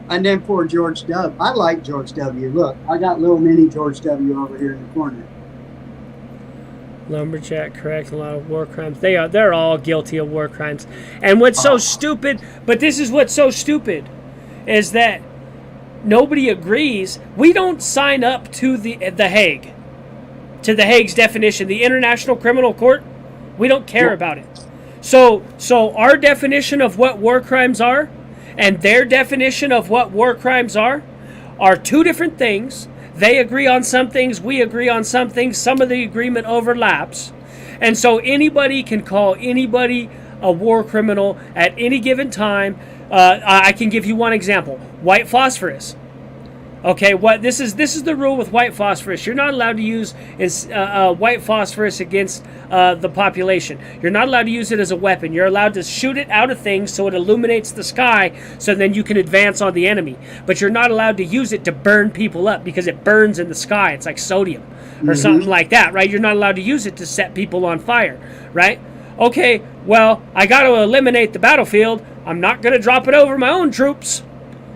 And then poor George W. I like George W. Look, I got little mini George W. over here in the corner. Lumberjack, correct, a lot of war crimes. They're all guilty of war crimes. And what's so stupid, but this is what's so stupid, is that nobody agrees. We don't sign up to the Hague, to the Hague's definition, the International Criminal Court. We don't care about it. So our definition of what war crimes are and their definition of what war crimes are two different things. They agree on some things, we agree on some things, some of the agreement overlaps. And so anybody can call anybody a war criminal at any given time. I can give you one example. White phosphorus. Okay, this is the rule with white phosphorus. You're not allowed to use white phosphorus against the population. You're not allowed to use it as a weapon. You're allowed to shoot it out of things so it illuminates the sky, so then you can advance on the enemy. But you're not allowed to use it to burn people up because it burns in the sky. It's like sodium or something like that, right? You're not allowed to use it to set people on fire, right? Okay, well, I got to eliminate the battlefield. I'm not going to drop it over my own troops.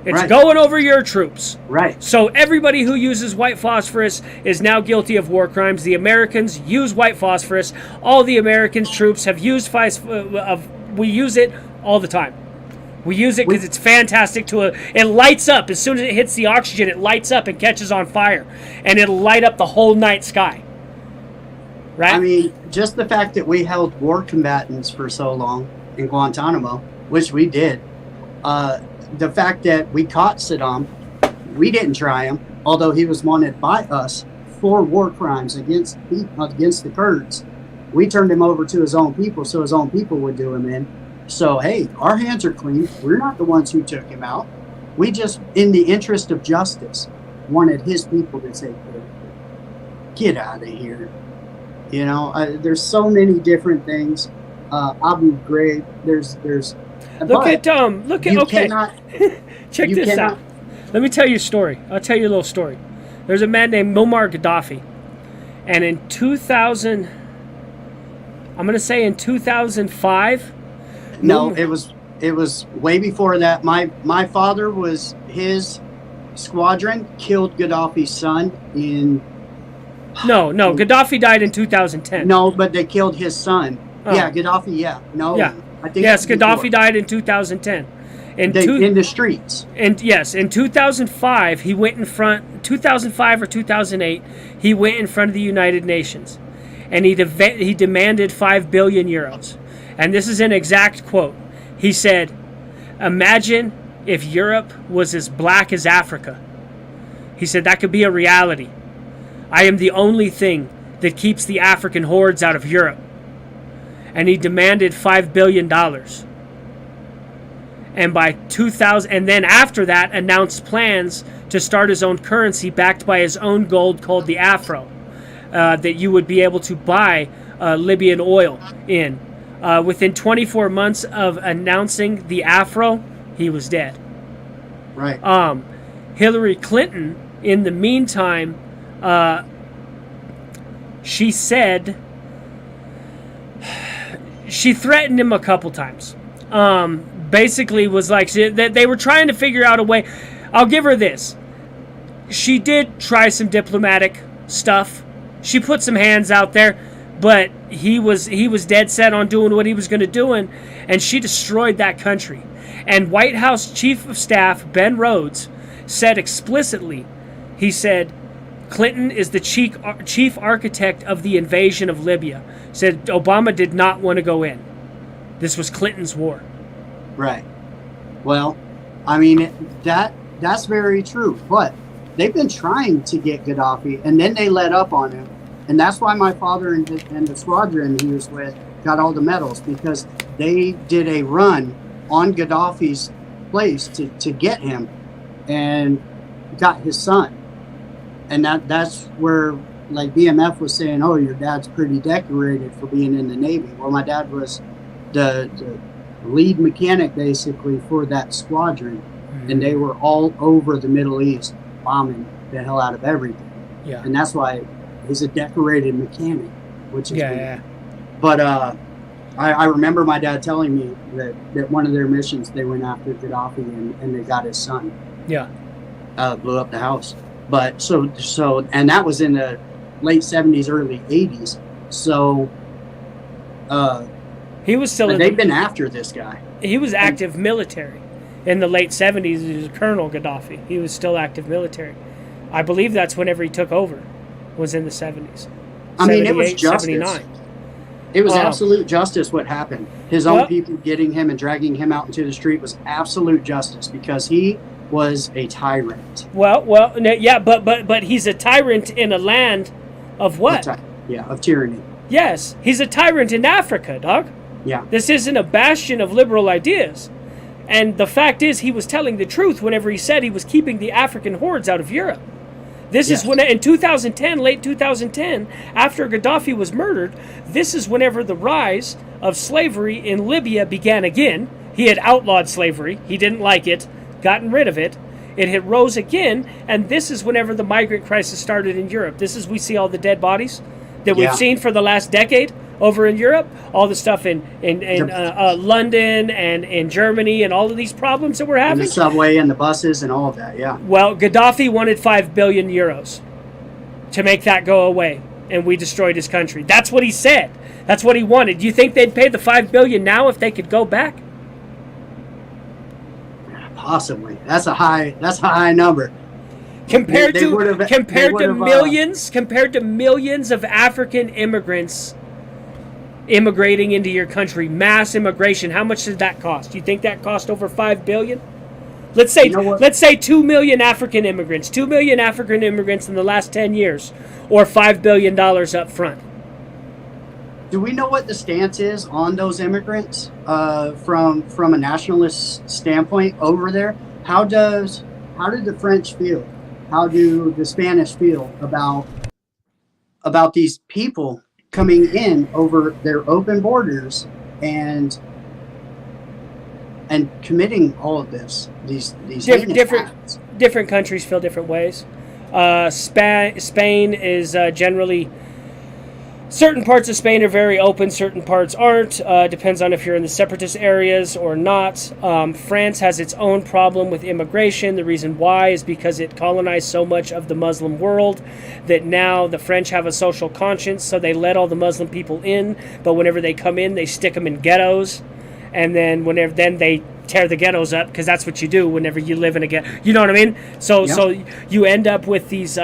It's going over your troops. Right. So everybody who uses white phosphorus is now guilty of war crimes. The Americans use white phosphorus. All the American troops have used we use it all the time. We use it because it's fantastic it lights up. As soon as it hits the oxygen, it lights up and catches on fire. And it'll light up the whole night sky. Right? I mean, just the fact that we held war combatants for so long in Guantanamo, which we did, the fact that we caught Saddam, we didn't try him, although he was wanted by us for war crimes against the Kurds. We turned him over to his own people so his own people would do him in. So, hey, our hands are clean. We're not the ones who took him out. We just, in the interest of justice, wanted his people to say, get out of here. There's so many different things. Abu Ghraib, there's okay. Check this out. Let me tell you a story. I'll tell you a little story. There's a man named Muammar Gaddafi, And in 2000, I'm going to say in 2005. No, it was way before that. My father was his squadron killed Gaddafi's son in. No, Gaddafi died in 2010. No, but they killed his son. Oh. Yeah, Gaddafi. Yeah, no. Yeah. I think Yes, before. Gaddafi died in 2010. In the streets. And yes, in 2005, he went in front. 2005 or 2008, he went in front of the United Nations, and he demanded 5 billion euros. And this is an exact quote. He said, "Imagine if Europe was as black as Africa." He said that could be a reality. I am the only thing that keeps the African hordes out of Europe. And he demanded $5 billion. And by 2000, and then after that, announced plans to start his own currency backed by his own gold called the Afro, that you would be able to buy Libyan oil in. Within 24 months of announcing the Afro, he was dead. Right. Hillary Clinton, in the meantime, she said she threatened him a couple times. Basically was like that they were trying to figure out a way. I'll give her this. She did try some diplomatic stuff. She put some hands out there, but he was dead set on doing what he was going to do, and she destroyed that country. And White House Chief of Staff Ben Rhodes said explicitly, he said, Clinton is the chief architect of the invasion of Libya. Said Obama did not want to go in. This was Clinton's war. Right. Well, I mean, that's very true. But they've been trying to get Gaddafi, and then they let up on him. And that's why my father and the squadron he was with got all the medals, because they did a run on Gaddafi's place to get him and got his son. And that's where, like, BMF was saying, oh, your dad's pretty decorated for being in the Navy. Well, my dad was the lead mechanic, basically, for that squadron. Mm-hmm. And they were all over the Middle East, bombing the hell out of everything. Yeah. And that's why he's a decorated mechanic, which is weird. Yeah. But I remember my dad telling me that one of their missions, they went after Gaddafi and they got his son. Yeah. Blew up the house. But so, and that was in the late 70s, early 80s. So, he was still. They've been after this guy. He was active military in the late 70s. He was Colonel Gaddafi. He was still active military. I believe that's whenever he took over. Was in the 70s. I mean, it was justice. 79. It was absolute justice what happened. His own people getting him and dragging him out into the street was absolute justice, because he was a tyrant. Well, yeah, but he's a tyrant in a land of what? Of tyranny. Yes, he's a tyrant in Africa, dog. Yeah. This isn't a bastion of liberal ideas. And the fact is, he was telling the truth whenever he said he was keeping the African hordes out of Europe. This is when, in 2010, late 2010, after Gaddafi was murdered, this is whenever the rise of slavery in Libya began again. He had outlawed slavery. He didn't like it, gotten rid of it. It had rose again, and this is whenever the migrant crisis started in Europe. This is, we see all the dead bodies that we've seen for the last decade over in Europe, all the stuff in London and in Germany, and all of these problems that we're having. And the subway and the buses and all of that, yeah. Well, Gaddafi wanted 5 billion euros to make that go away, and we destroyed his country. That's what he said. That's what he wanted. Do you think they'd pay the 5 billion now if they could go back? Possibly. That's a high number. Compared to millions of African immigrants immigrating into your country, mass immigration, how much did that cost? Do you think that cost over 5 billion? Let's say 2 million African immigrants. 2 million African immigrants in the last 10 years, or $5 billion up front. Do we know what the stance is on those immigrants from a nationalist standpoint over there? How did the French feel? How do the Spanish feel about these people coming in over their open borders and committing all of these different countries feel different ways. Spain is generally certain parts of Spain are very open, certain parts aren't. Depends on if you're in the separatist areas or not. France has its own problem with immigration. The reason why is because it colonized so much of the Muslim world that now the French have a social conscience, so they let all the Muslim people in, but whenever they come in, they stick them in ghettos, and then they tear the ghettos up, because that's what you do whenever you live in a ghetto. You know what I mean? So you end up with these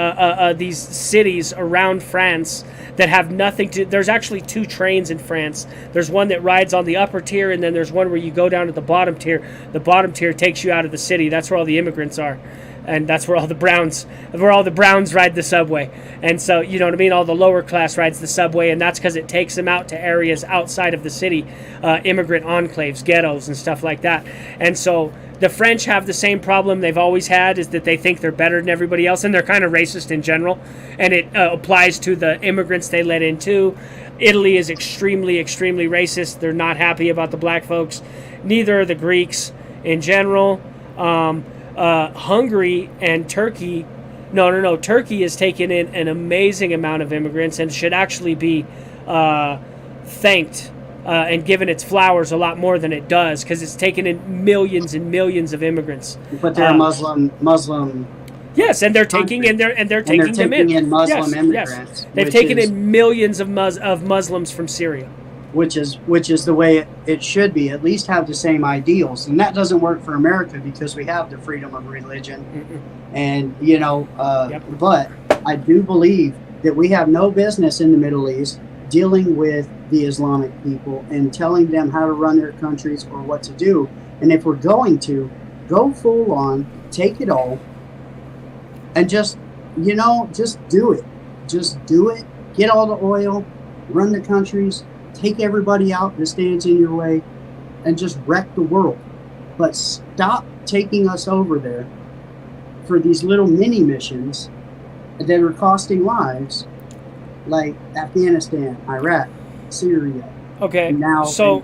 cities around France that have nothing to. There's actually 2 trains in France. There's one that rides on the upper tier, and then there's one where you go down to the bottom tier. The bottom tier takes you out of the city. That's where all the immigrants are, and that's where all the browns ride the subway. And so, you know what I mean? All the lower class rides the subway, and that's because it takes them out to areas outside of the city, immigrant enclaves, ghettos, and stuff like that. And so the French have the same problem they've always had, is that they think they're better than everybody else, and they're kind of racist in general, and it applies to the immigrants they let in too. Italy is extremely, extremely racist. They're not happy about the black folks. Neither are the Greeks in general. Hungary and Turkey, no, Turkey has taken in an amazing amount of immigrants and should actually be thanked and given its flowers a lot more than it does, because it's taken in millions and millions of immigrants. But they're Muslim. Yes, and they're taking in taking them in Muslim immigrants. Yes. They've taken in millions of Muslims from Syria. Which is the way it should be. At least have the same ideals, and that doesn't work for America because we have the freedom of religion, and But I do believe that we have no business in the Middle East dealing with the Islamic people and telling them how to run their countries or what to do. And if we're going to go full on, take it all, and just do it. Just do it. Get all the oil, run the countries. Take everybody out that stands in your way, and just wreck the world. But stop taking us over there for these little mini missions that are costing lives, like Afghanistan, Iraq, Syria. Okay. Now, so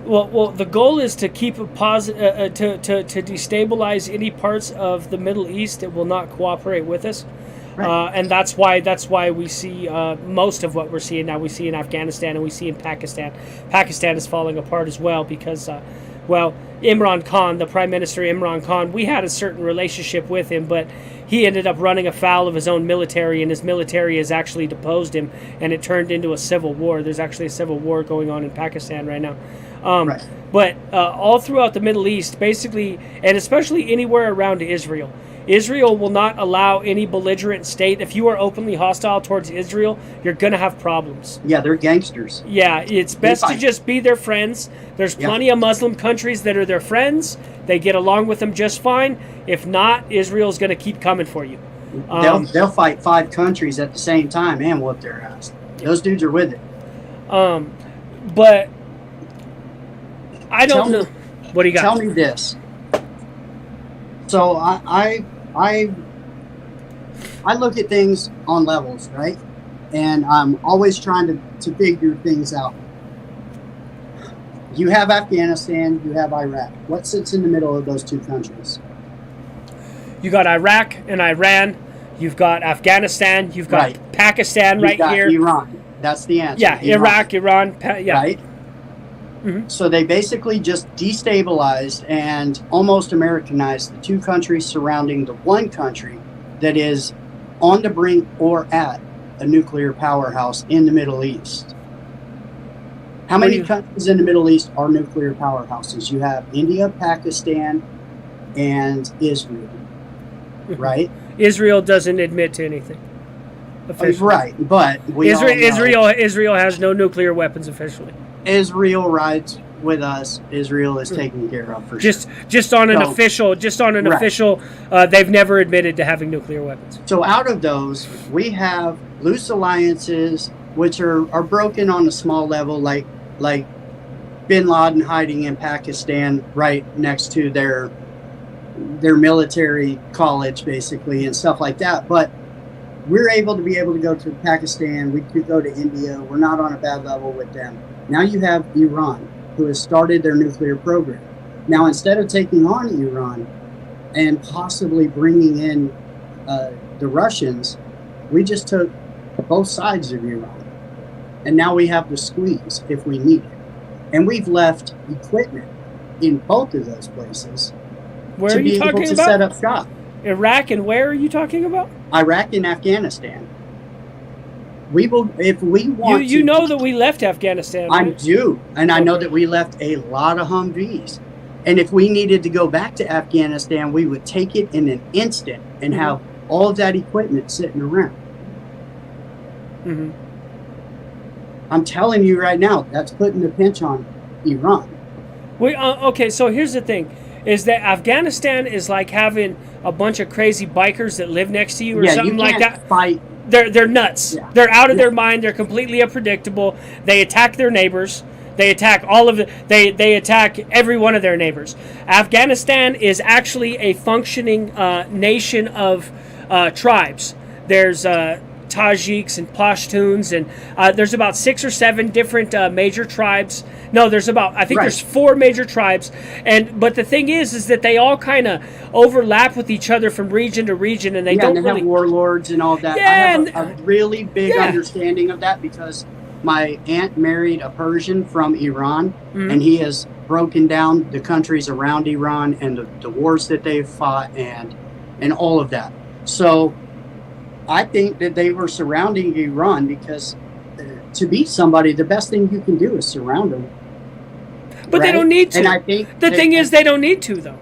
Well, the goal is to keep a positive, to destabilize any parts of the Middle East that will not cooperate with us. Right. And that's why we see most of what we're seeing now. We see in Afghanistan and we see in Pakistan. Pakistan is falling apart as well because, Imran Khan, the Prime Minister Imran Khan, we had a certain relationship with him, but he ended up running afoul of his own military, and his military has actually deposed him, and it turned into a civil war. There's actually a civil war going on in Pakistan right now. Right. But all throughout the Middle East, basically, and especially anywhere around Israel, Israel will not allow any belligerent state. If you are openly hostile towards Israel, you're going to have problems. Yeah, they're gangsters. Yeah, it's best to just be their friends. There's plenty of Muslim countries that are their friends. They get along with them just fine. If not, Israel's going to keep coming for you. They'll fight 5 countries at the same time and whoop their ass. Those dudes are with it. But I don't know. What do you got? Tell me this. So I look at things on levels, right? And I'm always trying to figure things out. You have Afghanistan, you have Iraq. What sits in the middle of those 2 countries? You got Iraq and Iran. You've got Afghanistan. You've got Pakistan You've got here. Iran. That's the answer. Yeah, Iraq, Iran. Right? Mm-hmm. So they basically just destabilized and almost Americanized the 2 countries surrounding the one country that is on the brink or at a nuclear powerhouse in the Middle East. How many countries in the Middle East are nuclear powerhouses? You have India, Pakistan, and Israel, right? Israel doesn't admit to anything officially. Right, but Israel has no nuclear weapons officially. Israel rides with us. Israel is taken care of for sure. Just on an official, they've never admitted to having nuclear weapons. So out of those, we have loose alliances, which are broken on a small level, like Bin Laden hiding in Pakistan right next to their military college, basically, and stuff like that. But we're able to go to Pakistan. We could go to India. We're not on a bad level with them. Now you have Iran, who has started their nuclear program. Now, instead of taking on Iran and possibly bringing in the Russians, we just took both sides of Iran. and now we have the squeeze if we need it. And we've left equipment in both of those places Where to are be you able talking to about? set up shop. Iraq, and where are you talking about? Iraq and Afghanistan. We will, if we want You know that we left Afghanistan, I right? do, and I know that we left a lot of Humvees. And if we needed to go back to Afghanistan, we would take it in an instant and Mhm. have all of that equipment sitting around. Mhm. I'm telling you right now, that's putting the pinch on Iran. Okay, so here's the thing, is that Afghanistan is like having a bunch of crazy bikers that live next to you or Yeah, something you like can't that. fight. They're nuts. Yeah. They're out of Yeah. their mind. They're completely unpredictable. They attack their neighbors. They attack all of the. They attack every one of their neighbors. Afghanistan is actually a functioning nation of tribes. There's Tajiks and Pashtuns, and there's about 6 or 7 different major tribes. No, there's about, I think Right. there's 4 major tribes, but the thing is that they all kind of overlap with each other from region to region, and they Yeah, don't and they really. have warlords and all that. Yeah, I have and- a really big Yeah. understanding of that because my aunt married a Persian from Iran, Mhm. and he has broken down the countries around Iran and the wars that they've fought and all of that. So I think that they were surrounding Iran because to beat somebody, the best thing you can do is surround them. But they right? don't need to. And I think The thing is, they don't need to, though.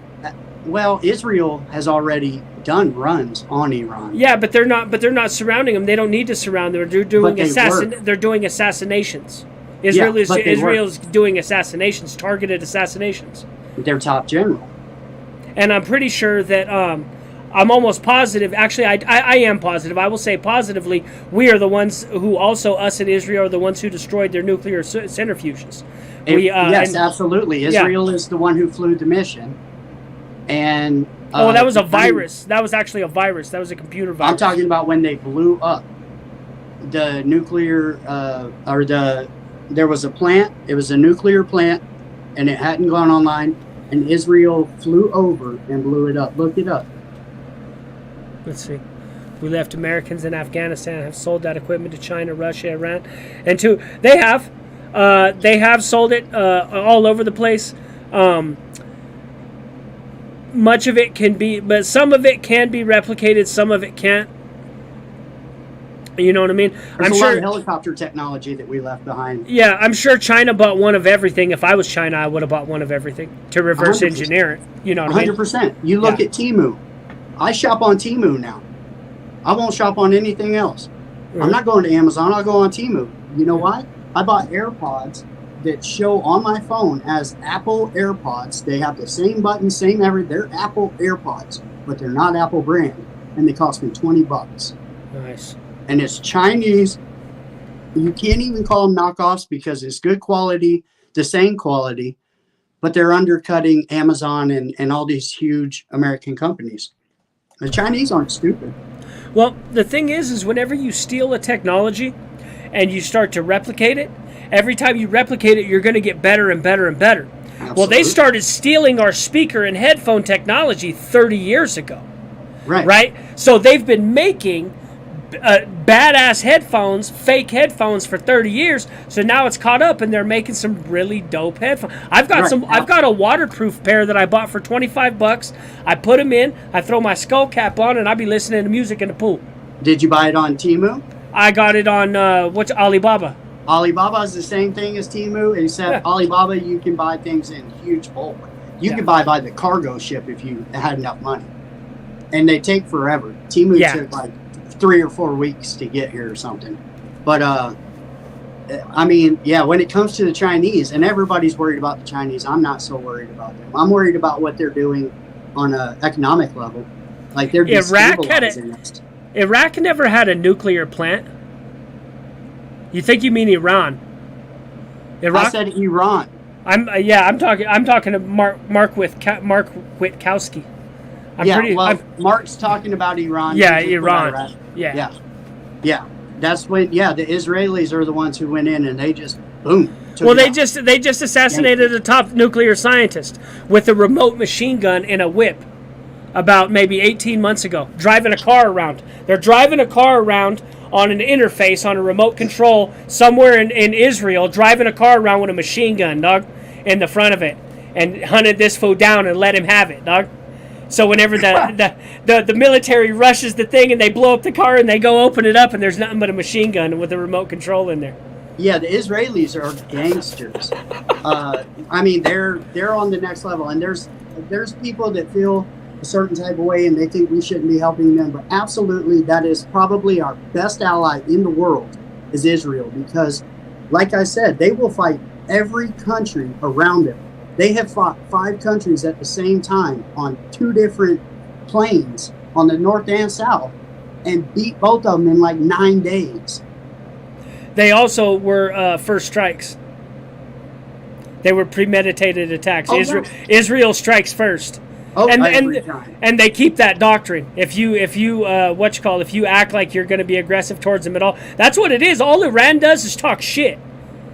well, Israel has already done runs on Iran. Yeah, but they're not. But they're not surrounding them. They don't need to surround them. They're doing But they work. They're doing assassinations. Yeah, but they Israel's doing assassinations, targeted assassinations, Their top general. and I'm pretty sure that I'm almost positive. Actually, I am positive. I will say positively, we are the ones who also, us and Israel, are the ones who destroyed their nuclear centrifuges. Yes, and- absolutely. yeah. Israel is the one who flew the mission. And that was a I mean, virus. That was actually a virus. That was a computer virus. I'm talking about when they blew up the nuclear, there was a plant, it was a nuclear plant, and it hadn't gone online, and Israel flew over and blew it up. Look it up. Let's see. We left Americans in Afghanistan, have sold that equipment to China, Russia, Iran, and to they have sold it all over the place. Much of it can be, but some of it can be replicated, some of it can't. You know what I mean? There's a lot of helicopter technology that we left behind. Yeah, I'm sure China bought one of everything. If I was China, I would have bought one of everything to reverse 100%. engineer it. You know what I mean? 100%. You look Yeah. at Temu. I shop on Temu now. I won't shop on anything else. I'm not going to Amazon. I'll go on Temu. You know why? I bought AirPods that show on my phone as Apple AirPods. They have the same button, same everything. They're Apple AirPods, but they're not Apple brand, and they cost me $20. Nice. And it's Chinese. You can't even call them knockoffs because it's good quality, the same quality, but they're undercutting Amazon and all these huge American companies. The Chinese aren't stupid. Well, the thing is whenever you steal a technology and you start to replicate it, every time you replicate it, you're going to get better and better and better. Well, they Absolutely. started stealing our speaker and headphone technology 30 years ago, right? So they've been making badass headphones, fake headphones for 30 years. So now it's caught up and they're making some really dope headphones. I've got I've got a waterproof pair that I bought for $25. I put them in, I throw my skull cap on, and I be listening to music in the pool. Did you buy it on Temu? I got it on what's Alibaba. Alibaba is the same thing as Temu, except Alibaba you can buy things in huge bulk. You can buy by the cargo ship if you had enough money, and they take forever. Temu took like 3 or 4 weeks to get here or something. But I mean, yeah, when it comes to the Chinese, and everybody's worried about the Chinese, I'm not so worried about them. I'm worried about what they're doing on an economic level. Like they're destabilizing us. Iraq never had a nuclear plant. You think you mean Iran? I said Iran. I'm talking to Mark Witkowski. Mark's talking about Iran. Yeah, Iran. Yeah. That's when. Yeah, the Israelis are the ones who went in and they just boom. They just assassinated a top nuclear scientist with a remote machine gun and a whip about maybe 18 months ago. Driving a car around. They're driving a car around on an interface on a remote control somewhere in Israel, driving a car around with a machine gun, dog, in the front of it, and hunted this fool down and let him have it, dog. So whenever the military rushes the thing and they blow up the car and they go open it up and there's nothing but a machine gun with a remote control in there. Yeah, the Israelis are gangsters. I mean, they're on the next level, and there's people that feel a certain type of way and they think we shouldn't be helping them, but absolutely, that is probably our best ally in the world is Israel, because, like I said, they will fight every country around them. They have fought 5 countries at the same time on 2 different planes on the north and south, and beat both of them in like 9 days. They also were first strikes. They were premeditated attacks. Oh, Israel strikes first. Oh, every time. And they keep that doctrine. If you if you act like you're going to be aggressive towards them at all, that's what it is. All Iran does is talk shit.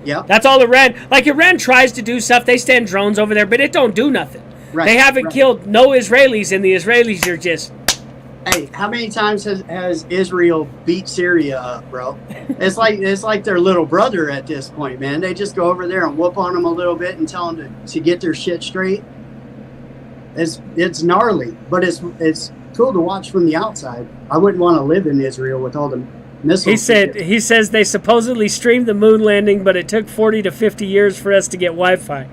Yeah. That's all Iran. Like, Iran tries to do stuff. They send drones over there, but it don't do nothing. Right. They haven't killed no Israelis, and the Israelis are just. Hey, how many times has Israel beat Syria up, bro? It's like their little brother at this point, man. They just go over there and whoop on them a little bit and tell them to get their shit straight. It's gnarly, but it's cool to watch from the outside. I wouldn't want to live in Israel with all the missiles. He says they supposedly streamed the moon landing, but it took 40 to 50 years for us to get Wi-Fi.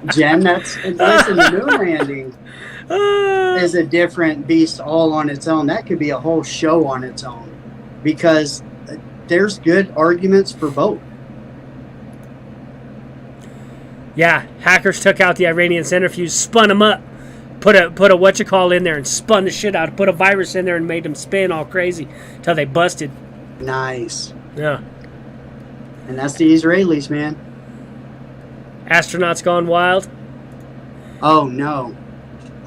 Jen, listen, the moon landing is a different beast all on its own. That could be a whole show on its own, because there's good arguments for both. Yeah, hackers took out the Iranian centrifuge, spun them up, put a whatchamacallit in there and spun the shit out, put a virus in there and made them spin all crazy until they busted. Nice. Yeah. And that's the Israelis, man. Astronauts gone wild. Oh no.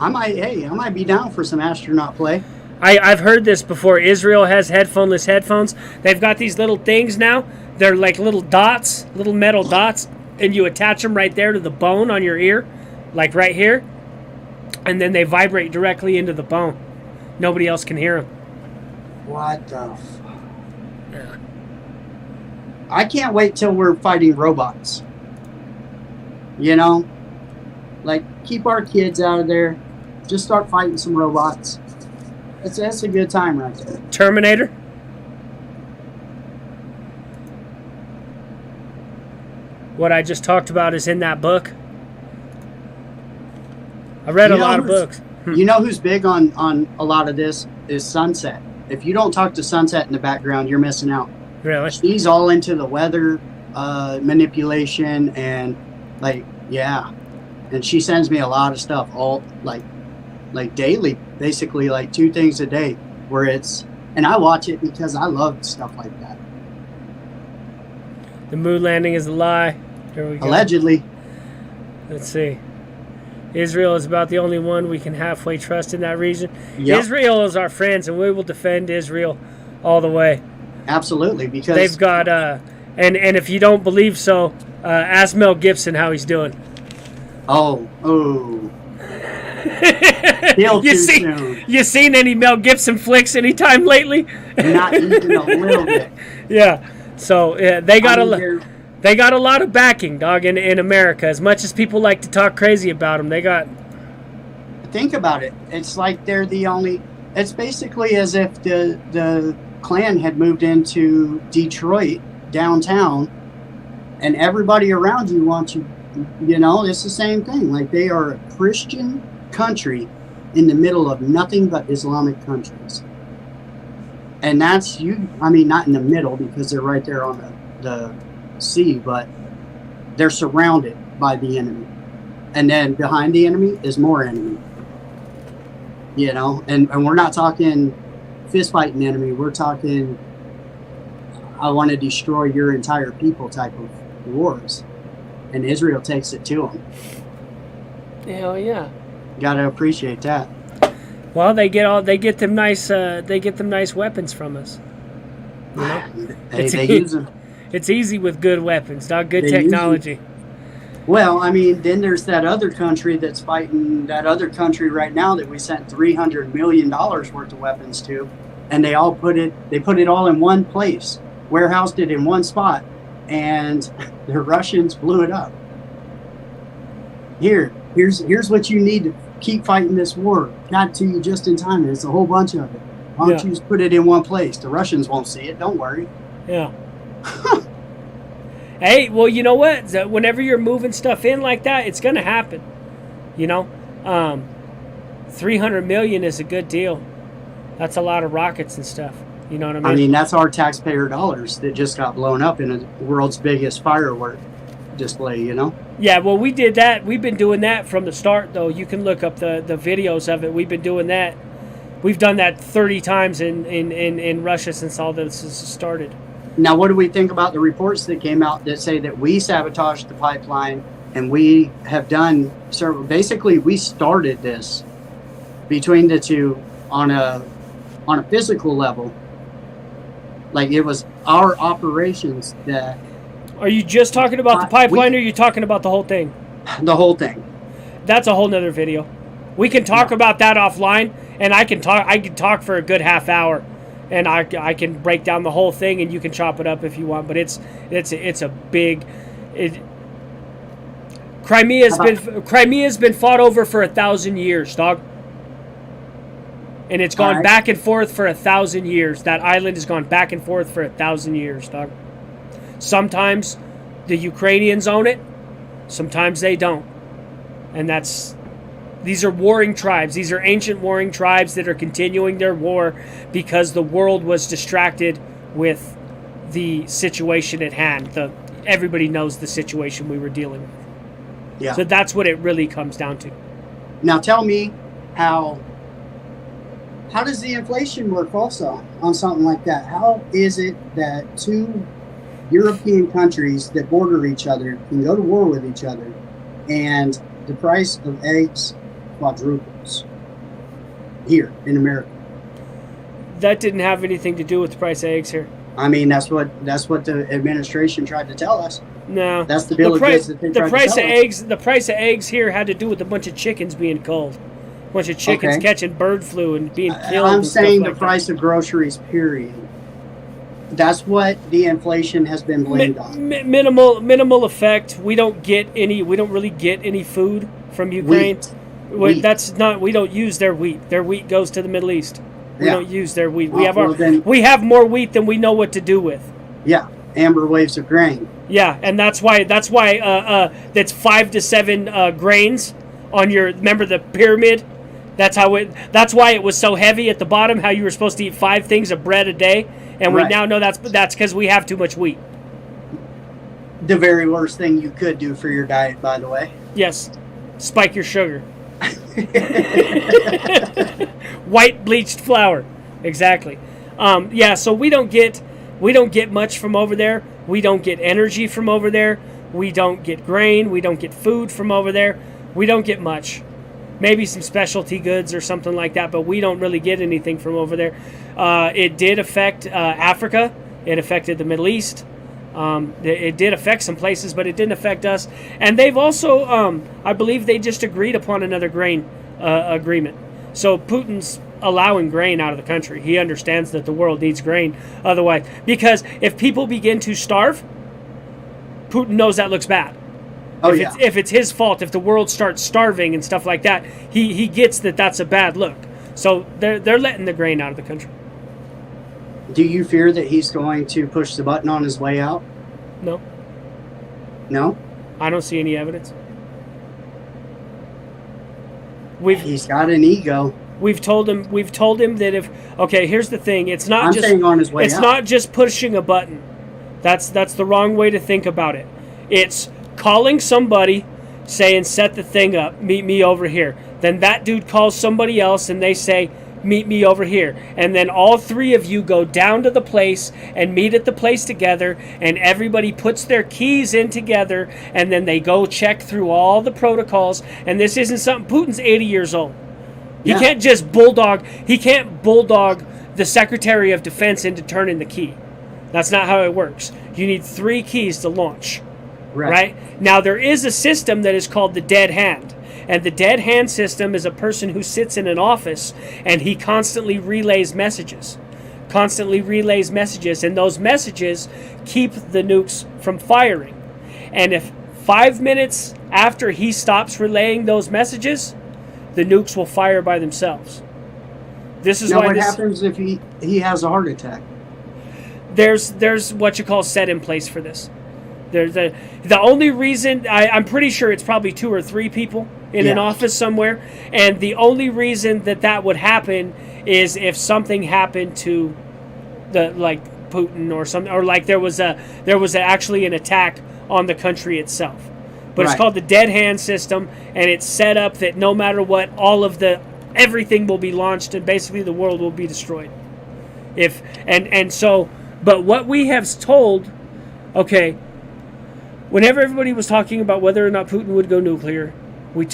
I might be down for some astronaut play. I've heard this before. Israel has headphoneless headphones. They've got these little things now. They're like little dots, little metal dots, and you attach them right there to the bone on your ear, like right here, and then they vibrate directly into the bone. Nobody else can hear them. What the fuck? Yeah. I can't wait till we're fighting robots. You know? Like, keep our kids out of there. Just start fighting some robots. That's a good time right there. Terminator? What I just talked about is in that book. I read a lot of books. You know who's big on a lot of this is Sunset. If you don't talk to Sunset in the background, you're missing out. Really? She's all into the weather manipulation and yeah. And she sends me a lot of stuff all like daily, basically like 2 things a day where and I watch it because I love stuff like that. The moon landing is a lie. Here we go. Allegedly. Let's see. Israel is about the only one we can halfway trust in that region. Yep. Israel is our friends, and we will defend Israel all the way. Absolutely, because they've got and if you don't believe so, ask Mel Gibson how he's doing. Oh. You seen any Mel Gibson flicks anytime lately? Not even a little bit. Yeah. So they got a lot of backing, dog, in America. As much as people like to talk crazy about them, they got. Think about it. It's like they're the only. It's basically as if the Klan had moved into Detroit downtown, and everybody around you wants you. You know, it's the same thing. Like, they are a Christian country in the middle of nothing but Islamic countries. And that's I mean, not in the middle because they're right there on the sea, but they're surrounded by the enemy. And then behind the enemy is more enemy. You know, and we're not talking fist fighting enemy. We're talking, I want to destroy your entire people type of wars. And Israel takes it to them. Hell yeah. Gotta appreciate that. Well, they get them nice weapons from us. You know? Hey, they use them. It's easy with good weapons, dog. Good technology. Well, I mean, then there's that other country that's fighting that other country right now that we sent $300 million worth of weapons to, and they put it all in one place, warehoused it in one spot, and the Russians blew it up. Here's what you need to keep fighting this war. Got to you just in time. There's a whole bunch of it. Why don't you just put it in one place? The Russians won't see it. Don't worry. Yeah. Hey, well, you know what? Whenever you're moving stuff in like that, it's going to happen. You know, $300 million is a good deal. That's a lot of rockets and stuff. You know what I mean? I mean, that's our taxpayer dollars that just got blown up in the world's biggest firework display, you know? Yeah, well, we did that. We've been doing that from the start, though. You can look up the videos of it. We've been doing that. We've done that 30 times in Russia since all this has started. Now, what do we think about the reports that came out that say that we sabotaged the pipeline and we have done several? Basically, we started this between the two on a physical level. Like, it was our operations that. Are you just talking about the pipeline, or are you talking about the whole thing? The whole thing. That's a whole nother video. We can talk about that offline, and I can talk for a good half hour. And I can break down the whole thing, and you can chop it up if you want. But it's a big. Crimea's been fought over for 1,000 years, dog. And it's gone back and forth for 1,000 years. That island has gone back and forth for 1,000 years, dog. Sometimes the Ukrainians own it, sometimes they don't, and these are warring tribes. These are ancient warring tribes that are continuing their war because the world was distracted with the situation at hand. Everybody knows the situation we were dealing with. Yeah. So that's what it really comes down to. Now tell me how does the inflation work also on something like that? How is it that two European countries that border each other can go to war with each other and the price of eggs quadruples here in America? That didn't have anything to do with the price of eggs here. I mean, that's what the administration tried to tell us. No, that's the bill of goods that they tried to tell us. The price of eggs here had to do with a bunch of chickens being culled, a bunch of chickens catching bird flu and being killed. I'm saying the like price of groceries, period. That's what the inflation has been blamed on. Minimal effect. We don't really get any food from Ukraine. Wheat. We don't use their wheat. Their wheat goes to the Middle East. We don't use their wheat. We have more wheat than we know what to do with. Yeah, amber waves of grain. Yeah, and that's why that's 5 to 7 grains on your. Remember the pyramid? That's why it was so heavy at the bottom. How you were supposed to eat 5 things of bread a day, and we now know that's because we have too much wheat. The very worst thing you could do for your diet, by the way. Yes, spike your sugar. White bleached flour, exactly. So we don't get much from over there. We don't get energy from over there. We don't get grain. We don't get food from over there. We don't get much. Maybe some specialty goods or something like that, but we don't really get anything from over there. It did affect Africa. It affected the Middle East. It did affect some places, but it didn't affect us. And they've also, I believe they just agreed upon another grain agreement. So Putin's allowing grain out of the country. He understands that the world needs grain otherwise. Because if people begin to starve, Putin knows that looks bad. If it's his fault, if the world starts starving and stuff like that, he gets that that's a bad look. So they're letting the grain out of the country. Do you fear that he's going to push the button on his way out? No. No? I don't see any evidence. He's got an ego. We've told him that here's the thing, it's not not just pushing a button. That's the wrong way to think about it. It's calling somebody, saying set the thing up, meet me over here. Then that dude calls somebody else and they say meet me over here. And then all 3 of you go down to the place and meet at the place together, and everybody puts their keys in together, and then they go check through all the protocols. And this isn't something, Putin's 80 years old. He can't just bulldog the Secretary of Defense into turning the key. That's not how it works. You need 3 keys to launch. right? Now, there is a system that is called the dead hand. And the dead hand system is a person who sits in an office and he constantly relays messages. And those messages keep the nukes from firing. And if 5 minutes after he stops relaying those messages, the nukes will fire by themselves. This is now, why what happens if he has a heart attack? There's what you call set in place for this. There's the only reason I'm pretty sure it's probably 2 or 3 people in an office somewhere, and the only reason that would happen is if something happened to the Putin or something, or like there was actually an attack on the country itself. But it's called the dead hand system, and it's set up that no matter what, everything will be launched, and basically the world will be destroyed. But what we have told, whenever everybody was talking about whether or not Putin would go nuclear, we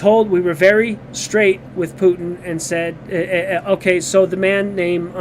were very straight with Putin and said, so the man named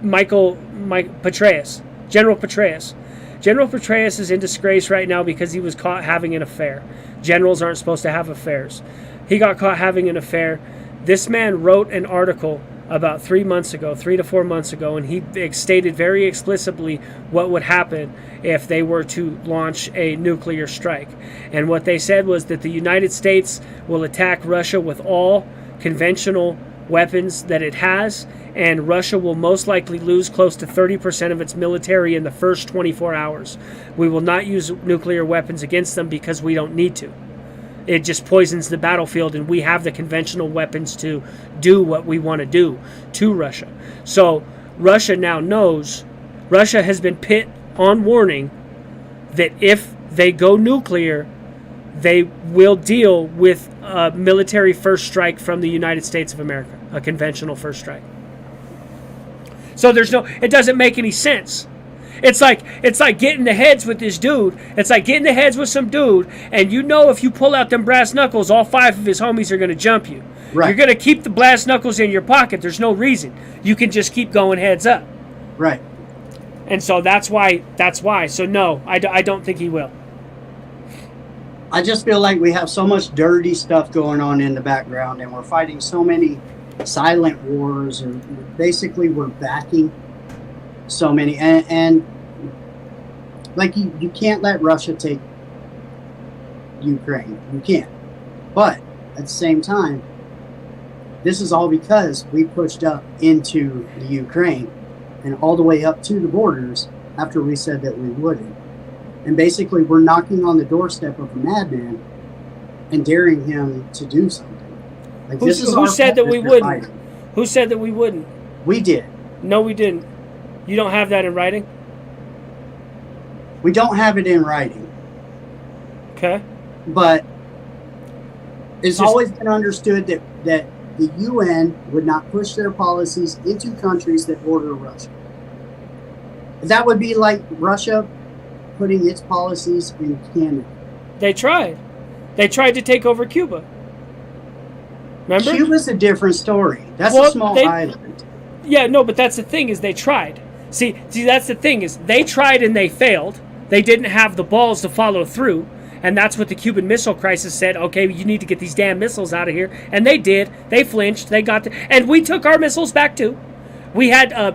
Petraeus, General Petraeus. General Petraeus is in disgrace right now because he was caught having an affair. Generals aren't supposed to have affairs. He got caught having an affair. This man wrote an article about 3 to 4 months ago, and he stated very explicitly what would happen if they were to launch a nuclear strike. And what they said was that the United States will attack Russia with all conventional weapons that it has, and Russia will most likely lose close to 30% of its military in the first 24 hours. We will not use nuclear weapons against them because we don't need to. It just poisons the battlefield, and we have the conventional weapons to do what we want to do to Russia. So Russia now knows, Russia has been put on warning that if they go nuclear, they will deal with a military first strike from the United States of America, a conventional first strike. So it doesn't make any sense. It's like getting the heads with this dude. It's like getting the heads with some dude, and if you pull out them brass knuckles, all 5 of his homies are going to jump you. Right. You're going to keep the brass knuckles in your pocket. There's no reason. You can just keep going heads up. Right. And so that's why. So no, I don't think he will. I just feel like we have so much dirty stuff going on in the background, and we're fighting so many silent wars, and basically we're backing so many, and like you can't let Russia take Ukraine. You can't. But at the same time, this is all because we pushed up into the Ukraine and all the way up to the borders after we said that we wouldn't. And basically we're knocking on the doorstep of a madman and daring him to do something. Like, who said that we wouldn't? Fighting. Who said that we wouldn't? We did. No, we didn't. You don't have that in writing? We don't have it in writing. Okay. But it's always been understood that the UN would not push their policies into countries that border Russia. That would be like Russia putting its policies in Canada. They tried. They tried to take over Cuba. Remember? Cuba's a different story. That's a small island. Yeah, no, but that's the thing is they tried. See, that's the thing is they tried and they failed. They didn't have the balls to follow through. And that's what the Cuban Missile Crisis said. Okay, you need to get these damn missiles out of here. And they did. They flinched. And we took our missiles back too. We had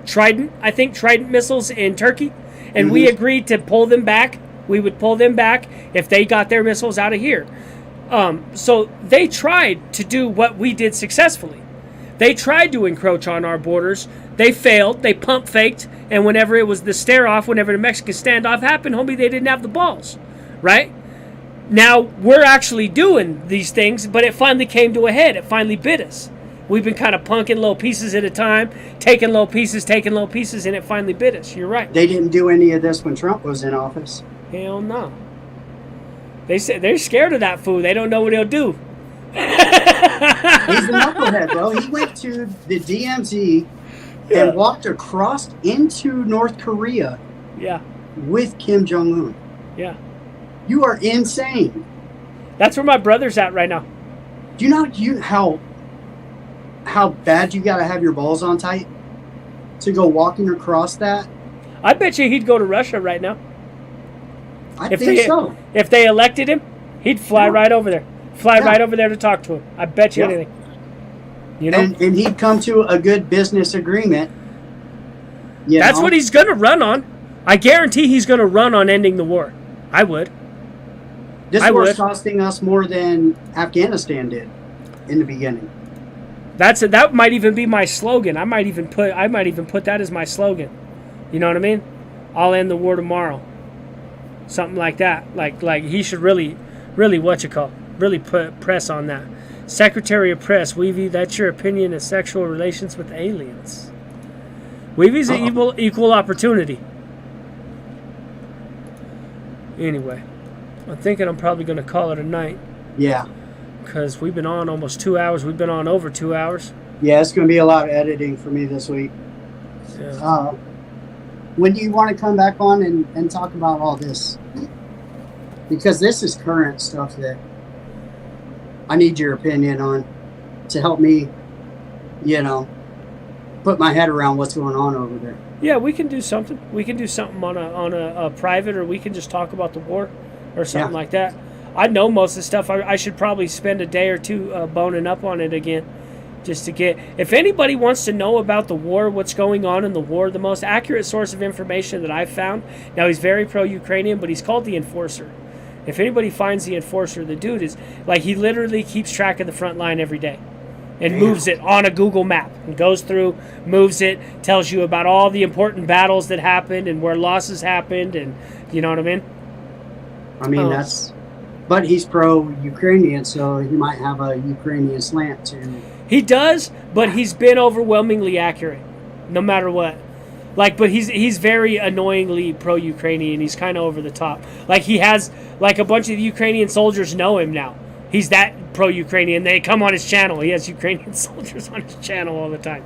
Trident missiles in Turkey. And we agreed to pull them back. We would pull them back if they got their missiles out of here. So they tried to do what we did successfully. They tried to encroach on our borders. They failed. They pump faked. And whenever it was the stare-off, whenever the Mexican standoff happened, homie, they didn't have the balls. Right? Now, we're actually doing these things, but it finally came to a head. It finally bit us. We've been kind of punking little pieces at a time, taking little pieces, and it finally bit us. You're right. They didn't do any of this when Trump was in office. Hell no. They said they're scared of that fool. They don't know what he'll do. He's a knucklehead, bro. He went to the DMZ and walked across into North Korea with Kim Jong-un. Yeah. You are insane. That's where my brother's at right now. Do you know how bad you got to have your balls on tight to go walking across that? I bet you he'd go to Russia right now. I think so. If they elected him, he'd fly right over there. Right over there to talk to him. I bet you anything. You know? And he'd come to a good business agreement. That's what he's going to run on. I guarantee he's going to run on ending the war. I would. This war's costing us more than Afghanistan did in the beginning. That might even be my slogan. I might even put that as my slogan. You know what I mean? I'll end the war tomorrow. Something like that. Like he should really really press on that. Secretary of Press, Weavy, that's your opinion of sexual relations with aliens. Weavy's an equal opportunity. Anyway, I'm thinking I'm probably going to call it a night. Yeah. Because we've been on almost 2 hours. We've been on over 2 hours. Yeah, it's going to be a lot of editing for me this week. Yeah. When do you want to come back on and talk about all this? Because this is current stuff that I need your opinion on to help me, put my head around what's going on over there. Yeah, we can do something. We can do something on a private, or we can just talk about the war or something like that. I know most of the stuff. I should probably spend a day or two boning up on it again, just to get. If anybody wants to know about the war, what's going on in the war, the most accurate source of information that I've found. Now, he's very pro-Ukrainian, but he's called the Enforcer. If anybody finds the Enforcer, the dude is like, he literally keeps track of the front line every day and moves it on a Google map and goes through, moves it, tells you about all the important battles that happened and where losses happened, and you know what I mean? I mean, but he's pro-Ukrainian, so he might have a Ukrainian slant too. He does, but he's been overwhelmingly accurate, no matter what. But he's very annoyingly pro-Ukrainian. He's kind of over the top. He has, a bunch of the Ukrainian soldiers know him now. He's that pro-Ukrainian. They come on his channel. He has Ukrainian soldiers on his channel all the time,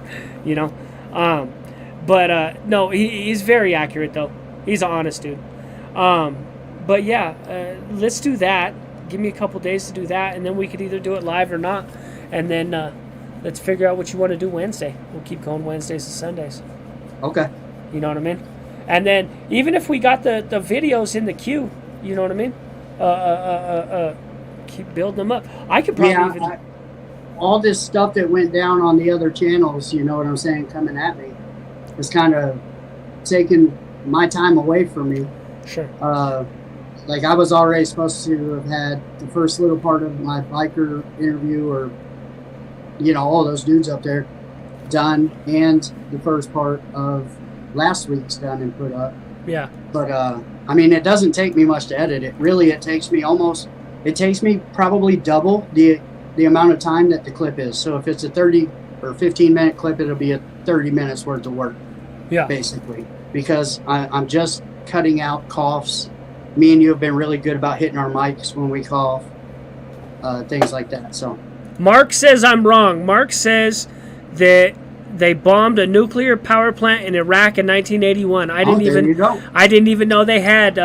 no, he's very accurate, though. He's an honest dude. But yeah, let's do that. Give me a couple days to do that, and then we could either do it live or not. And then let's figure out what you want to do Wednesday. We'll keep going Wednesdays and Sundays. Okay. You know what I mean? And then even if we got the videos in the queue, you know what I mean? Keep building them up. I could probably all this stuff that went down on the other channels, you know what I'm saying, coming at me, is kind of taking my time away from me. Sure. I was already supposed to have had the first little part of my biker interview, or all those dudes up there done, and the first part of last week's done and put up. Yeah. But it doesn't take me much to edit it. Really, it takes me probably double the amount of time that the clip is. So if it's a 30 or 15 minute clip, it'll be a 30 minutes worth of work. Yeah. Basically, because I'm just cutting out coughs. Me and you have been really good about hitting our mics when we cough, things like that. So Mark says I'm wrong. Mark says that they bombed a nuclear power plant in Iraq in 1981. I didn't even know they had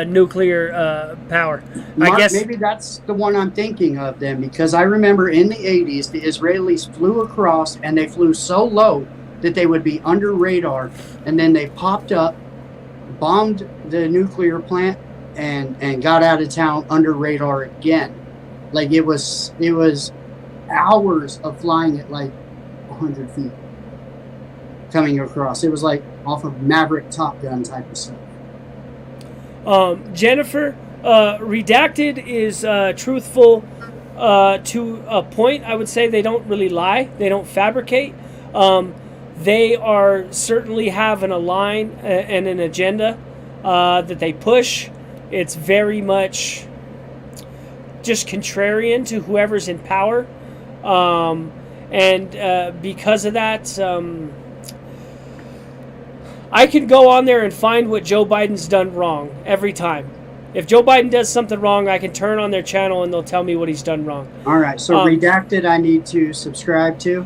nuclear power. Mark, I guess maybe that's the one I'm thinking of then, because I remember in the 80s the Israelis flew across, and they flew so low that they would be under radar, and then they popped up, bombed the nuclear plant, and got out of town under radar again. It was hours of flying at 100 feet coming across. It was off of Maverick Top Gun type of stuff. Jennifer, Redacted is truthful to a point. I would say they don't really lie. They don't fabricate. They are certainly having a line and an agenda that they push. It's very much just contrarian to whoever's in power. And because of that, I can go on there and find what Joe Biden's done wrong every time. If Joe Biden does something wrong, I can turn on their channel and they'll tell me what he's done wrong. All right, so Redacted I need to subscribe to?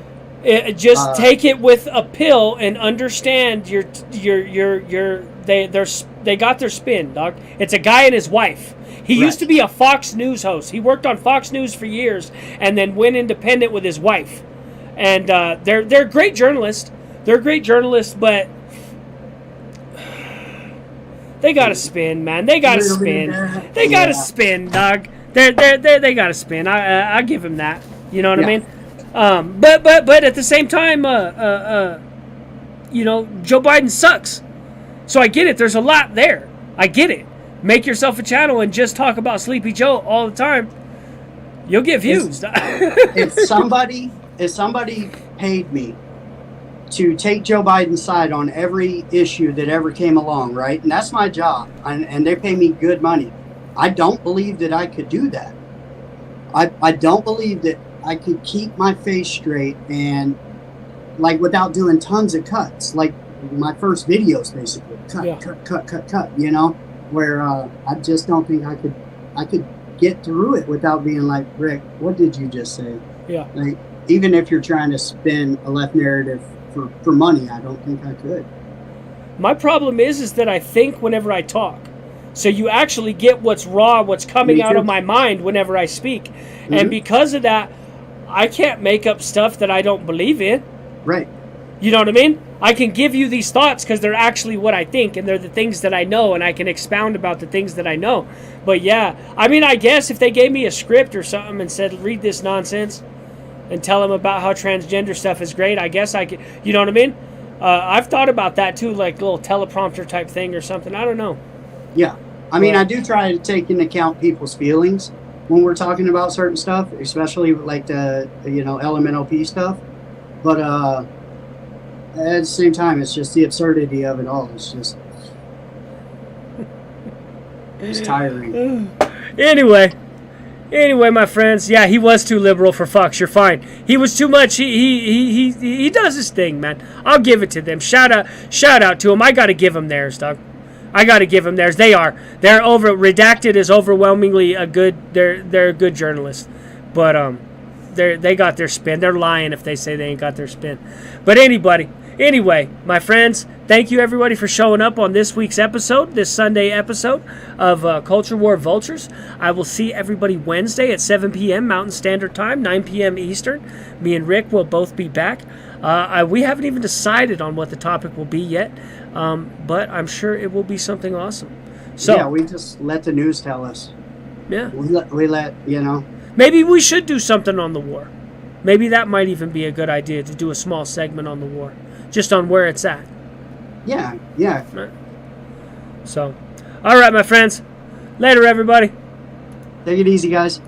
Just take it with a pill and understand they got their spin, dog. It's a guy and his wife. He used to be a Fox News host. He worked on Fox News for years and then went independent with his wife. And they're great journalists. They're great journalists, but They gotta spin, man. They gotta Really spin. bad. They gotta Yeah. spin, dog. They gotta spin. I give him that. You know what I Yeah. mean? But at the same time, you know, Joe Biden sucks. So I get it. There's a lot there. I get it. Make yourself a channel and just talk about Sleepy Joe all the time. You'll get views. If somebody paid me to take Joe Biden's side on every issue that ever came along, right? And that's my job, and they pay me good money. I don't believe that I could do that. I don't believe that I could keep my face straight and like without doing tons of cuts, like my first videos, basically cut. You know, where I just don't think I could get through it without being like, Rick, what did you just say? Yeah. Like, even if you're trying to spin a left narrative for money, I don't think I could. My problem is that I think whenever I talk. So you actually get what's raw, what's coming out of my mind whenever I speak. Mm-hmm. And because of that, I can't make up stuff that I don't believe in. Right. You know what I mean? I can give you these thoughts because they're actually what I think, and they're the things that I know, and I can expound about the things that I know. But yeah, I mean, I guess if they gave me a script or something and said, read this nonsense and tell them about how transgender stuff is great, I guess I could, you know what I mean? I've thought about that too, like a little teleprompter type thing or something. I don't know. Yeah. I mean, I do try to take into account people's feelings when we're talking about certain stuff, especially like the, you know, LMNOP stuff. But at the same time, it's just the absurdity of it all. It's tiring. Anyway, my friends, yeah, he was too liberal for Fox. You're fine. He was too much. He does his thing, man. I'll give it to them. Shout out to him. I got to give him theirs, dog. I got to give them theirs. They're Redacted is overwhelmingly a good. They're a good journalist, but they got their spin. They're lying if they say they ain't got their spin. But anyway, my friends, thank you everybody for showing up on this week's episode, this Sunday episode of Culture War Vultures. I will see everybody Wednesday at 7 p.m. Mountain Standard Time, 9 p.m. Eastern. Me and Rick will both be back. We haven't even decided on what the topic will be yet, but I'm sure it will be something awesome. So yeah, we just let the news tell us. Yeah, we let you know. Maybe we should do something on the war. Maybe that might even be a good idea to do a small segment on the war, just on where it's at. Yeah. Right. So, all right, my friends. Later, everybody. Take it easy, guys.